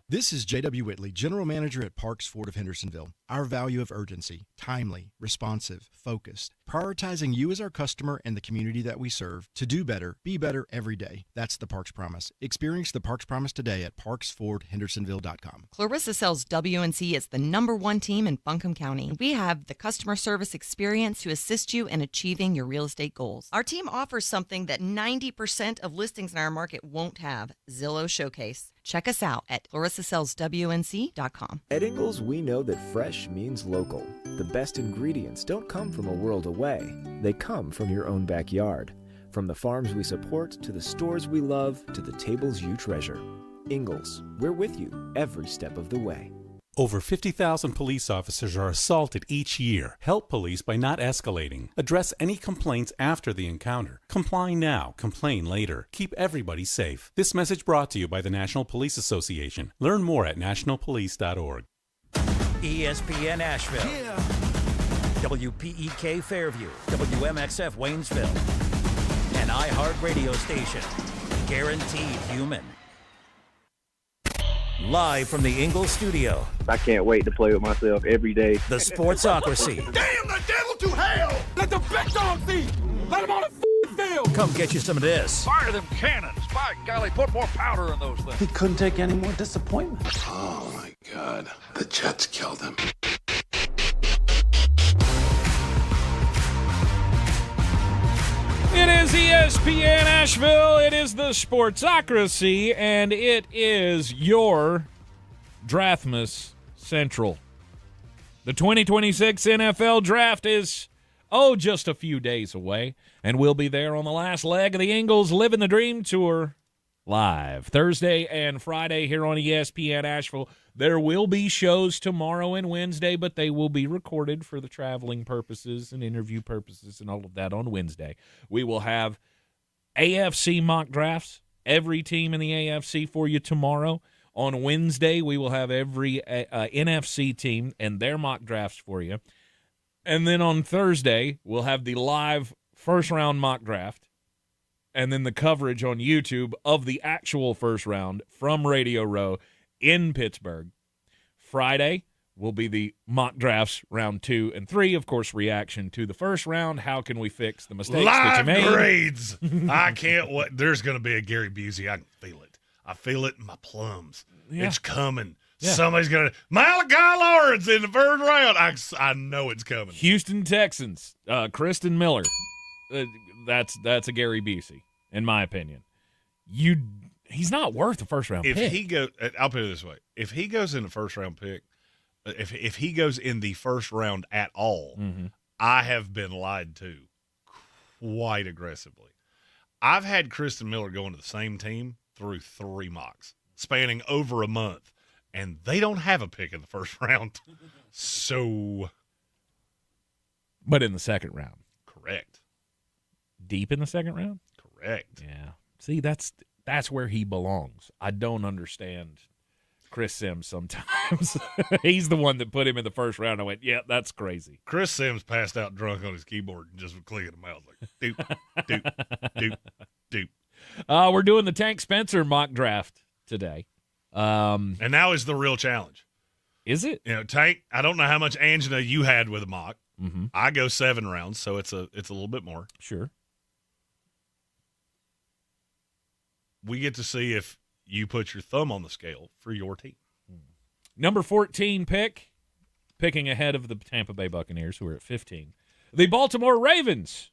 This is J.W. Whitley, General Manager at Parks Ford of Hendersonville. Our value of urgency, timely, responsive, focused, prioritizing you as our customer and the community that we serve to do better, be better every day. That's the Parks Promise. Experience the Parks Promise today at parksfordhendersonville.com. Clarissa sells WNC as the #1 team in Buncombe County. We have the customer service experience to assist you in achieving your real estate goals. Our team offers something that 90% of listings in our market won't have, Zillow Showcase. Check us out at clarissasellswnc.com. At Ingles, we know that fresh means local. The best ingredients don't come from a world away. They come from your own backyard. From the farms we support, to the stores we love, to the tables you treasure. Ingles, we're with you every step of the way. Over 50,000 police officers are assaulted each year. Help police by not escalating. Address any complaints after the encounter. Comply now, complain later. Keep everybody safe. This message brought to you by the National Police Association. Learn more at nationalpolice.org. ESPN Asheville. Yeah. WPEK Fairview. WMXF Waynesville. An iHeart radio station. Guaranteed human. Live from the Ingles studio. I can't wait to play with myself every day. The Sportsocracy. Damn the devil to hell! Let the big dog see! Let him on the field! Come get you some of this. Fire them cannons! By golly, put more powder in those things. He couldn't take any more disappointment. Oh my God. The Jets killed him. It is ESPN Asheville, it is the Sportsocracy, and it is your Draftmas Central. The 2026 NFL Draft is, just a few days away, and we'll be there on the last leg of the Ingles Living the Dream Tour live Thursday and Friday here on ESPN Asheville. There will be shows tomorrow and Wednesday, but they will be recorded for the traveling purposes and interview purposes and all of that on Wednesday. We will have AFC mock drafts, every team in the AFC for you tomorrow. On Wednesday, we will have every NFC team and their mock drafts for you. And then on Thursday, we'll have the live first-round mock draft and then the coverage on YouTube of the actual first round from Radio Row in Pittsburgh. Friday will be the mock drafts round 2 and 3. Of course, reaction to the first round. How can we fix the mistakes that you made? Live grades. I can't wait. There's going to be a Gary Busey. I can feel it. I feel it in my plums. Yeah. It's coming. Yeah. Somebody's going to – Malachi Lawrence in the first round. I know it's coming. Houston Texans, Kristen Miller. That's a Gary Busey, in my opinion. He's not worth a first-round pick. If he go, I'll put it this way: if he goes in the first-round pick, if he goes in the first round at all, I have been lied to quite aggressively. I've had Kristen Miller go into the same team through 3 mocks, spanning over a month, and they don't have a pick in the first round. So, but in the second round, correct. Deep in the second round, correct. Yeah. See, that's where he belongs. I don't understand Chris Sims sometimes. He's the one that put him in the first round. I went, yeah, that's crazy. Chris Sims passed out drunk on his keyboard and just was clicking them out like, doop, doop, doop, doop. We're doing the Tank Spencer mock draft today. And now is the real challenge. Is it? Tank, I don't know how much angina you had with a mock. I go 7 rounds, so it's a little bit more. Sure. We get to see if you put your thumb on the scale for your team. Number 14 picking ahead of the Tampa Bay Buccaneers, who are at 15. The Baltimore Ravens.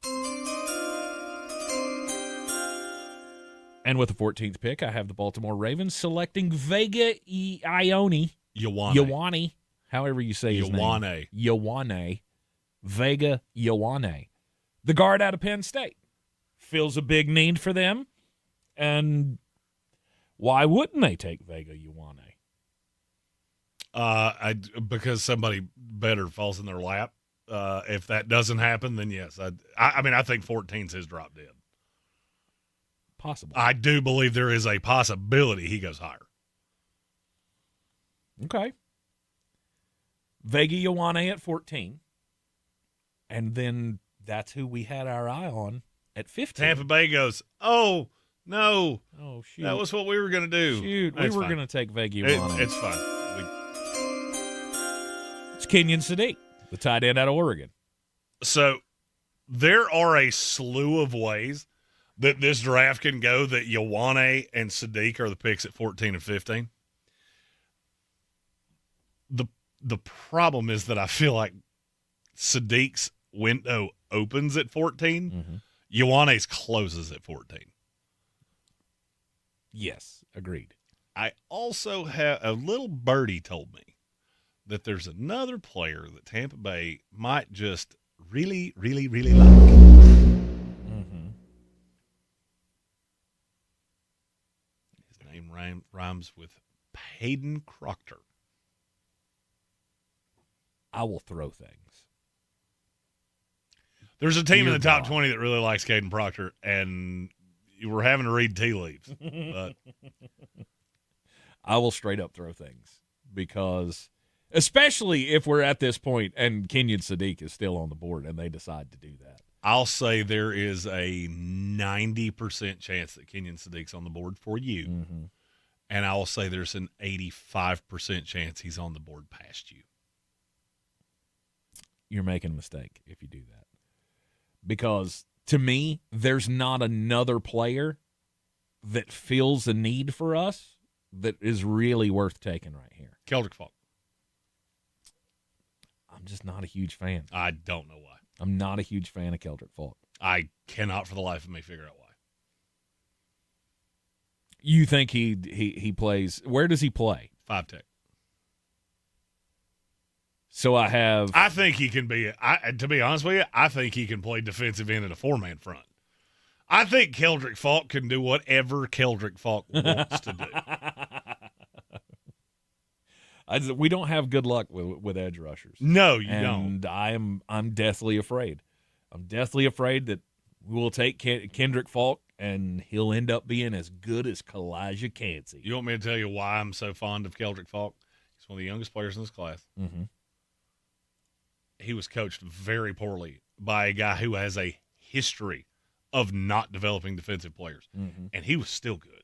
And with the 14th pick, I have the Baltimore Ravens selecting Vega Ioane, however you say his name. Ioane. Vega Ioane. The guard out of Penn State. Fills a big need for them. And why wouldn't they take Vega Ioane? Because somebody better falls in their lap. If that doesn't happen, then yes. I mean, I think 14's his drop dead. Possible. I do believe there is a possibility he goes higher. Okay. Vega Ioane at 14. And then that's who we had our eye on at 15. Tampa Bay goes, oh, no. Oh, shoot. That was what we were going to do. Shoot, we were going to take Vega Ioane. It's fine. It's Kenyon Sadiq, the tight end out of Oregon. So there are a slew of ways that this draft can go that Ioane and Sadiq are the picks at 14 and 15. The problem is that I feel like Sadiq's window opens at 14. Mm-hmm. Ioane's closes at 14. Yes, agreed. I also have a little birdie told me that there's another player that Tampa Bay might just really, really, really like. Mm-hmm. His name rhymes with Hayden Proctor. I will throw things. There's a team in the top 20 that really likes Caden Proctor, and we're having to read tea leaves. But I will straight up throw things because, especially if we're at this point and Kenyon Sadiq is still on the board and they decide to do that. I'll say there is a 90% chance that Kenyon Sadiq's on the board for you. Mm-hmm. And I will say there's an 85% chance he's on the board past you. You're making a mistake if you do that. Because, to me, there's not another player that feels a need for us that is really worth taking right here. Keldrick Falk. I'm just not a huge fan. I don't know why. I'm not a huge fan of Keldrick Falk. I cannot for the life of me figure out why. You think he plays – where does he play? 5 tech. So I think he can be – to be honest with you, I think he can play defensive end in a 4-man front. I think Keldrick Falk can do whatever Keldrick Falk wants to do. We don't have good luck with edge rushers. No, you don't. And I'm deathly afraid. I'm deathly afraid that we will take Kendrick Falk and he'll end up being as good as Kalijah Cansey. You want me to tell you why I'm so fond of Keldrick Falk? He's one of the youngest players in this class. Mm-hmm. He was coached very poorly by a guy who has a history of not developing defensive players. Mm-hmm. And he was still good.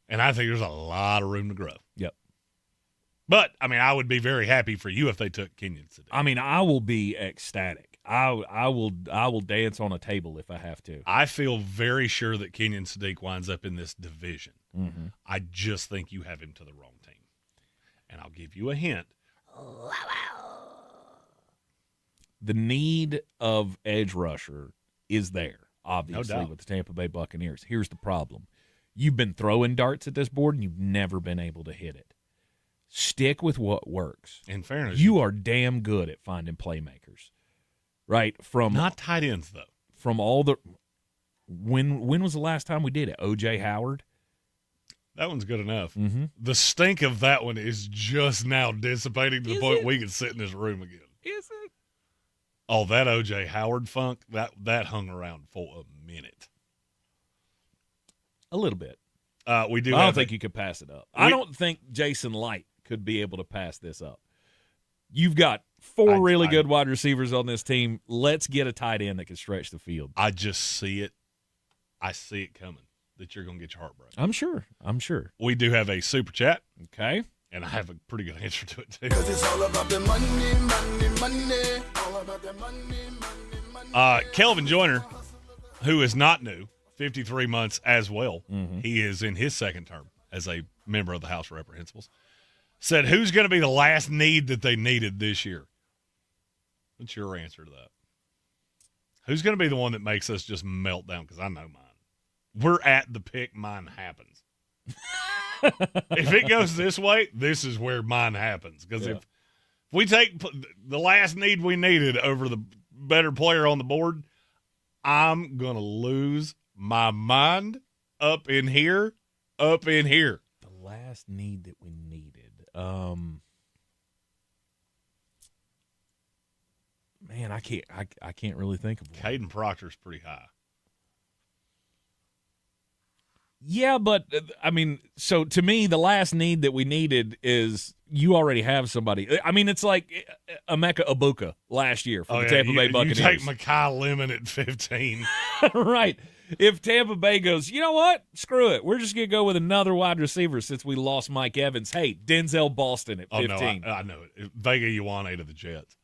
And I think there's a lot of room to grow. Yep. But, I mean, I would be very happy for you if they took Kenyon Sadiq. I mean, I will be ecstatic. I will dance on a table if I have to. I feel very sure that Kenyon Sadiq winds up in this division. Mm-hmm. I just think you have him to the wrong team. And I'll give you a hint. The need of edge rusher is there, obviously, No doubt. with the Tampa Bay Buccaneers. Here's the problem. You've been throwing darts at this board, and you've never been able to hit it. Stick with what works. In fairness, you are damn good at finding playmakers, right? From not tight ends, though. From all the when was the last time we did it? O.J. Howard? That one's good enough. Mm-hmm. The stink of that one is just now dissipating to the point we can sit in this room again. Is it? Oh, that O.J. Howard funk, that hung around for a minute. A little bit. We do. I don't think you could pass it up. I don't think Jason Light could be able to pass this up. You've got four really good wide receivers on this team. Let's get a tight end that can stretch the field. I just see it. I see it coming that you're going to get your heart broken. I'm sure. We do have a super chat. Okay. And I have a pretty good answer to it, too. Cause it's all about the money, money, money. All about the money, money, money. Kelvin Joyner, who is not new, 53 months as well. Mm-hmm. He is in his second term as a member of the House of Representatives. Said, who's going to be the last need that they needed this year? What's your answer to that? Who's going to be the one that makes us just melt down? Because I know mine. We're at the pick. Mine happens. If it goes this way, this is where mine happens. Because if we take the last need we needed over the better player on the board, I'm going to lose my mind up in here. The last need that we needed. Man, I can't really think of one. Caden Proctor's pretty high. Yeah, but, I mean, so to me, the last need that we needed is you already have somebody. I mean, it's like Emeka Ibuka last year for the Tampa Bay Buccaneers. You take Mekhi Lemon at 15. Right. If Tampa Bay goes, you know what? Screw it. We're just going to go with another wide receiver since we lost Mike Evans. Hey, Denzel Boston at 15. Oh, no, I know it. Vega Ioane to the Jets.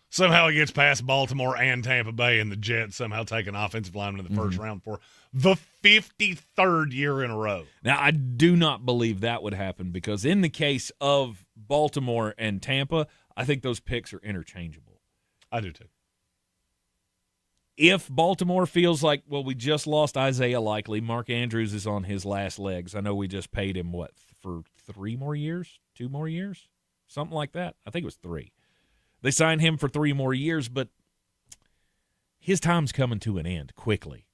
Somehow he gets past Baltimore and Tampa Bay, and the Jets somehow take an offensive lineman in the first round for the 53rd year in a row. Now, I do not believe that would happen because in the case of Baltimore and Tampa, I think those picks are interchangeable. I do too. If Baltimore feels like, well, we just lost Isaiah Likely, Mark Andrews is on his last legs. I know we just paid him, what, for 3 more years? 2 more years? Something like that. I think it was 3. They signed him for 3 more years, but his time's coming to an end quickly.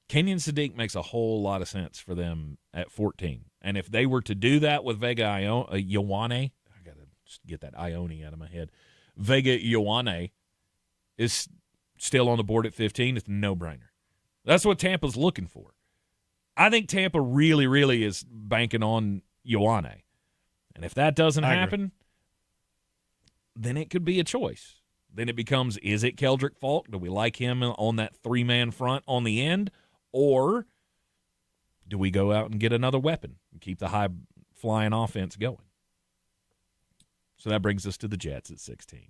Kenyon Sadiq makes a whole lot of sense for them at 14. And if they were to do that with Vega Ioane, I got to get that Ione out of my head. Vega Ioane is still on the board at 15. It's a no-brainer. That's what Tampa's looking for. I think Tampa really, really is banking on Ioane. And if that doesn't happen, then it could be a choice. Then it becomes, is it Keldrick Falk? Do we like him on that 3-man front on the end? Or do we go out and get another weapon and keep the high-flying offense going? So that brings us to the Jets at 16.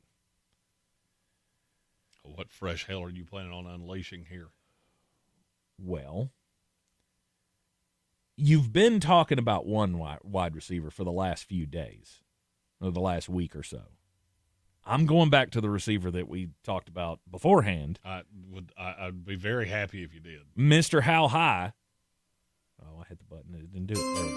What fresh hell are you planning on unleashing here? Well, you've been talking about one wide receiver for the last few days, or the last week or so. I'm going back to the receiver that we talked about beforehand. I'd be very happy if you did. Mr. How High. Oh, I hit the button. It didn't do it. There we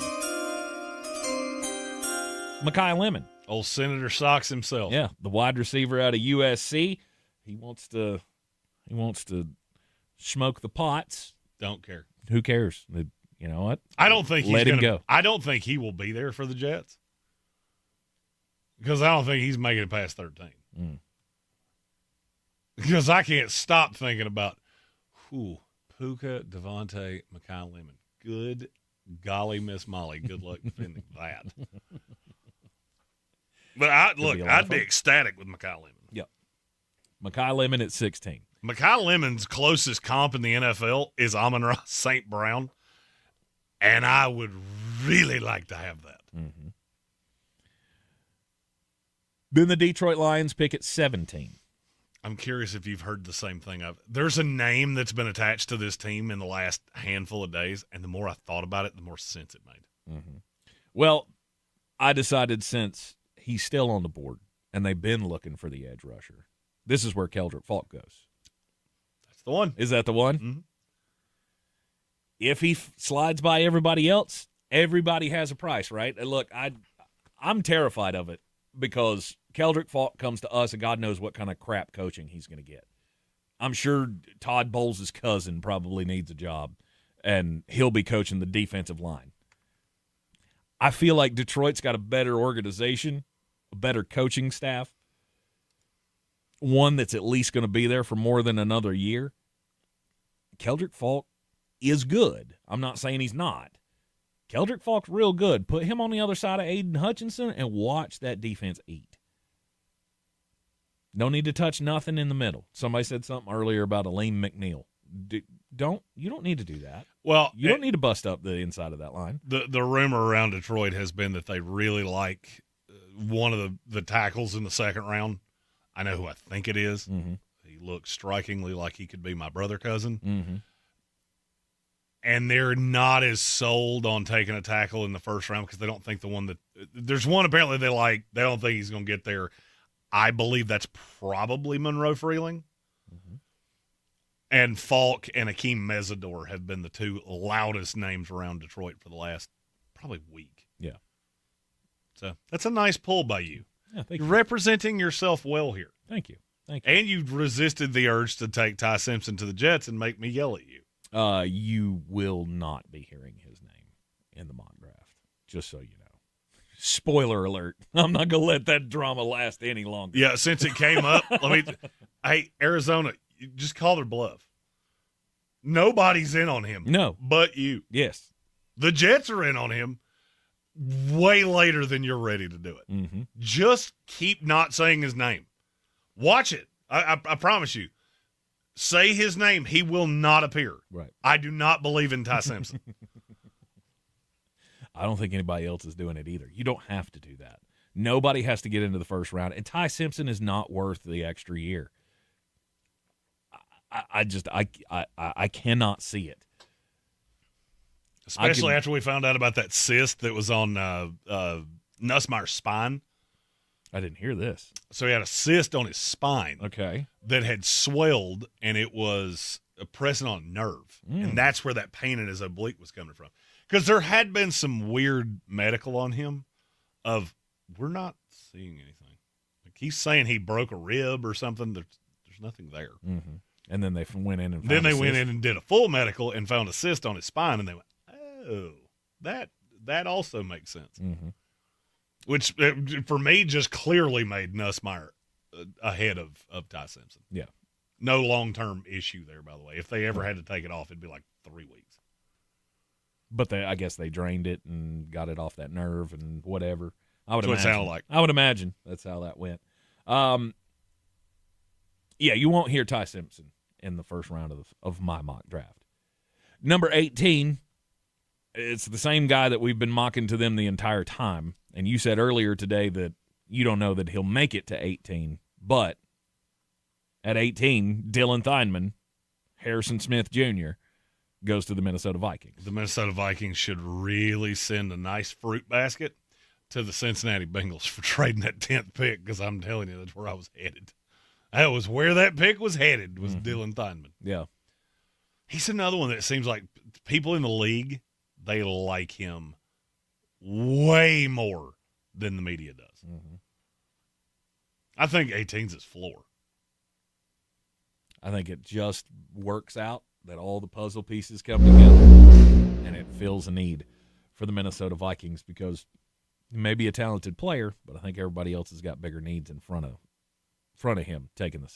go. Mekhi Lemon. Old Senator Sox himself. Yeah, the wide receiver out of USC. He wants to smoke the pots. Don't care. Who cares? You know what? I don't think Let him go. I don't think he will be there for the Jets. Because I don't think he's making it past 13. Because I can't stop thinking about, Puka, Devontae, Mekhi Lemon. Good golly, Miss Molly. Good luck defending that. But I'd be ecstatic with Mekhi Lemon. Yep. Mekhi Lemon at 16. Mekhi Lemon's closest comp in the NFL is Amon-Ra St. Brown, and I would really like to have that. Mm-hmm. Then the Detroit Lions pick at 17. I'm curious if you've heard the same thing. There's a name that's been attached to this team in the last handful of days, and the more I thought about it, the more sense it made. Mm-hmm. Well, I decided since he's still on the board, and they've been looking for the edge rusher, this is where Keldrick Falk goes. That's the one. Is that the one? Mm-hmm. If he slides by everybody else, everybody has a price, right? And look, I'm terrified of it because Keldrick Falk comes to us, and God knows what kind of crap coaching he's going to get. I'm sure Todd Bowles' cousin probably needs a job, and he'll be coaching the defensive line. I feel like Detroit's got a better organization, a better coaching staff, one that's at least going to be there for more than another year. Keldrick Falk is good. I'm not saying he's not. Keldrick Falk's real good. Put him on the other side of Aiden Hutchinson and watch that defense eat. No need to touch nothing in the middle. Somebody said something earlier about Aleem McNeil. You don't need to do that. Well, you don't need to bust up the inside of that line. The rumor around Detroit has been that they really like one of the tackles in the second round. I know who I think it is. Mm-hmm. He looks strikingly like he could be my brother cousin. Mm-hmm. And they're not as sold on taking a tackle in the first round because they don't think there's one apparently they like. They don't think he's going to get there. I believe that's probably Monroe Freeling. Mm-hmm. And Falk and Akeem Mesidor have been the two loudest names around Detroit for the last probably week. Yeah. So that's a nice pull by you. Yeah, You're representing yourself well here. Thank you. And you resisted the urge to take Ty Simpson to the Jets and make me yell at you. You will not be hearing his name in the mock draft, just so you know. Spoiler alert. I'm not going to let that drama last any longer. Yeah, since it came up, Hey, Arizona, you just call their bluff. Nobody's in on him. No. But you. Yes. The Jets are in on him way later than you're ready to do it. Mm-hmm. Just keep not saying his name. Watch it. I promise you. Say his name. He will not appear. Right. I do not believe in Ty Simpson. I don't think anybody else is doing it either. You don't have to do that. Nobody has to get into the first round. And Ty Simpson is not worth the extra year. I cannot see it. Especially after we found out about that cyst that was on Nussmeier's spine. I didn't hear this. So he had a cyst on his spine. Okay. That had swelled, and it was pressing on a nerve. And that's where that pain in his oblique was coming from. Because there had been some weird medical on him of, we're not seeing anything. Like he's saying he broke a rib or something. There's nothing there. Mm-hmm. And then they went in and found then they went in and did a full medical and found a cyst on his spine, and they went, oh, that also makes sense. Mm-hmm. Which, for me, just clearly made Nussmeier ahead of Ty Simpson. Yeah. No long-term issue there, by the way. If they ever had to take it off, it'd be like 3 weeks. But I guess they drained it and got it off that nerve and whatever. I would That's imagine. what it sounded like. I would imagine that's how that went. Yeah, you won't hear Ty Simpson in the first round of my mock draft. Number 18, it's the same guy that we've been mocking to them the entire time. And you said earlier today that you don't know that he'll make it to 18. But at 18, Dylan Theinman, Harrison Smith Jr., goes to the Minnesota Vikings. The Minnesota Vikings should really send a nice fruit basket to the Cincinnati Bengals for trading that 10th pick, because I'm telling you, that's where I was headed. That was where that pick was headed, was Dylan Theinman. Yeah. He's another one that seems like people in the league, they like him way more than the media does. Mm-hmm. I think 18's his floor. I think it just works out that all the puzzle pieces come together, and it fills a need for the Minnesota Vikings, because he may be a talented player, but I think everybody else has got bigger needs in front of him taking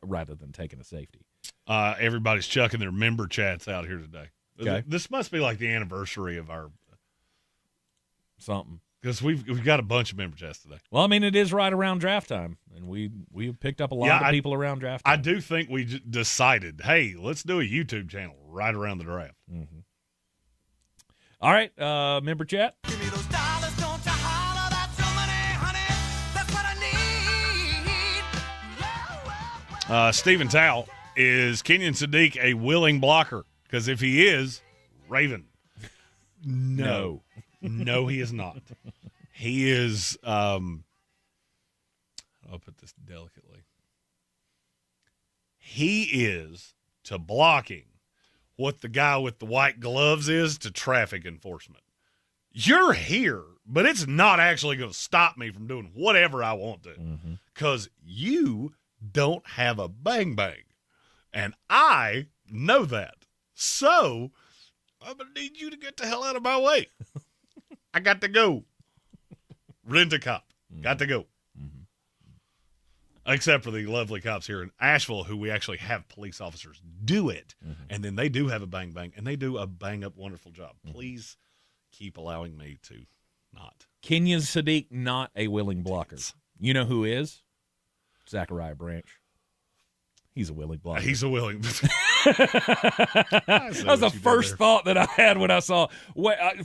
rather than taking a safety. Everybody's chucking their member chats out here today. Okay. This must be like the anniversary of our something, because we've got a bunch of member chats today. Well, I mean, it is right around draft time, and we picked up a lot of people around draft time. I do think we decided, hey, let's do a YouTube channel right around the draft. Mm-hmm. All right, member chat. Give me those dollars, don't you holler, that's your money, honey. That's what I need. Stephen Towle, is Kenyon Sadiq a willing blocker? Because if he is, Raven. No. No, he is not. He is, I'll put this delicately. He is to blocking what the guy with the white gloves is to traffic enforcement. You're here, but it's not actually going to stop me from doing whatever I want to, because you don't have a bang bang. And I know that. So I'm going to need you to get the hell out of my way. I got to go. Rent a cop. Got to go. Except for the lovely cops here in Asheville, who we actually have police officers do it. And then they do have a bang bang, and they do a bang up wonderful job. Please keep allowing me to not. Kenyon Sadiq, not a willing blocker. You know who is? Zachariah Branch. He's a willing blocker. He's a willing. That was the first thought that I had when I saw.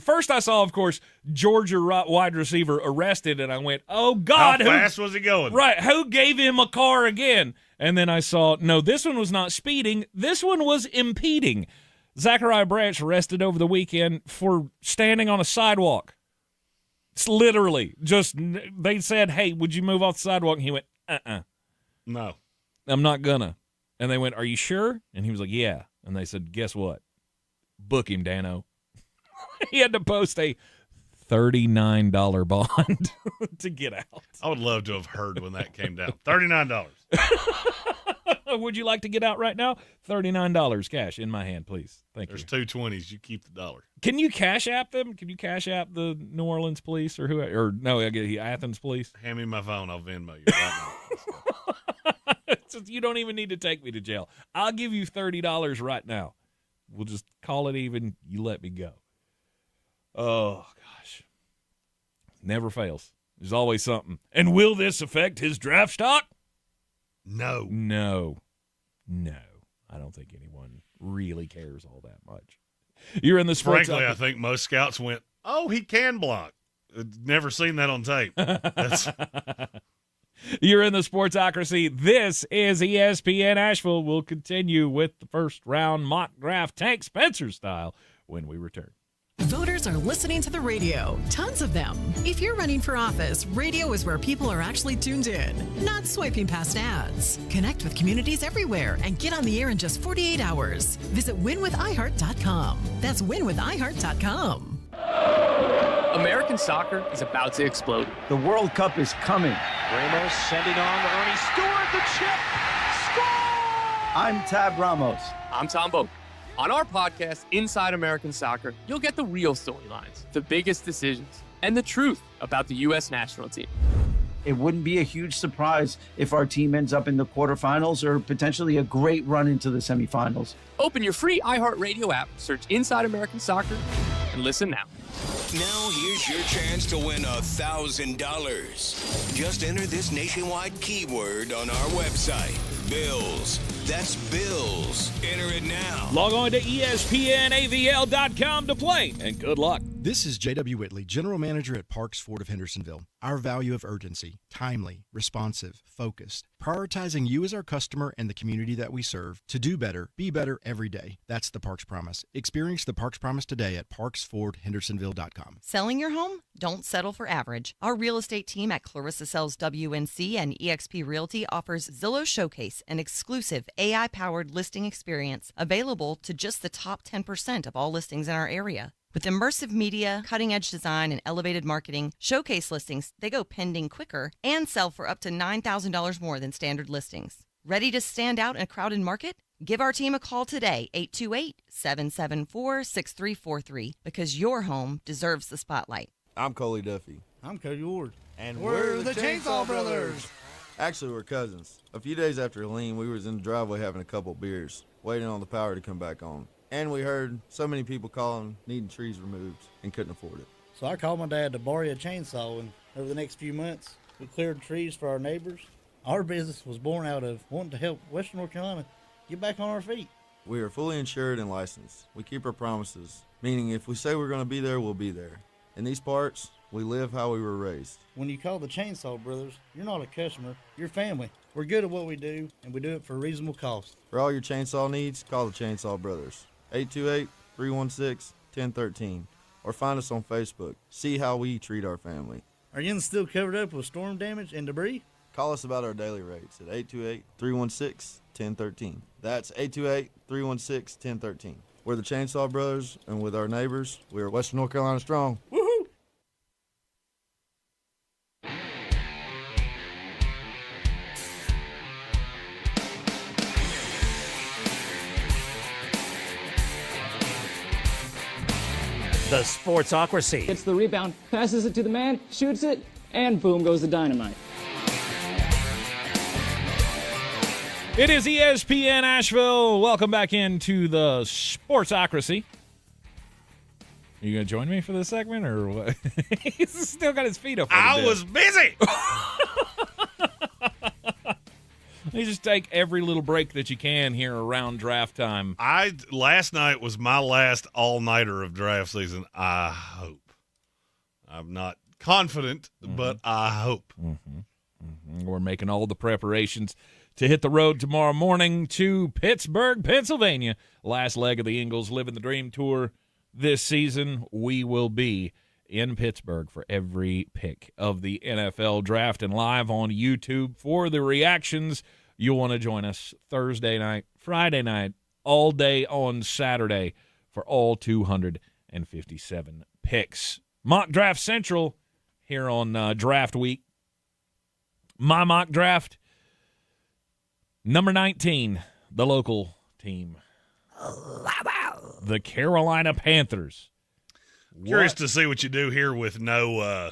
First, I saw, of course, Georgia wide receiver arrested, and I went, "Oh God, how fast was he going?" Right, who gave him a car again? And then I saw, no, this one was not speeding. This one was impeding. Zachariah Branch arrested over the weekend for standing on a sidewalk. It's literally just, they said, "Hey, would you move off the sidewalk?" And he went, "No, I'm not gonna." And they went, "Are you sure?" And he was like, "Yeah." And they said, "Guess what? Book him, Dano." He had to post a $39 bond to get out. I would love to have heard when that came down. $39. Would you like to get out right now? $39 cash in my hand, please. Thank you. There's two 20s. You keep the dollar. Can you cash app them? Can you cash app the New Orleans police or who? Or no, I get Athens police. Hand me my phone. I'll Venmo you right now. You don't even need to take me to jail. I'll give you $30 right now. We'll just call it even. You let me go. Oh, gosh. Never fails. There's always something. And will this affect his draft stock? No. No. I don't think anyone really cares all that much. You're in the sports. Frankly, I think most scouts went, "Oh, he can block." Never seen that on tape. You're in the Sportsocracy. This is ESPN Asheville. We'll continue with the first round mock draft, Tank Spencer style, when we return. Voters are listening to the radio. Tons of them. If you're running for office, radio is where people are actually tuned in, not swiping past ads. Connect with communities everywhere and get on the air in just 48 hours. Visit winwithiheart.com. That's winwithiheart.com. American soccer is about to explode. The World Cup is coming. Ramos sending on Ernie Stewart, the chip. Score! I'm Tab Ramos. I'm Tom Boak. On our podcast, Inside American Soccer, you'll get the real storylines, the biggest decisions, and the truth about the U.S. national team. It wouldn't be a huge surprise if our team ends up in the quarterfinals or potentially a great run into the semifinals. Open your free iHeartRadio app, search Inside American Soccer, and listen now. Now here's your chance to win $1,000. Just enter this nationwide keyword on our website, Bills. That's Bills. Enter it now. Log on to ESPNAVL.com to play, and good luck. This is J.W. Whitley, General Manager at Parks Ford of Hendersonville. Our value of urgency, timely, responsive, focused, prioritizing you as our customer and the community that we serve to do better, be better every day. That's the Parks Promise. Experience the Parks Promise today at parksfordhendersonville.com. Selling your home? Don't settle for average. Our real estate team at Clarissa Sells WNC and eXp Realty offers Zillow Showcase, an exclusive AI-powered listing experience available to just the top 10% of all listings in our area. With immersive media, cutting-edge design, and elevated marketing, Showcase listings, they go pending quicker and sell for up to $9,000 more than standard listings. Ready to stand out in a crowded market? Give our team a call today, 828-774-6343, because your home deserves the spotlight. I'm Coley Duffy. I'm Cody Ward. And we're the Chainsaw Brothers. Actually, we're cousins. A few days after Helene, we was in the driveway having a couple beers, waiting on the power to come back on. And we heard so many people calling, needing trees removed, and couldn't afford it. So I called my dad to borrow a chainsaw, and over the next few months, we cleared trees for our neighbors. Our business was born out of wanting to help Western North Carolina get back on our feet. We are fully insured and licensed. We keep our promises, meaning if we say we're going to be there, we'll be there. In these parts, we live how we were raised. When you call the Chainsaw Brothers, you're not a customer, you're family. We're good at what we do, and we do it for a reasonable cost. For all your chainsaw needs, call the Chainsaw Brothers. 828-316-1013. Or find us on Facebook. See how we treat our family. Are you still covered up with storm damage and debris? Call us about our daily rates at 828-316-1013. That's 828-316-1013. We're the Chainsaw Brothers, and with our neighbors, we are Western North Carolina strong. Woohoo! The Sportsocracy. Gets the rebound, passes it to the man, shoots it, and boom goes the dynamite. It is ESPN Asheville. Welcome back into the Sportsocracy. Are you going to join me for this segment or what? He's still got his feet up. I was busy. You just take every little break that you can here around draft time. Last night was my last all-nighter of draft season. I hope. I'm not confident, but I hope. We're making all the preparations to hit the road tomorrow morning to Pittsburgh, Pennsylvania. Last leg of the Eagles Living the Dream Tour this season. We will be in Pittsburgh for every pick of the NFL draft and live on YouTube for the reactions. You'll want to join us Thursday night, Friday night, all day on Saturday for all 257 picks. Mock Draft Central here on Draft Week. My mock draft, number 19, the local team, the Carolina Panthers. Curious to see what you do here with no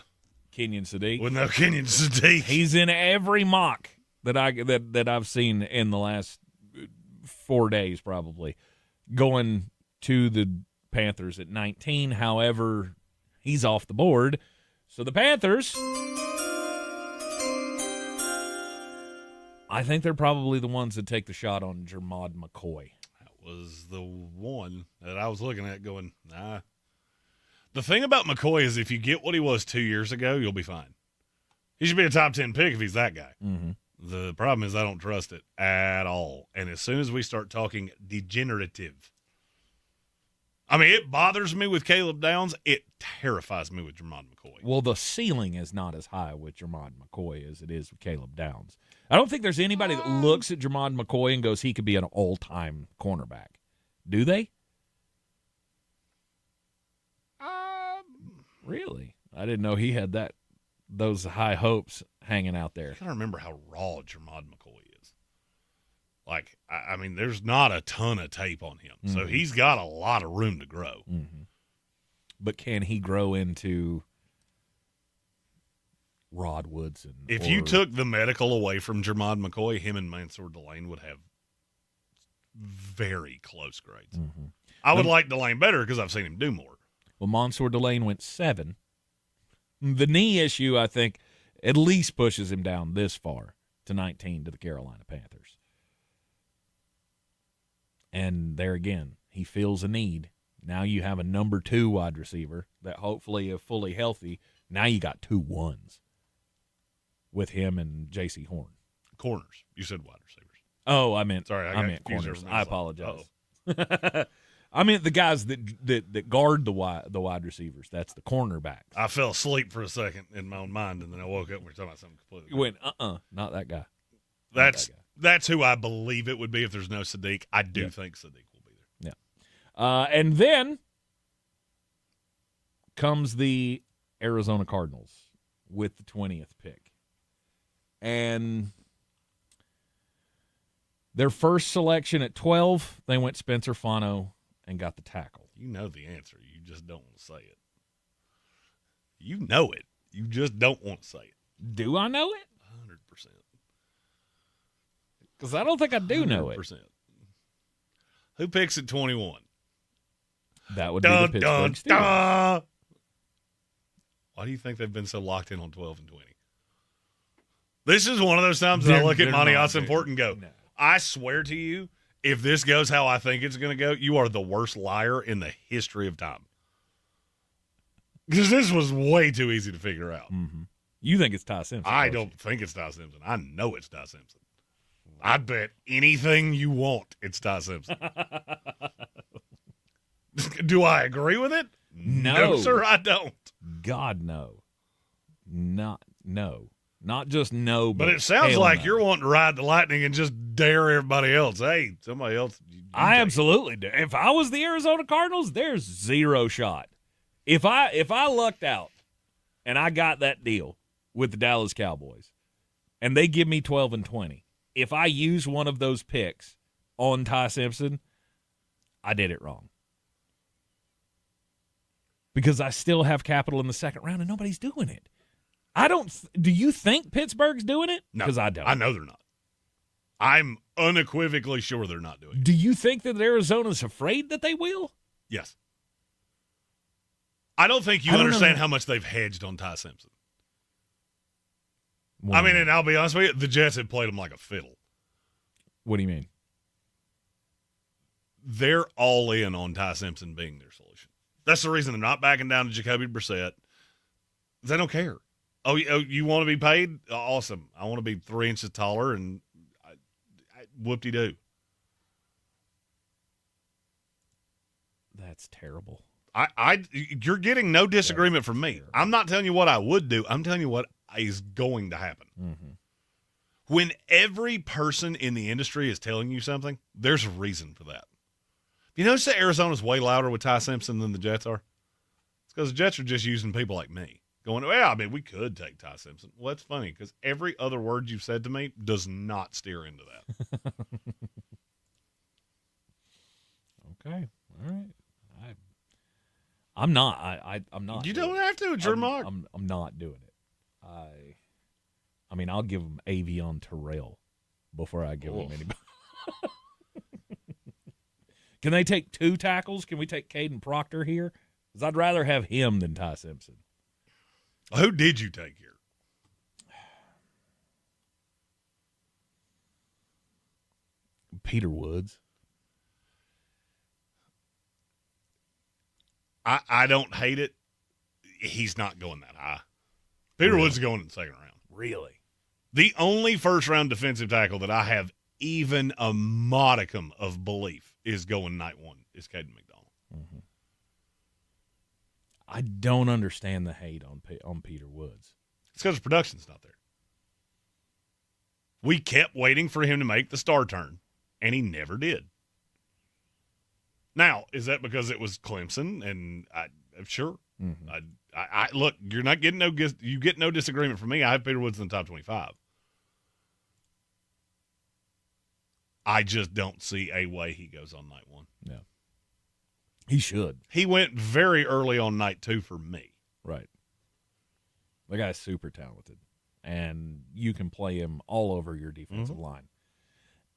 Kenyon Sadiq. With no Kenyon Sadiq. He's in every mock. that I've seen in the last 4 days, probably going to the Panthers at 19. However, he's off the board, so the Panthers, I think they're probably the ones that take the shot on Jermod McCoy. That was the one that I was looking at going, nah. The thing about McCoy is if you get what he was 2 years ago, you'll be fine. He should be a top 10 pick if he's that guy. Mm-hmm. The problem is I don't trust it at all. And as soon as we start talking degenerative, I mean, it bothers me with Caleb Downs. It terrifies me with Jermod McCoy. Well, the ceiling is not as high with Jermod McCoy as it is with Caleb Downs. I don't think there's anybody that looks at Jermod McCoy and goes, he could be an all-time cornerback. Do they? Really? I didn't know he had those high hopes hanging out there. I can't remember how raw Jermod McCoy is. Like, I mean, there's not a ton of tape on him. So he's got a lot of room to grow. Mm-hmm. But can he grow into Rod Woodson? If you took the medical away from Jermod McCoy, him and Mansour Delane would have very close grades. Mm-hmm. I would like Delane better because I've seen him do more. Well, Mansour Delane went 7. The knee issue, I think, at least pushes him down this far to 19 to the Carolina Panthers. And there again, he feels a need. Now you have a number 2 wide receiver that hopefully is fully healthy. Now you got 2 ones with him and J.C. Horn. Corners. You said wide receivers. Oh, I meant corners. I apologize. I meant the guys that guard the wide receivers. That's the cornerbacks. I fell asleep for a second in my own mind, and then I woke up and we were talking about something completely different. You went, not that guy. That's who I believe it would be if there's no Sadiq. I do think Sadiq will be there. Yeah. And then comes the Arizona Cardinals with the 20th pick. And their first selection at 12, they went Spencer Fano and got the tackle. You know the answer. You just don't want to say it. You know it. You just don't want to say it. Do I know it? 100%. Because I don't think I do know it. 100%. Who picks at 21? That would be the Pittsburgh Steelers. Why do you think they've been so locked in on 12 and 20? This is one of those times that I look at Monty Ossenport and go, I swear to you, if this goes how I think it's going to go, you are the worst liar in the history of time. Because this was way too easy to figure out. Mm-hmm. You think it's Ty Simpson? I don't think it's Ty Simpson. I know it's Ty Simpson. I'd bet anything you want it's Ty Simpson. Do I agree with it? No, sir, I don't. God, no. Not just no, but it sounds like you're wanting to ride the lightning and just dare everybody else. Hey, somebody else. I absolutely do. If I was the Arizona Cardinals, there's zero shot. If I lucked out and I got that deal with the Dallas Cowboys and they give me 12 and 20, if I use one of those picks on Ty Simpson, I did it wrong. Because I still have capital in the second round and nobody's doing it. Do you think Pittsburgh's doing it? No, because I don't. I know they're not. I'm unequivocally sure they're not doing it. Do you think that Arizona's afraid that they will? Yes. I don't think you understand how much they've hedged on Ty Simpson. I mean, and I'll be honest with you, the Jets have played him like a fiddle. What do you mean? They're all in on Ty Simpson being their solution. That's the reason they're not backing down to Jacoby Brissett. They don't care. Oh, you want to be paid? Awesome. I want to be 3 inches taller and whoop-de-doo. That's terrible. You're getting no disagreement from me. Terrible. I'm not telling you what I would do. I'm telling you what is going to happen. Mm-hmm. When every person in the industry is telling you something, there's a reason for that. You notice that Arizona's way louder with Ty Simpson than the Jets are? It's because the Jets are just using people like me. Going, well, I mean, we could take Ty Simpson. Well, that's funny because every other word you've said to me does not steer into that. Okay. All right. I'm not. I'm not. You don't have to. It's your mark. I'm not doing it. I mean, I'll give him Avion Terrell before I give him anybody. Can they take 2 tackles? Can we take Caden Proctor here? Because I'd rather have him than Ty Simpson. Who did you take here? Peter Woods. I don't hate it. He's not going that high. Peter Woods is going in the second round. Really? The only first-round defensive tackle that I have even a modicum of belief is going night 1 is Caden McDonald. Mm-hmm. I don't understand the hate on Peter Woods. It's because his production's not there. We kept waiting for him to make the star turn, and he never did. Now, is that because it was Clemson? And I'm sure. Mm-hmm. I look, you're not getting you get no disagreement from me. I have Peter Woods in the top 25. I just don't see a way he goes on night 1. Yeah. He should. He went very early on night 2 for me. Right. The guy's super talented, and you can play him all over your defensive line.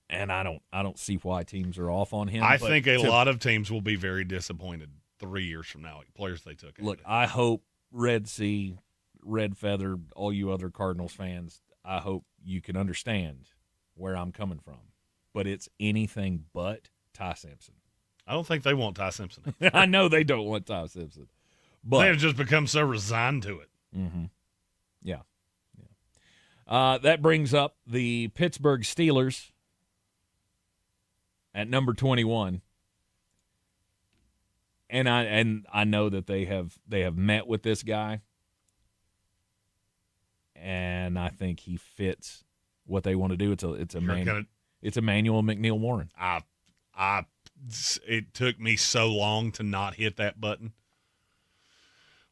And I don't see why teams are off on him. I think a lot of teams will be very disappointed 3 years from now, players they took. Look, I hope Red Sea, Red Feather, all you other Cardinals fans, I hope you can understand where I'm coming from. But it's anything but Ty Simpson. I don't think they want Ty Simpson. I know they don't want Ty Simpson. But they've just become so resigned to it. Mm-hmm. Yeah. That brings up the Pittsburgh Steelers at number 21. And I know that they have met with this guy, and I think he fits what they want to do. It's Emmanuel McNeil Warren. It took me so long to not hit that button.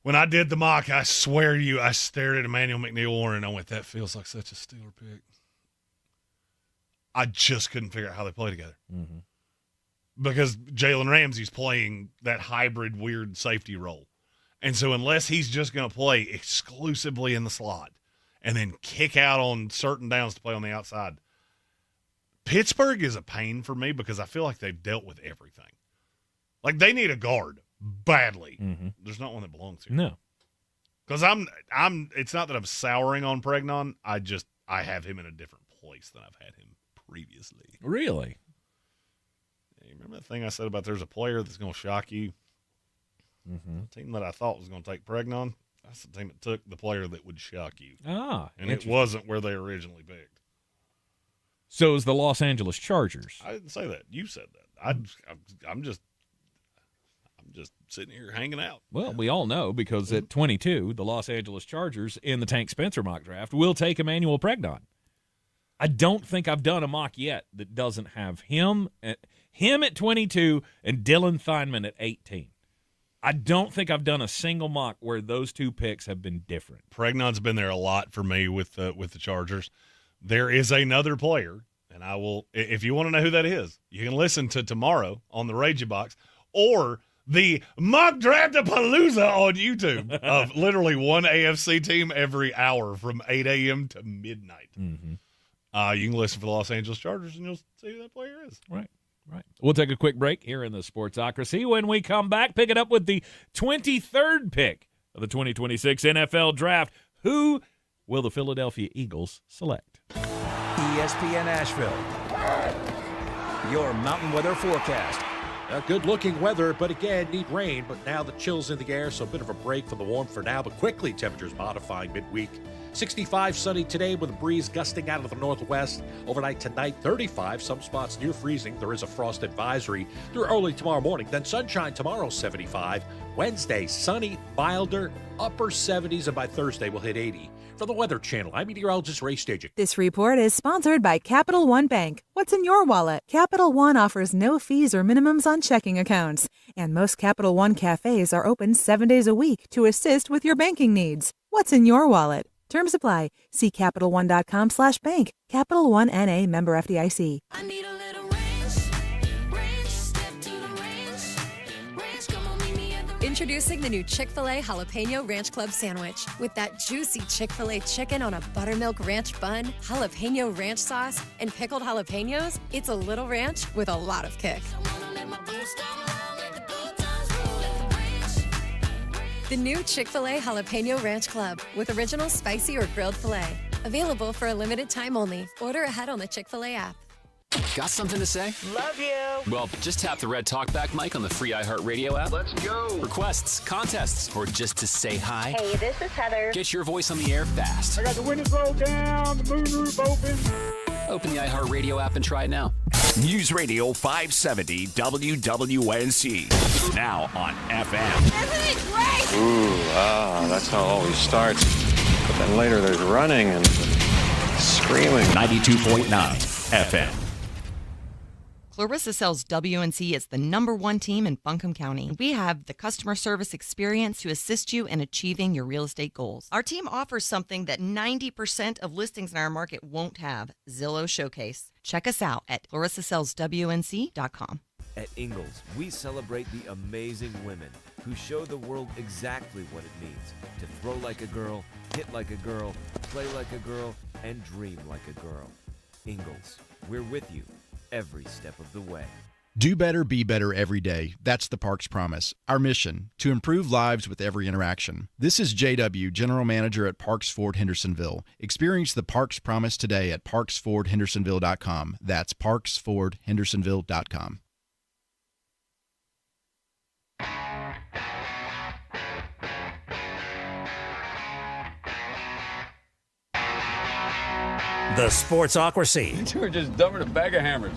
When I did the mock, I swear to you, I stared at Emmanuel McNeil Warren and I went, that feels like such a Steeler pick. I just couldn't figure out how they play together. Mm-hmm. Because Jalen Ramsey's playing that hybrid weird safety role. And so unless he's just going to play exclusively in the slot and then kick out on certain downs to play on the outside, Pittsburgh is a pain for me because I feel like they've dealt with everything. Like they need a guard badly. Mm-hmm. There's not one that belongs here. No. Because it's not that I'm souring on Pregnon. I have him in a different place than I've had him previously. Really? You remember that thing I said about there's a player that's going to shock you? Mm-hmm. The team that I thought was going to take Pregnon, that's the team that took the player that would shock you. And it wasn't where they originally picked. So it was the Los Angeles Chargers. I didn't say that. You said that. I'm just sitting here hanging out. Well, we all know because at 22, the Los Angeles Chargers in the Tank Spencer mock draft will take Emmanuel Pregnon. I don't think I've done a mock yet that doesn't have him at 22 and Dylan Theinman at 18. I don't think I've done a single mock where those two picks have been different. Pregnon's been there a lot for me with the Chargers. There is another player, and I will, if you want to know who that is, you can listen to tomorrow on the Ragey Box or the Mock Draft-a-Palooza on YouTube of literally one AFC team every hour from 8 a.m. to midnight. Mm-hmm. You can listen for the Los Angeles Chargers, and you'll see who that player is. Right. We'll take a quick break here in the Sportsocracy. When we come back, pick it up with the 23rd pick of the 2026 NFL Draft. Who will the Philadelphia Eagles select? ESPN Asheville. Your mountain weather forecast. Good-looking weather, but again, need rain. But now the chill's in the air, so a bit of a break from the warmth for now. But quickly, temperatures modifying midweek. 65 sunny today with a breeze gusting out of the northwest. Overnight tonight, 35. Some spots near freezing. There is a frost advisory through early tomorrow morning. Then sunshine tomorrow, 75. Wednesday, sunny, milder, upper 70s, and by Thursday we'll hit 80. For the Weather Channel, I'm meteorologist Ray Stajic. This report is sponsored by Capital One Bank. What's in your wallet? Capital One offers no fees or minimums on checking accounts. And most Capital One cafes are open 7 days a week to assist with your banking needs. What's in your wallet? Terms apply. See CapitalOne.com/bank. Capital One N.A. member FDIC. I need a little range, step to the range, come on, meet me at the Introducing the new Chick-fil-A Jalapeno Ranch Club Sandwich. With that juicy Chick-fil-A chicken on a buttermilk ranch bun, jalapeno ranch sauce, and pickled jalapenos, it's a little ranch with a lot of kick. The new Chick-fil-A Jalapeno Ranch Club with original spicy or grilled filet. Available for a limited time only. Order ahead on the Chick-fil-A app. Got something to say? Love you. Well, just tap the red talkback mic on the free iHeartRadio app. Let's go. Requests, contests, or just to say hi. Hey, this is Heather. Get your voice on the air fast. I got the windows rolled down, the moonroof open. Open the iHeartRadio app and try it now. News Radio 570 WWNC. Now on FM. Isn't it great? Ooh, that's how it always starts. But then later there's running and screaming. 92.9 FM. Clarissa sells WNC as the #1 team in Buncombe County. We have the customer service experience to assist you in achieving your real estate goals. Our team offers something that 90% of listings in our market won't have, Zillow Showcase. Check us out at clarissasellswnc.com. At Ingalls, we celebrate the amazing women who show the world exactly what it means to throw like a girl, hit like a girl, play like a girl, and dream like a girl. Ingalls, we're with you every step of the way. Do better, be better every day. That's the Parks Promise. Our mission, to improve lives with every interaction. This is JW, General Manager at Parks Ford Hendersonville. Experience the Parks Promise today at parksfordhendersonville.com. That's parksfordhendersonville.com. The Sportsocracy. You were just dumber than a bag of hammers.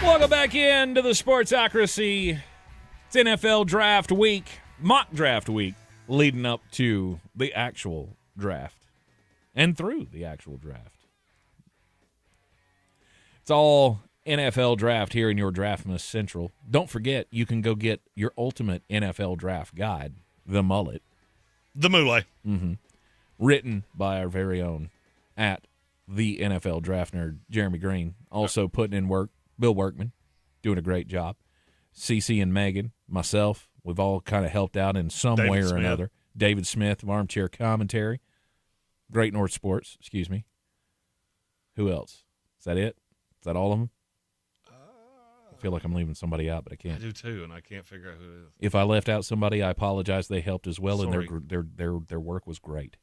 Welcome back into the Sportsocracy. It's NFL Draft Week, mock draft week, leading up to the actual draft and through the actual draft. It's all NFL Draft here in your Draftmas Central. Don't forget, you can go get your ultimate NFL Draft guide, The Mullet. The Mullet. Mm-hmm. Written by our very own at the NFL Draft Nerd, Jeremy Green. Also putting in work, Bill Workman, doing a great job. CC and Megan, myself, we've all kind of helped out in some way or another. David Smith of Armchair Commentary. Great North Sports, excuse me. Who else? Is that it? Is that all of them? I feel like I'm leaving somebody out, but I can't. I do too, and I can't figure out who it is. If I left out somebody, I apologize. They helped as well, Sorry. and their work was great.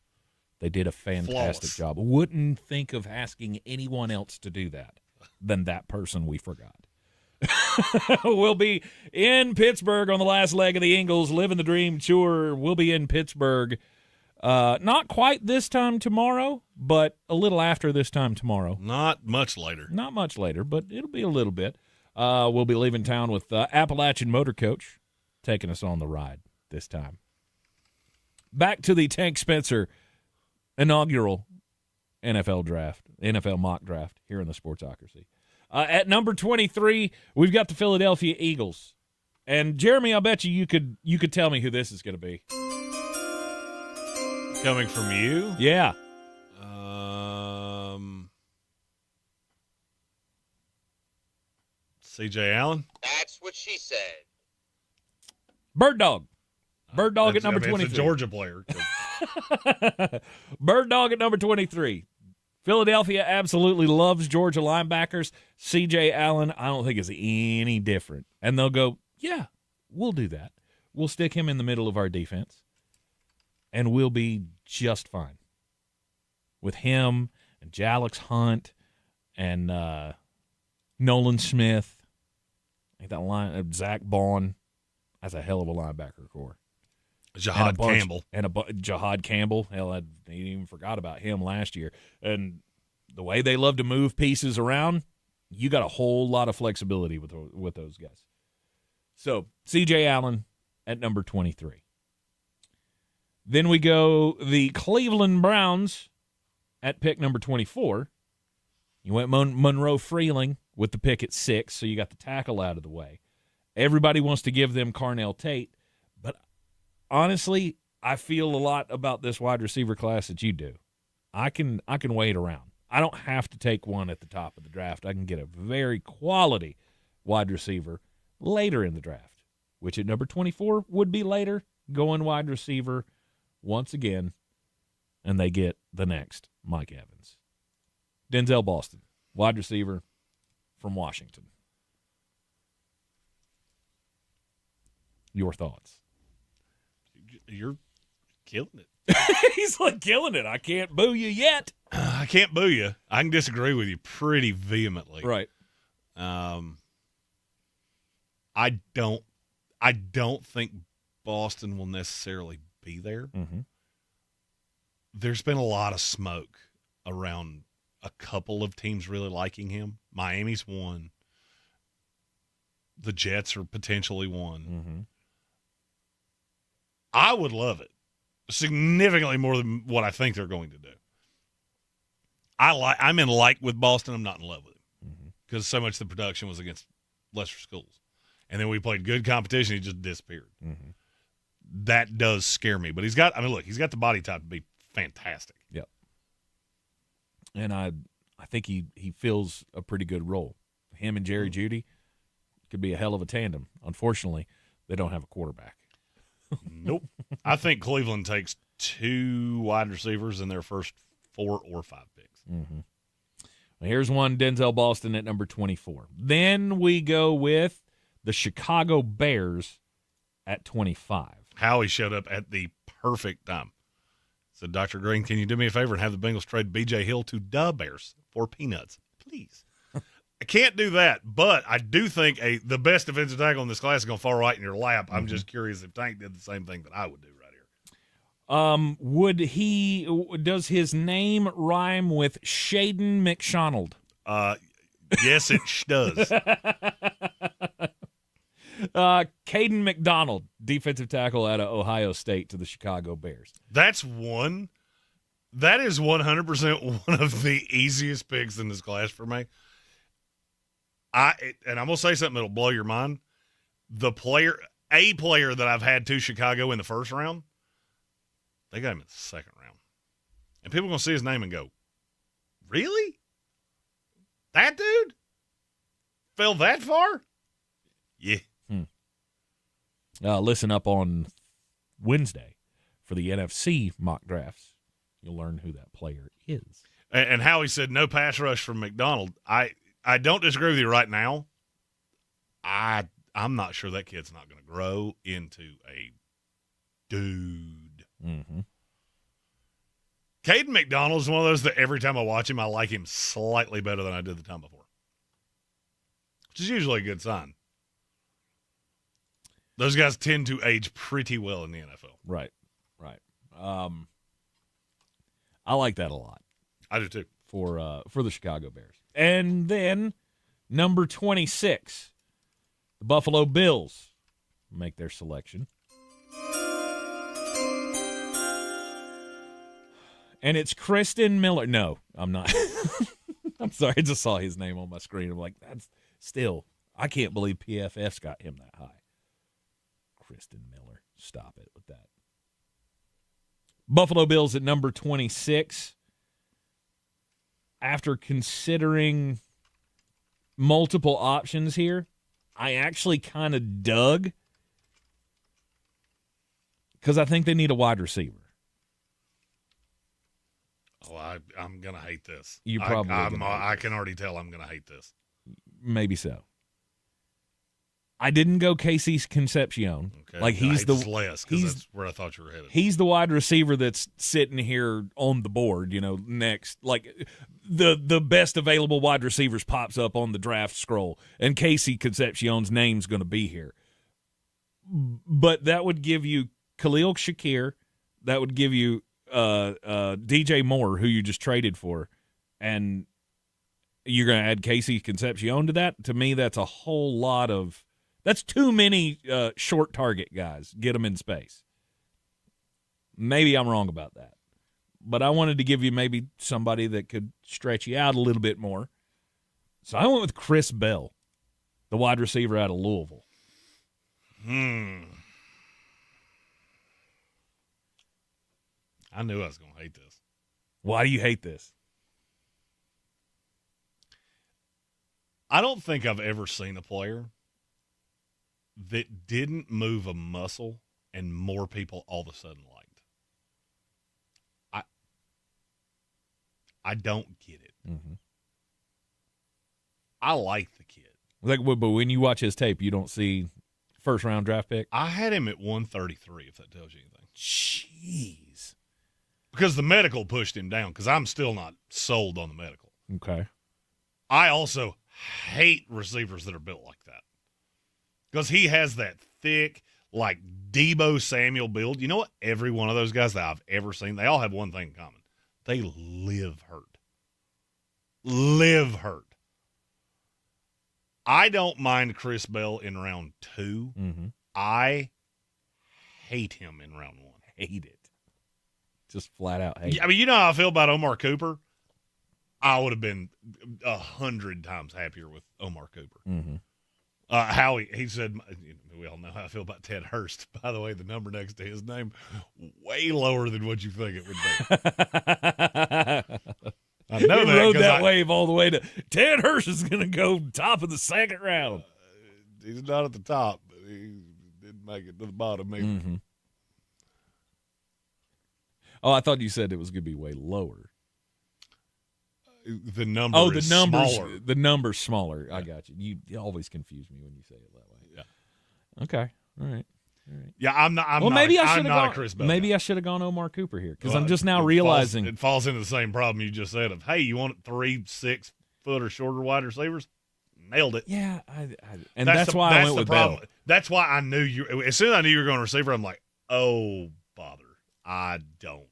They did a fantastic Flawless. job. Wouldn't think of asking anyone else to do that than that person we forgot. We'll be in Pittsburgh on the last leg of the Ingalls Living the Dream Tour. We'll be in Pittsburgh not quite this time tomorrow, but a little after this time tomorrow. Not much later. Not much later, but it'll be a little bit. We'll be leaving town with Appalachian Motor Coach taking us on the ride this time. Back to the Tank Spencer inaugural NFL draft, NFL mock draft here in the Sportsocracy. At number 23, we've got the Philadelphia Eagles. And Jeremy, I bet you could tell me who this is going to be. Coming from you? Yeah. C.J. Allen? That's what she said. Bird Dog. Bird Dog at number 23. It's a Georgia player. Bird Dog at number 23. Philadelphia absolutely loves Georgia linebackers. C.J. Allen, I don't think is any different. And they'll go, yeah, we'll do that. We'll stick him in the middle of our defense, and we'll be just fine. With him and Jalix Hunt and Nolan Smith, I think that line, Zach Bond, that's a hell of a linebacker core. Jahad Campbell. Jahad Campbell. Hell, I even forgot about him last year. And the way they love to move pieces around, you got a whole lot of flexibility with those guys. So, C.J. Allen at number 23. Then we go the Cleveland Browns at pick number 24. You went Monroe Freeling with the pick at 6, so you got the tackle out of the way. Everybody wants to give them Carnell Tate, but honestly, I feel a lot about this wide receiver class that you do. I can wait around. I don't have to take one at the top of the draft. I can get a very quality wide receiver later in the draft, which at number 24 would be later, going wide receiver once again, and they get the next Mike Evans. Denzel Boston, wide receiver from Washington. Your thoughts? You're killing it. He's like killing it. I can't boo you yet. I can't boo you. I can disagree with you pretty vehemently. Right. I don't think Boston will necessarily be there. Mm-hmm. There's been a lot of smoke around a couple of teams really liking him. Miami's one. The Jets are potentially one. Mm-hmm. I would love it significantly more than what I think they're going to do. I'm in like with Boston. I'm not in love with him because so much of the production was against lesser schools. And then we played good competition. He just disappeared. Mm-hmm. That does scare me. But he's got the body type to be fantastic. Yep. And I think he fills a pretty good role. Him and Jerry Jeudy could be a hell of a tandem. Unfortunately, they don't have a quarterback. Nope. I think Cleveland takes 2 wide receivers in their first 4 or 5 picks. Mm-hmm. Well, here's one, Denzel Boston at number 24. Then we go with the Chicago Bears at 25. Howie showed up at the perfect time. Said, Dr. Green, can you do me a favor and have the Bengals trade B.J. Hill to the Bears for peanuts, please? I can't do that, but I do think the best defensive tackle in this class is going to fall right in your lap. I'm just curious if Tank did the same thing that I would do right here. Does his name rhyme with Shaden McShonald? Yes, it does. Caden McDonald, defensive tackle out of Ohio State to the Chicago Bears. That's one. That is 100% one of the easiest picks in this class for me. And I'm going to say something that'll blow your mind. A player that I've had to Chicago in the first round, they got him in the second round. And people are going to see his name and go, really? That dude? Fell that far? Yeah. Listen up on Wednesday for the NFC mock drafts. You'll learn who that player is. And Howie said no pass rush from McDonald. I don't disagree with you right now. I'm not sure that kid's not going to grow into a dude. Mm-hmm. Caden McDonald is one of those that every time I watch him, I like him slightly better than I did the time before, which is usually a good sign. Those guys tend to age pretty well in the NFL. Right. I like that a lot. I do too. For the Chicago Bears. And then number 26, the Buffalo Bills make their selection. And it's Kristen Miller. No, I'm not. I'm sorry. I just saw his name on my screen. I'm like, that's still, I can't believe PFF's got him that high. Kristen Miller. Stop it with that. Buffalo Bills at number 26. After considering multiple options here, I actually kind of dug because I think they need a wide receiver. Oh, I'm going to hate this. You probably I can already tell I'm going to hate this. Maybe so. I didn't go Casey Concepcion. Okay. Like he's that's where I thought you were headed. He's the wide receiver that's sitting here on the board, next. Like the best available wide receivers pops up on the draft scroll, and Casey Concepcion's name's going to be here. But that would give you Khalil Shakir. That would give you DJ Moore, who you just traded for, and you're going to add Casey Concepcion to that. To me, that's a whole lot of. That's too many short target guys. Get them in space. Maybe I'm wrong about that. But I wanted to give you maybe somebody that could stretch you out a little bit more. So I went with Chris Bell, the wide receiver out of Louisville. I knew I was going to hate this. Why do you hate this? I don't think I've ever seen a player that didn't move a muscle and more people all of a sudden liked. I don't get it. Mm-hmm. I like the kid. Like, but when you watch his tape, you don't see first-round draft pick? I had him at 133, if that tells you anything. Jeez. Because the medical pushed him down, because I'm still not sold on the medical. Okay. I also hate receivers that are built like that. Because he has that thick, like Debo Samuel build. You know what? Every one of those guys that I've ever seen, they all have one thing in common. They live hurt. Live hurt. I don't mind Chris Bell in round 2. Mm-hmm. I hate him in round 1. Hate it. Just flat out hate it. I mean, you know how I feel about Omar Cooper? I would have been 100 times happier with Omar Cooper. Mm-hmm. How he said, we all know how I feel about Ted Hurst. By the way, the number next to his name, way lower than what you think it would be. I know he that rode that wave all the way to Ted Hurst is going to go top of the second round. He's not at the top, but he didn't make it to the bottom either. Mm-hmm. Oh, I thought you said it was going to be way lower. The number is smaller. The number's smaller. Yeah. I got you. You always confuse me when you say it that way. Yeah. Okay. All right. Yeah, I'm not. I'm maybe not, I I'm not a Chris Bell. Maybe I should have gone Omar Cooper here because I'm just now realizing it falls into the same problem you just said of, hey, you want 3 6 foot or shorter wide receivers? Nailed it. Yeah, that's why I went with Bell. That's why I knew you. As soon as I knew you were going to receiver, I'm like, oh, bother. I don't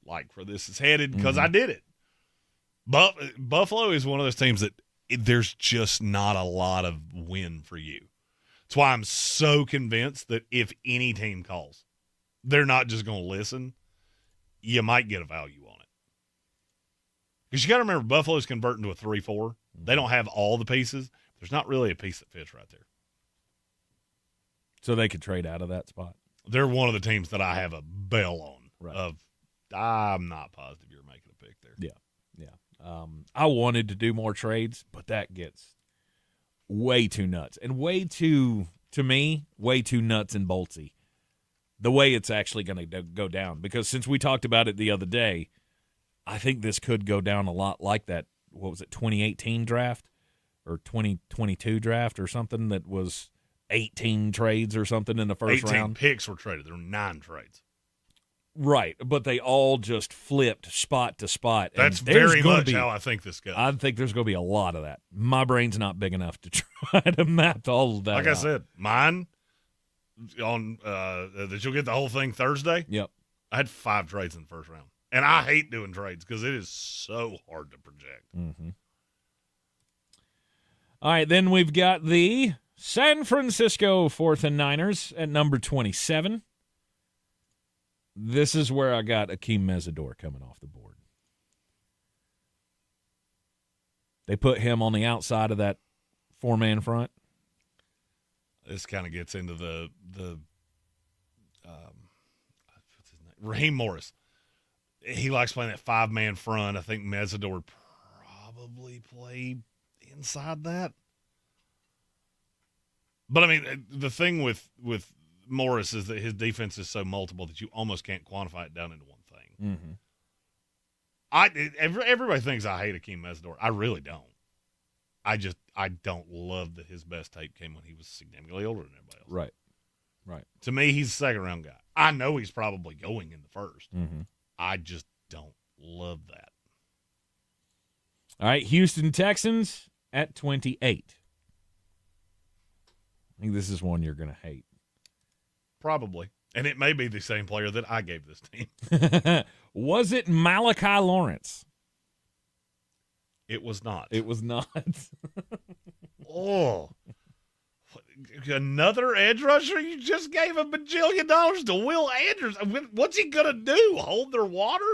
like where this is headed because I did it. But Buffalo is one of those teams that there's just not a lot of win for you. That's why I'm so convinced that if any team calls, they're not just going to listen. You might get a value on it. Because you got to remember, Buffalo's converting to a 3-4. They don't have all the pieces. There's not really a piece that fits right there. So they could trade out of that spot? They're one of the teams that I have a bell on. Right. I'm not positive you're making a pick there. Yeah. I wanted to do more trades, but that gets way too nuts and to me, way too nuts and boltsy. The way it's actually going to go down, because since we talked about it the other day, I think this could go down a lot like that. What was it, 2018 draft or 2022 draft or something that was 18 trades or something in the first 18 round. Picks were traded. There were 9 trades. Right, but they all just flipped spot to spot. That's very much how I think this goes. I think there's going to be a lot of that. My brain's not big enough to try to map all of that Like out. I said, mine on that you'll get the whole thing Thursday. Yep. I had 5 trades in the first round. And I hate doing trades because it is so hard to project. Mm-hmm. All right, then we've got the San Francisco 4th and Niners at number 27. This is where I got Akeem Mesidor coming off the board. They put him on the outside of that 4-man front. This kind of gets into the what's his name? Raheem Morris. He likes playing that 5-man front. I think Mesidor probably played inside that. But, I mean, the thing with Morris is that his defense is so multiple that you almost can't quantify it down into one thing. Mm-hmm. Everybody thinks I hate Akeem Mesidor. I really don't. I don't love that his best tape came when he was significantly older than everybody else. Right. To me, he's a second-round guy. I know he's probably going in the first. Mm-hmm. I just don't love that. All right, Houston Texans at 28. I think this is one you're going to hate. Probably. And it may be the same player that I gave this team. Was it Malachi Lawrence? It was not. It was not. Oh. Another edge rusher? You just gave $1 bajillion to Will Andrews. What's he going to do? Hold their water?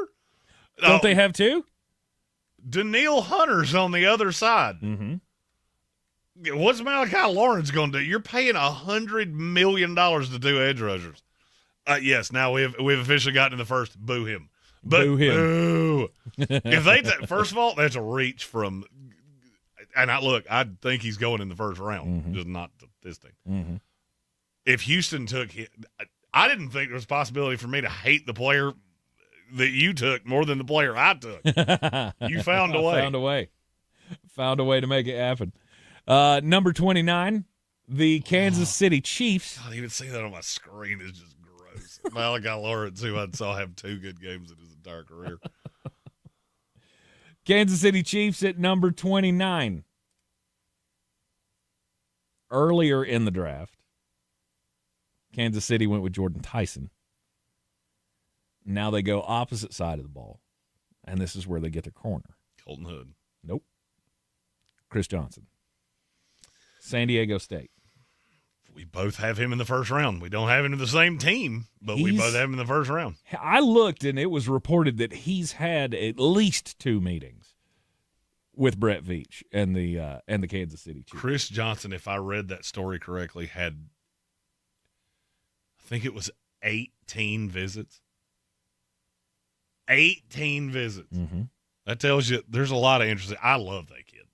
Don't they have 2? Daniil Hunter's on the other side. Mm-hmm. What's Malachi Lawrence going to do? You're paying $100 million to do edge rushers. Yes, now we've officially gotten to the first. Boo him. Boo him. Boo. If they first of all, that's a reach from. And I think he's going in the first round, just not this thing. Mm-hmm. if Houston took him, I didn't think there was a possibility for me to hate the player that you took more than the player I took. You found a way. Found a way to make it happen. Number 29, the Kansas City Chiefs. God, even seeing that on my screen is just gross. Malachi Lawrence, who I saw have 2 good games in his entire career. Kansas City Chiefs at number 29. Earlier in the draft, Kansas City went with Jordan Tyson. Now they go opposite side of the ball, and this is where they get their corner. Colton Hood. Nope. Chris Johnson. San Diego State. We both have him in the first round. We don't have him in the same team, but we both have him in the first round. I looked, and it was reported that he's had at least 2 meetings with Brett Veach and the Kansas City Chiefs. Chris Johnson, if I read that story correctly, had, I think it was 18 visits. 18 visits. Mm-hmm. That tells you there's a lot of interest. I love that kid.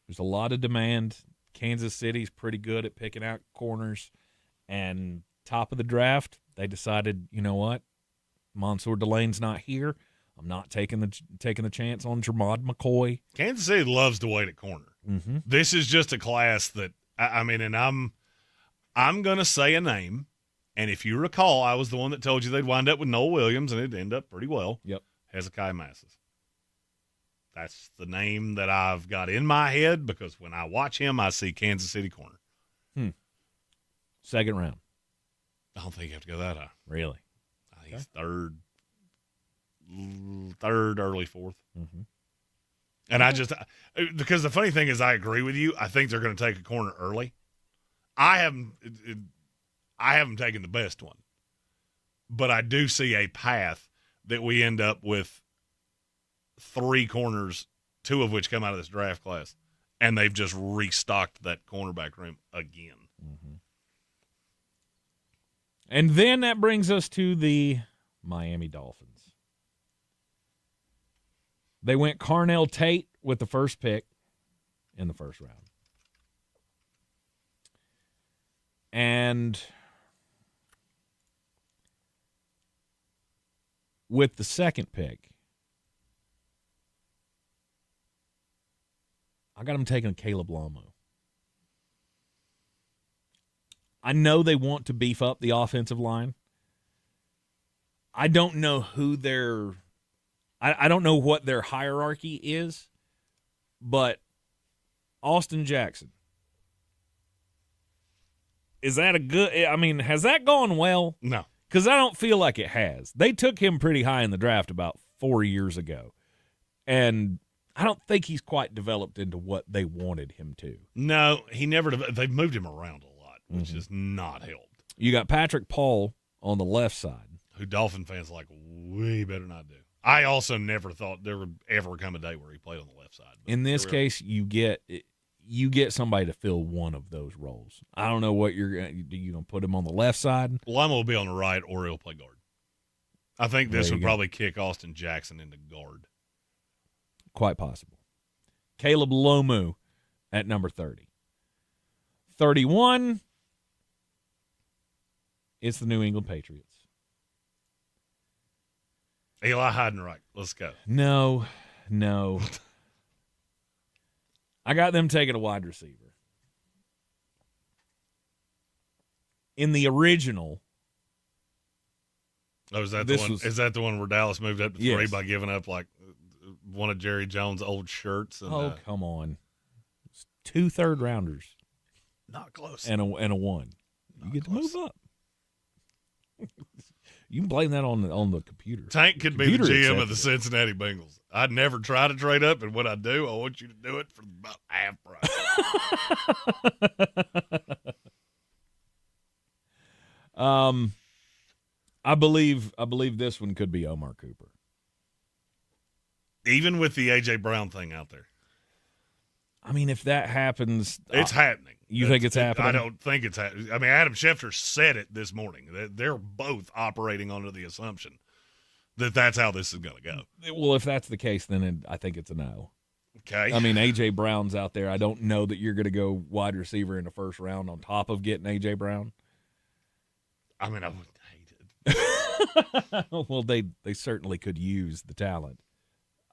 There's a lot of demand. Kansas City's pretty good at picking out corners. And top of the draft, they decided, you know what? Mansour Delane's not here. I'm not taking the chance on Jermod McCoy. Kansas City loves to wait at corner. Mm-hmm. This is just a class that and I'm going to say a name, and if you recall, I was the one that told you they'd wind up with Noel Williams, and it'd end up pretty well. Yep, Hezekiah Masses. That's the name that I've got in my head because when I watch him, I see Kansas City corner. Second round. I don't think you have to go that high. Really? I think he's third, early fourth. Mm-hmm. And I just – because the funny thing is I agree with you. I think they're going to take a corner early. I haven't taken the best one. But I do see a path that we end up with 3 corners, 2 of which come out of this draft class, and they've just restocked that cornerback room again. Mm-hmm. And then that brings us to the Miami Dolphins. They went Carnell Tate with the first pick in the first round. And with the second pick, I got them taking Caleb Lomu. I know they want to beef up the offensive line. I don't know who I don't know what their hierarchy is, but Austin Jackson. Is that has that gone well? No. Because I don't feel like it has. They took him pretty high in the draft about 4 years ago, and I don't think he's quite developed into what they wanted him to. No, he never. They've moved him around a lot, which has not helped. You got Patrick Paul on the left side, who Dolphin fans like way better not do. I also never thought there would ever come a day where he played on the left side. In this case, you get somebody to fill one of those roles. I don't know what you're going to put him on the left side. Lima will be on the right, or he'll play guard. I think this would probably kick Austin Jackson into guard. Quite possible. Caleb Lomu at number 30. 31, it's the New England Patriots. Eli Heidenreich, let's go. No. I got them taking a wide receiver. In the original. Oh, is that the one? Is that the one where Dallas moved up to 3 by giving up like one of Jerry Jones' old shirts? And, come on. It's 2 third-rounders. Not close. And a 1. You get to move up. You can blame that on the computer. Take could be the GM of the Cincinnati Bengals. I'd never try to trade up, and when I do, I want you to do it for about half price. I believe this one could be Omar Cooper. Even with the A.J. Brown thing out there. I mean, if that happens. It's happening. You think it's happening? I don't think it's happening. I mean, Adam Schefter said it this morning. They're both operating under the assumption that that's how this is going to go. Well, if that's the case, then I think it's a no. Okay. I mean, A.J. Brown's out there. I don't know that you're going to go wide receiver in the first round on top of getting A.J. Brown. I mean, I would hate it. Well, they certainly could use the talent.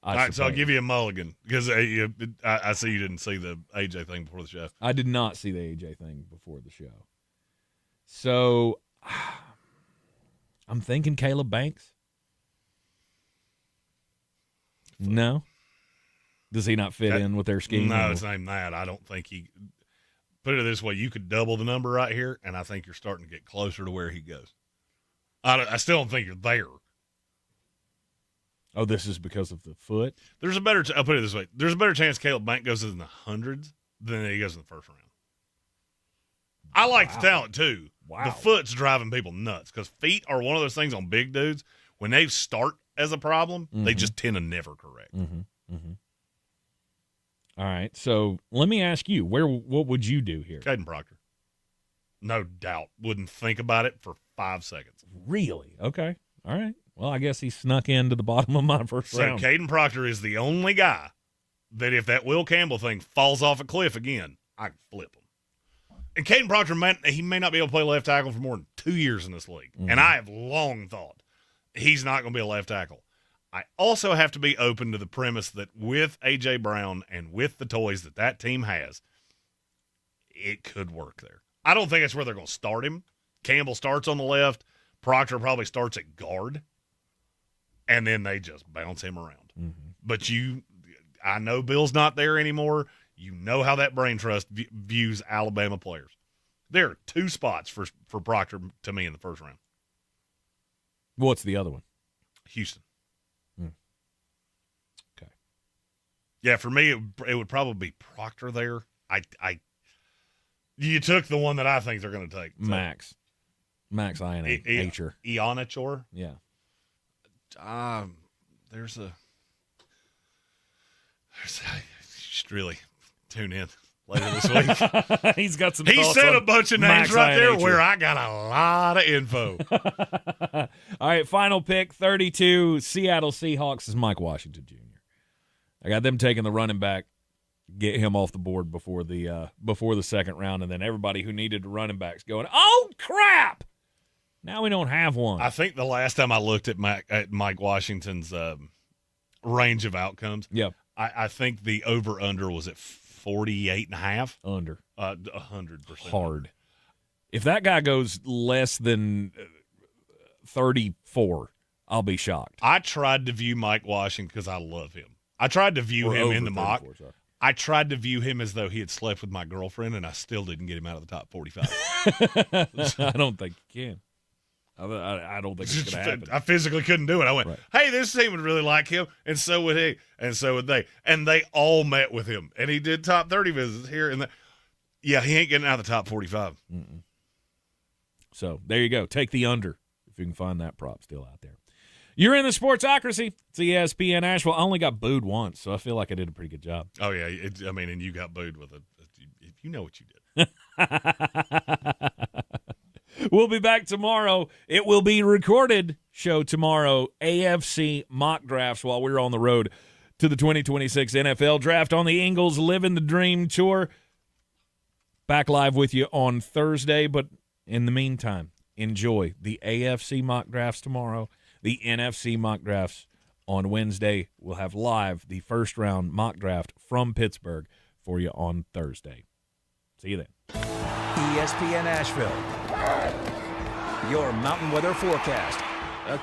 All right, so I'll give you a mulligan because I see you didn't see the AJ thing before the show. I did not see the AJ thing before the show. So I'm thinking Caleb Banks. No? Does he not fit in with their scheme? No, it's not even that. I don't think he – put it this way, you could double the number right here, and I think you're starting to get closer to where he goes. I still don't think you're there. Oh, this is because of the foot? There's a better – I'll put it this way. There's a better chance Caleb Banks goes in the hundreds than he goes in the first round. I like the talent, too. Wow. The foot's driving people nuts because feet are one of those things on big dudes. When they start as a problem, they just tend to never correct. All right, so let me ask you, what would you do here? Caden Proctor. No doubt. Wouldn't think about it for 5 seconds. Really? Okay. All right. Well, I guess he snuck into the bottom of my first round. So Caden Proctor is the only guy that if that Will Campbell thing falls off a cliff again, I can flip him. And Caden Proctor, he may not be able to play left tackle for more than 2 years in this league. And I have long thought he's not going to be a left tackle. I also have to be open to the premise that with A.J. Brown and with the toys that team has, it could work there. I don't think that's where they're going to start him. Campbell starts on the left. Proctor probably starts at guard. And then they just bounce him around. But I know Bill's not there anymore. You know how that brain trust views Alabama players. There are 2 spots for Proctor to me in the first round. What's the other one? Houston. Okay. Yeah, for me, it would probably be Proctor there. You took the one that I think they're going to take. So. Max Ionichor. Ionichor? Yeah. There's just really tune in later this week. He's got some. He said a bunch of names Max right there Ionichor. where I got a lot of info. All right, final pick, 32, Seattle Seahawks is Mike Washington Jr. I got them taking the running back, get him off the board before the second round, and then everybody who needed running backs going, oh, crap! Now we don't have one. I think the last time I looked at Mike Washington's range of outcomes, I think the over-under was at 48.5. Under. 100%. Hard. If that guy goes less than 34, I'll be shocked. I tried to view Mike Washington because I love him. I tried to view him in the mock. I tried to view him as though he had slept with my girlfriend, and I still didn't get him out of the top 45. I don't think you can. I don't think it's going to happen. I physically couldn't do it. I went, hey, this team would really like him, and so would he, and so would they. And they all met with him. And he did top 30 visits here and there. Yeah, he ain't getting out of the top 45. So there you go. Take the under if you can find that prop still out there. You're in the Sportsocracy. It's ESPN Asheville. I only got booed once, so I feel like I did a pretty good job. Oh, yeah. And you got booed with it. You know what you did. We'll be back tomorrow. It will be recorded show tomorrow, AFC mock drafts while we're on the road to the 2026 NFL Draft on the Ingles Living the Dream Tour. Back live with you on Thursday, but in the meantime, enjoy the AFC mock drafts tomorrow. The NFC mock drafts on Wednesday. We'll have live the first round mock draft from Pittsburgh for you on Thursday. See you then. ESPN Asheville. Your mountain weather forecast.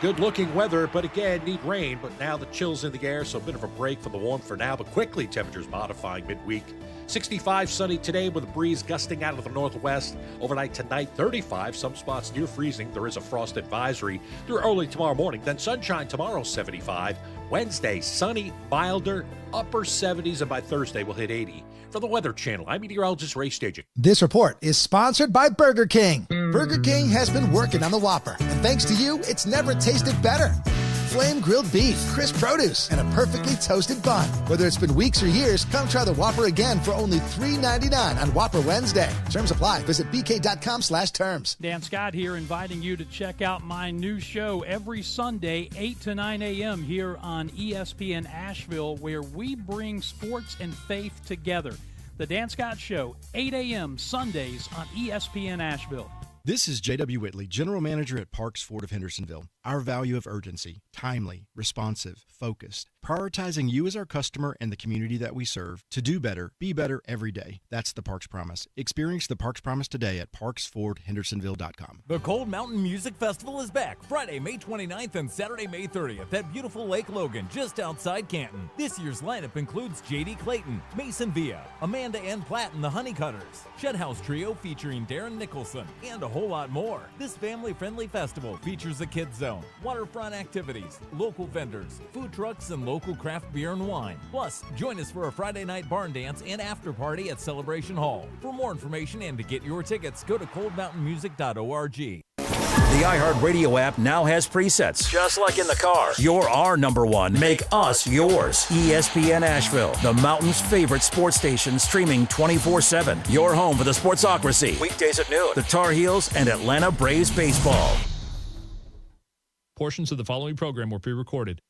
Good-looking weather, but again, need rain. But now the chill's in the air, so a bit of a break for the warmth for now. But quickly, temperatures modifying midweek. 65 sunny today with a breeze gusting out of the northwest. Overnight tonight, 35. Some spots near freezing. There is a frost advisory through early tomorrow morning. Then sunshine tomorrow, 75. Wednesday, sunny, milder, upper 70s, and by Thursday, we'll hit 80. For the Weather Channel, I'm meteorologist Ray Staging. This report is sponsored by Burger King. Burger King has been working on the Whopper, and thanks to you, it's never tasted better. Flame grilled beef, crisp produce, and a perfectly toasted bun. Whether it's been weeks or years, come try the Whopper again for only $3.99 on Whopper Wednesday. Terms apply. Visit bk.com/terms. Dan Scott here, inviting you to check out my new show every Sunday, 8 to 9 a.m. here on ESPN Asheville, where we bring sports and faith together. The Dan Scott Show, 8 a.m. Sundays on ESPN Asheville. This is J.W. Whitley, General Manager at Parks Ford of Hendersonville. Our value of urgency, timely, responsive, focused, prioritizing you as our customer and the community that we serve to do better, be better every day. That's the Parks Promise. Experience the Parks Promise today at parksfordhendersonville.com. The Cold Mountain Music Festival is back Friday, May 29th and Saturday, May 30th at beautiful Lake Logan, just outside Canton. This year's lineup includes J.D. Clayton, Mason Villa, Amanda Ann Platt and the Honeycutters, Shedhouse Trio featuring Darren Nicholson, and a whole lot more. This family-friendly festival features a kids zone, waterfront activities, local vendors, food trucks, and local craft beer and wine. Plus, join us for a Friday night barn dance and after party at Celebration Hall. For more information and to get your tickets, go to coldmountainmusic.org. The iHeartRadio app now has presets. Just like in the car. You're our number one. Make us yours. ESPN Asheville, the Mountain's favorite sports station, streaming 24/7. Your home for the Sportsocracy. Weekdays at noon. The Tar Heels and Atlanta Braves baseball. Portions of the following program were pre-recorded.